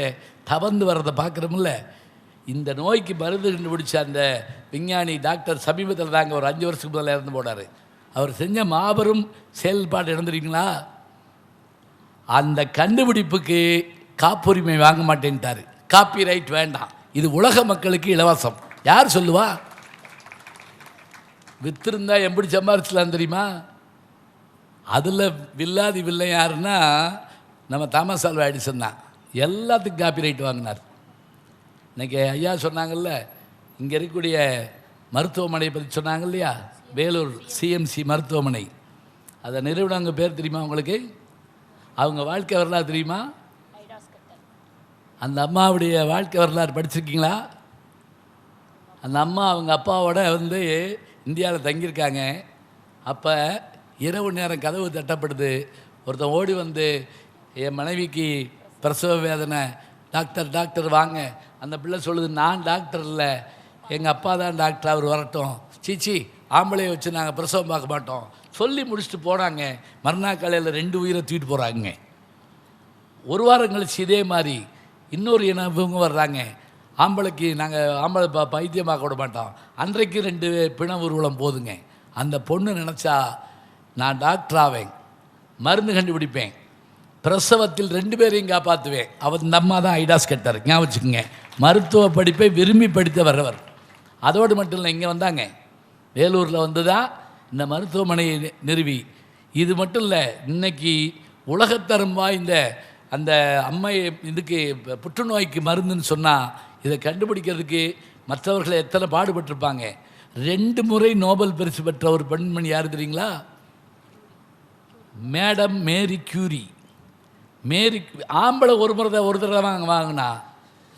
தவந்து வர்றதை பார்க்குறோம்ல. இந்த நோய்க்கு மருந்து கண்டுபிடிச்ச அந்த விஞ்ஞானி டாக்டர் சமீபத்தில் தாங்க ஒரு 5 வருஷத்துக்கு முதல்ல இறந்து போனார். அவர் செஞ்ச மாபெரும் செயல்பாடு இறந்துறீங்களா? அந்த கண்டுபிடிப்புக்கு காப்புரிமை வாங்க மாட்டேன்ட்டார். காப்பி ரைட் வேண்டாம், இது உலக மக்களுக்கு இலவசம். யார் சொல்லுவா? வித்திருந்தா எப்படி சம்பாரிச்சலாம் தெரியுமா? அதில் வில்லாதி வில்லை யாருன்னா நம்ம தாமஸ் ஆல்வா எடிசன் தான். எல்லாத்துக்கும் காப்பி ரைட் வாங்கினார். இன்றைக்கி ஐயா சொன்னாங்கல்ல, இங்கே இருக்கக்கூடிய மருத்துவமனையை பற்றி சொன்னாங்க இல்லையா, வேலூர் சிஎம்சி மருத்துவமனை. அதை நிறுவனங்க பேர் தெரியுமா உங்களுக்கு? அவங்க வாழ்க்கை வரலாறு தெரியுமா? அந்த அம்மாவுடைய வாழ்க்கை வரலாறு படிச்சிருக்கீங்களா? அந்த அம்மா அவங்க அப்பாவோட இந்தியாவில் தங்கியிருக்காங்க. அப்போ இரவு நேரம் கதவு தட்டப்படுது. ஒருத்தன் ஓடி என் மனைவிக்கு பிரசவ வேதனை, டாக்டர் டாக்டர் வாங்க. அந்த பிள்ளை சொல்லுது, நான் டாக்டர் இல்லை, எங்கள் அப்பா தான் டாக்டர், அவர் வரட்டும். சீச்சி, ஆம்பளையை வச்சு நாங்கள் பிரசவம் பார்க்க மாட்டோம் சொல்லி முடிச்சுட்டு போனாங்க. மறுநாள் காலையில் 2 உயிரை தூக்கிட்டு போகிறாங்க. ஒரு வாரம் கழிச்சு இதே மாதிரி இன்னொரு இனவங்க வர்றாங்க. ஆம்பளைக்கு நாங்கள் ஆம்பளை பைத்தியம் பார்க்க விட மாட்டோம். அன்றைக்கு 2 பிண ஊர்வலம் போதுங்க. அந்த பொண்ணு நினச்சா, நான் டாக்டர் ஆவேன், மருந்து கண்டுபிடிப்பேன், பிரசவத்தில் 2 பேரையும் காப்பாற்றுவேன். அவர் இந்த அம்மா தான் ஐடாஸ் கட்டர், ஞாபகம் வச்சுக்கோங்க. மருத்துவ படிப்பை விரும்பி படித்த வரவர். அதோடு மட்டும் இல்லை, இங்கே வந்தாங்க, வேலூரில் தான் இந்த மருத்துவமனையை நிறுவி. இது மட்டும் இல்லை, இன்னைக்கு உலகத்தரம் வாய்ந்த அந்த அம்மை இதுக்கு புற்றுநோய்க்கு மருந்துன்னு சொன்னால், இதை கண்டுபிடிக்கிறதுக்கு மற்றவர்களை எத்தனை பாடுபட்டிருப்பாங்க. 2 முறை நோபல் பரிசு பெற்ற ஒரு பெண்மணி யார் தெரியுங்களா? Madam Marie Curie. ஆம்பளை ஒரு தடவை வாங்கினா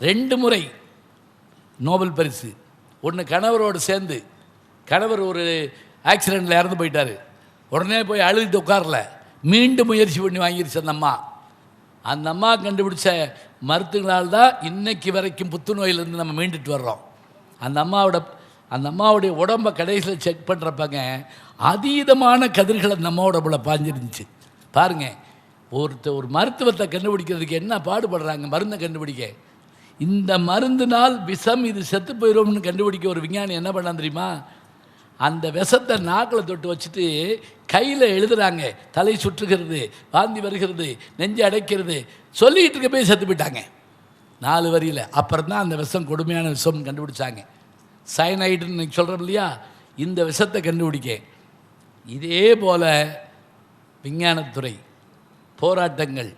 2 முறை நோபல் பரிசு. ஒன்று கணவரோடு சேர்ந்து, கணவர் ஒரு ஆக்சிடெண்ட்டில் இறந்து போயிட்டார். உடனே போய் அழுதுட்டு உட்காரல, மீண்டும் முயற்சி பண்ணி வாங்கிருச்சு அந்த அம்மா. அந்த அம்மா கண்டுபிடிச்ச மருத்துவங்களால் தான் இன்னைக்கு வரைக்கும் புத்துநோயிலேருந்து நம்ம மீண்டுட்டு வர்றோம். அந்த அம்மாவுடைய உடம்பை கடைசியில் செக் பண்ணுறப்பங்க அதீதமான கதிர்கள் அந்த அம்மாவோட உடம்புல பாஞ்சிருந்துச்சு. பாருங்க, ஒரு மருத்துவத்தை கண்டுபிடிக்கிறதுக்கு என்ன பாடுபடுறாங்க, மருந்தை கண்டுபிடிக்க. இந்த மருந்தினால் விஷம் இது செத்து போயிடும்னு கண்டுபிடிக்க ஒரு விஞ்ஞானி என்ன பண்ணான் தெரியுமா? அந்த விஷத்தை நாக்கில் தொட்டு வச்சுட்டு கையில் எழுதுறாங்க. தலை சுற்றுகிறது, வாந்தி வருகிறது, நெஞ்சு அடைக்கிறது, சொல்லிக்கிட்டு இருக்க போய் செத்து போயிட்டாங்க 4 வரியில். அப்புறம் தான் அந்த விஷம் கொடுமையான விஷம் கண்டுபிடிச்சாங்க. சயனைடுன்னு சொல்கிறோம் இல்லையா, இந்த விஷத்தை கண்டுபிடிக்க. இதே போல் விஞ்ஞானத்துறை, போராட்டங்கள்,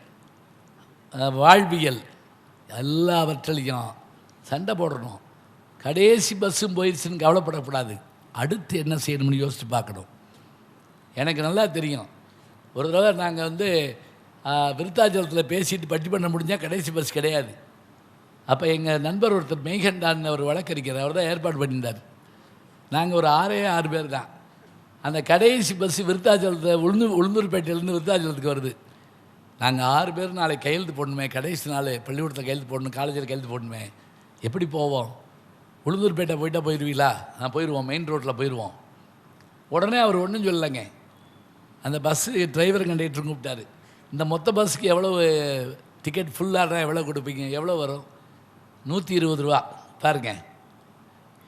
வாழ்வியல் எல்லாவற்றிலையும் சண்டை போடணும். கடைசி பஸ்ஸும் போயிடுச்சுன்னு கவலைப்படக்கூடாது. அடுத்து என்ன செய்யணும்னு யோசித்து பார்க்கணும். எனக்கு நல்லா தெரியும், ஒரு தடவை நாங்கள் விருத்தாச்சலத்தில் பேசிட்டு பட்டி பண்ண முடிஞ்சால் கடைசி பஸ் கிடையாது. அப்போ எங்கள் நண்பர் ஒருத்தர் மெய்கண்டான் ஒரு வழக்கறிஞர், அவர் தான் ஏற்பாடு பண்ணியிருந்தார். நாங்கள் ஒரு 6 பேர் தான். அந்த கடைசி பஸ்ஸு விருத்தாச்சலத்தை உளுந்தூர்பேட்டையிலேருந்து விருத்தாச்சலத்துக்கு வருது. நாங்கள் 6 பேர் நாளைக்கு கையெழுத்து போடணுமே, கடைசி நாள் பள்ளிக்கூடத்தில் கையெழுத்து போடணும், காலேஜில் கையெழுத்து போடணுமே, எப்படி போவோம்? உளுந்தூர்பேட்டை போயிட்டால் போயிடுவீங்களா? நான் போயிடுவோம், மெயின் ரோட்டில் போயிடுவோம். உடனே அவர் ஒன்றும் சொல்லலைங்க. அந்த பஸ்ஸு டிரைவர் கண்டக்டர் கூப்பிட்டாரு. இந்த மொத்த பஸ்ஸுக்கு எவ்வளவு டிக்கெட் ஃபுல்லாக எவ்வளோ கொடுப்பீங்க, எவ்வளோ வரும்? 120 ரூபா. பாருங்க,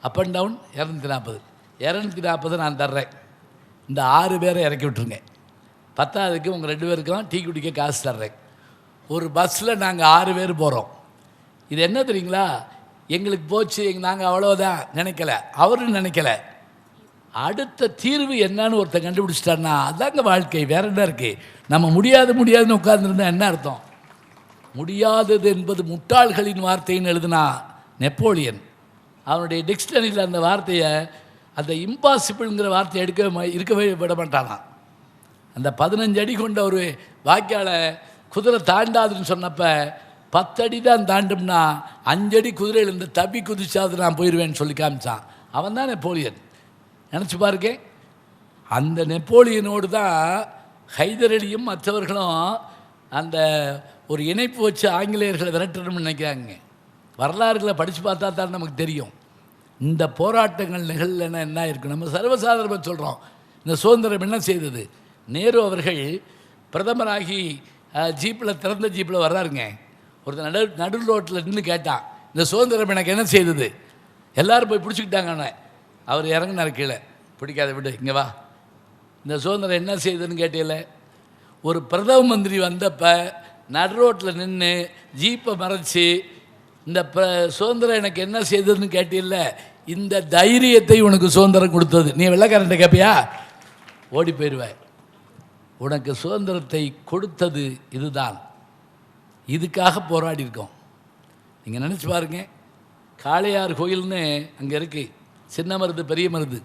அப் அண்ட் டவுன் 240 நான் தர்றேன். இந்த 6 பேரை இறக்கி விட்டுருங்க. 10ஆவதுக்கு உங்கள் 2 பேருக்கும் டீ குடிக்க காசு தர்றேன். ஒரு பஸ்ஸில் நாங்கள் 6 பேர் போகிறோம். இது என்ன தெரியுங்களா? எங்களுக்கு போச்சு, நாங்கள் அவ்வளோதான் நினைக்கல, அவரும் நினைக்கல. அடுத்த தீர்வு என்னன்னு ஒருத்தர் கண்டுபிடிச்சிட்டாருன்னா அதாங்க வாழ்க்கை. வேற என்ன இருக்குது? நம்ம முடியாதுன்னு உட்கார்ந்துருந்தா என்ன அர்த்தம்? முடியாதது என்பது முட்டாள்களின் வார்த்தைன்னு எழுதுனா நெப்போலியன். அவனுடைய டிக்ஷனரியில் அந்த வார்த்தையை, அந்த இம்பாசிபிள்ங்கிற வார்த்தையை இருக்கவே விட மாட்டானான். அந்த 15 அடி கொண்ட ஒரு வாய்க்கால குதிரை தாண்டாதுன்னு சொன்னப்போ 10 அடி தான் தாண்டும்னா 5 அடி குதிரையிலேருந்து தப்பி குதிச்சாது நான் போயிடுவேன்னு சொல்லி காமிச்சான். அவன் தான் நெப்போலியன். நினச்சி பாருங்க, அந்த நெப்போலியனோடு தான் ஹைதர் அலியும் மற்றவர்களும் அந்த ஒரு இணைப்பு வச்சு ஆங்கிலேயர்களை விரட்டணும்னு நினைக்கிறாங்க. வரலாறுகளை படித்து பார்த்தா தான் நமக்கு தெரியும் இந்த போராட்டங்கள் நிகழலைன்னா என்ன இருக்குது. நம்ம சர்வசாதாரணமாக சொல்கிறோம். இந்த சுதந்திரம் என்ன செய்தது? நேரு அவர்கள் பிரதமராகி ஜீப்பில், திறந்த ஜீப்பில் வர்றாருங்க. ஒருத்தர் நடு ரோட்டில் நின்று கேட்டான், இந்த சுதந்திரம் எனக்கு என்ன செய்தது? எல்லோரும் போய் பிடிச்சிக்கிட்டாங்க. அவர் இறங்கினார் கீழே. பிடிக்காத விடு, இங்கே வா. இந்த சுதந்திரம் என்ன செய்யுதுன்னு கேட்டியல. ஒரு பிரதம மந்திரி வந்தப்போ நடு ரோட்டில் நின்று ஜீப்பை மறைச்சி இந்த சுதந்திரம் எனக்கு என்ன செய்ததுன்னு கேட்டியல்ல, இந்த தைரியத்தை உனக்கு சுதந்திரம் கொடுத்தது. நீ வெள்ளைக்காரன்ட்ட கேட்பியா? ஓடி போயிடுவேன். உனக்கு சுதந்திரத்தை கொடுத்தது இதுதான். இதுக்காக போராடி இருக்கோம். நீங்கள் நினச்சி பாருங்க, காளையார் கோயில்னு அங்கே இருக்குது, சின்ன மருது பெரிய மருது.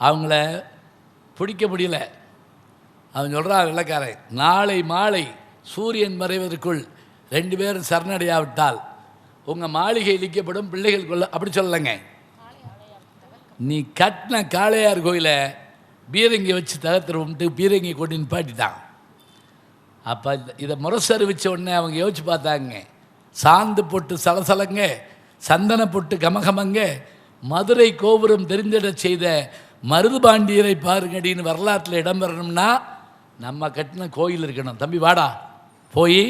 அவங்கள பிடிக்க முடியல. அவன் சொல்கிறான் வெள்ளைக்காரன், நாளை மாலை சூரியன் மறைவதற்குள் 2 பேரும் சரணடையாவிட்டால் உங்கள் மாளிகை இழிக்கப்படும், பிள்ளைகள் கொள்ள. அப்படி சொல்லலைங்க. நீ கட்டின காளையார் கோயிலை பீரங்கி வச்சு தகர்த்துருவோம்ட்டு பீரங்கி கொண்டு நிப்பாட்டிட்டான். அப்போ இதை முரசறிவிச்ச உடனே அவங்க யோசிச்சு பார்த்தாங்க. சாந்து பொட்டு சலசலங்க, சந்தன பொட்டு கமகமங்க, மதுரை கோபுரம் தெரிந்திட செய்த மருதுபாண்டியரை பாருங்கடின்னு வரலாற்றில் இடம்பெறணும்னா நம்ம கட்டின கோயில் இருக்கணும். தம்பி வாடா, போய்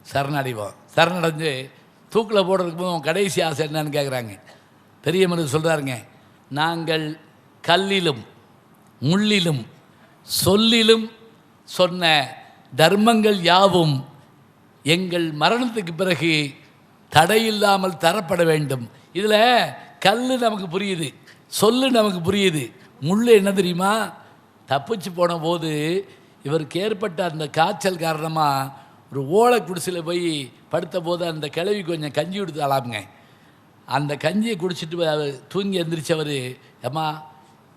சரணடைவோம். சரணடைஞ்சு தூக்கில் போடுறதுக்கு போது கடைசி ஆசை என்னன்னு கேட்குறாங்க. பெரிய மருது சொல்கிறாருங்க, நாங்கள் கல்லிலும் முள்ளிலும் சொல்லிலும் சொன்ன தர்மங்கள் யாவும் எங்கள் மரணத்துக்கு பிறகு தடையில்லாமல் தரப்பட வேண்டும். இதில் கல் நமக்கு புரியுது, சொல்லு நமக்கு புரியுது. முள் என்ன தெரியுமா? தப்பிச்சு போன போது இவருக்கு ஏற்பட்ட அந்த காய்ச்சல் காரணமாக ஒரு ஓலை குடிசையில் போய் படுத்த போது அந்த கிழவி கொஞ்சம் கஞ்சி கொடுத்தாலாமுங்க. அந்த கஞ்சியை குடிச்சிட்டு தூங்கி எந்திரிச்சவர், ஏம்மா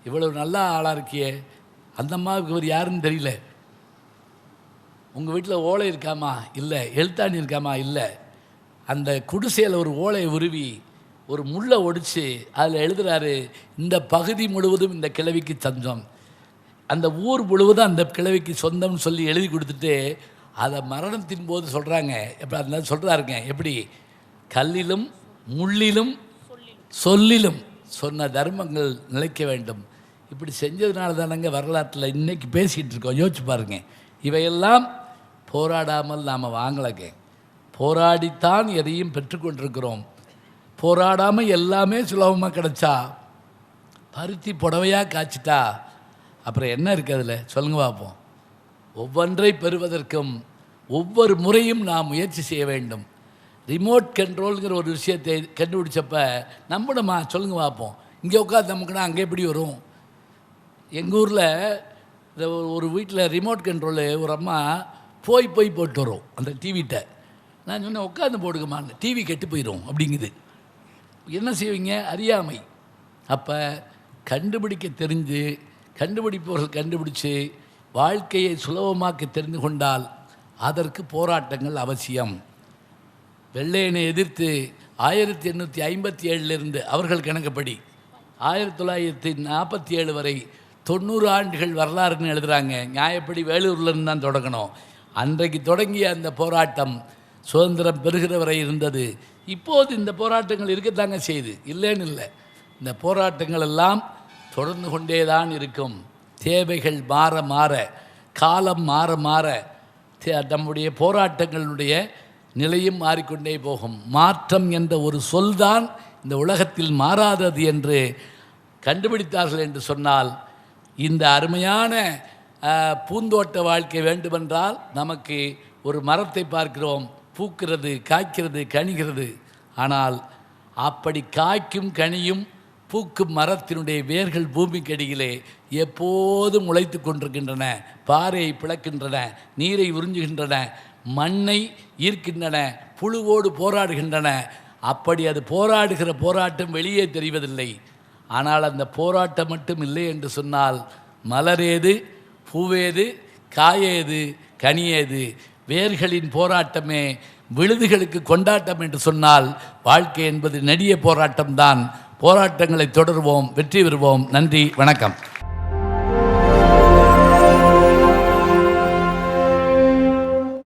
இவ்வளவு நல்லா ஆளாக இருக்கியே, அந்த அம்மாவுக்கு இவர் யாருன்னு தெரியல. உங்கள் வீட்டில் ஓலை இருக்காமா? இல்லை. எழுத்தாணி இருக்காமா? இல்லை. அந்த குடிசையில் ஒரு ஓலையை உருவி ஒரு முள்ளை ஒடிச்சு அதில் எழுதுகிறாரு, இந்த பகுதி முழுவதும் இந்த கிழவிக்கு சொந்தம், அந்த ஊர் முழுவதும் அந்த கிழவிக்கு சொந்தம்னு சொல்லி எழுதி கொடுத்துட்டு அதை மரணத்தின் போது சொல்கிறாங்க. எப்போ அந்த சொல்கிறாருங்க, எப்படி கல்லிலும் முள்ளிலும் சொல்லிலும் சொன்ன தர்மங்கள் நிலைக்க வேண்டும். இப்படி செஞ்சதுனால தானங்க வரலாற்றில் இன்றைக்கி பேசிகிட்டு இருக்கோம். யோசிச்சு பாருங்க, இவையெல்லாம் போராடாமல் நாம் வாங்கலைங்க. போராடித்தான் எதையும் பெற்றுக்கொண்டிருக்கிறோம். போராடாமல் எல்லாமே சுலபமாக கிடச்சா, பருத்தி புடவையாக காய்ச்சிட்டா அப்புறம் என்ன இருக்குது அதில் சொல்லுங்க பார்ப்போம். ஒவ்வொன்றை பெறுவதற்கும் ஒவ்வொரு முறையும் நாம் முயற்சி செய்ய வேண்டும். ரிமோட் கண்ட்ரோலுங்கிற ஒரு விஷயத்தை கண்டுபிடிச்சப்ப நம்பணுமா சொல்லுங்க பார்ப்போம். இங்கே உட்காந்து நமக்குன்னா அங்கே எப்படி வரும்? எங்கள் ஊரில் ஒரு வீட்டில் ரிமோட் கண்ட்ரோலு ஒரு அம்மா போய் போட்டு வரும் அந்த டிவிட்ட. நான் சொன்னேன் உட்காந்து போடுங்கம்மான்னு. டிவி கெட்டு போயிடும் அப்படிங்குது. என்ன செய்வீங்க? அறியாமை. அப்போ கண்டுபிடிக்க தெரிஞ்சு கண்டுபிடிப்பவர்கள் கண்டுபிடிச்சு வாழ்க்கையை சுலபமாக்க தெரிந்து கொண்டால் அதற்கு போராட்டங்கள் அவசியம். வெள்ளையனை எதிர்த்து 1857 அவர்கள் கணக்குப்படி 1947 வரை 90 ஆண்டுகள் வரலாறுன்னு எழுதுகிறாங்க. நியாயப்படி வேலூர்லேருந்து தான் தொடங்கணும். அன்றைக்கு தொடங்கிய அந்த போராட்டம் சுதந்திரம் பெறுகிற வரை இருந்தது. இப்போது இந்த போராட்டங்கள் இருக்கத்தாங்க செய்யுது, இல்லைன்னு இல்லை. இந்த போராட்டங்கள் எல்லாம் தொடர்ந்து கொண்டே தான் இருக்கும். தேவைகள் மாற மாற, காலம் மாற மாற நம்முடைய போராட்டங்களுடைய நிலையும் மாறிக்கொண்டே போகும். மாற்றம் என்ற ஒரு சொல்தான் இந்த உலகத்தில் மாறாதது என்று கண்டுபிடித்தார்கள் என்று சொன்னால், இந்த அருமையான பூந்தோட்ட வாழ்க்கை வேண்டுமென்றால் நமக்கு ஒரு மரத்தை பார்க்கிறோம், பூக்கிறது, காய்க்கிறது, கனிகிறது. ஆனால் அப்படி காய்க்கும் கனியும் பூக்கும் மரத்தினுடைய வேர்கள் பூமிக்கடியிலே எப்போதும் உழைத்து கொண்டிருக்கின்றன, பாறையை பிளக்கின்றன, நீரை உறிஞ்சுகின்றன, மண்ணை ஈர்க்கின்றன, புழுவோடு போராடுகின்றன. அப்படி அது போராடுகிற போராட்டம் வெளியே தெரிவதில்லை. ஆனால் அந்த போராட்டம் மட்டும் இல்லை என்று சொன்னால் மலரேது, பூவேது, காயேது, கனியேது? வேர்களின் போராட்டமே விழுதுகளுக்கு கொண்டாட்டம் என்று சொன்னால் வாழ்க்கை என்பது நெடிய போராட்டம்தான். போராட்டங்களை தொடர்வோம், வெற்றி பெறுவோம். நன்றி, வணக்கம்.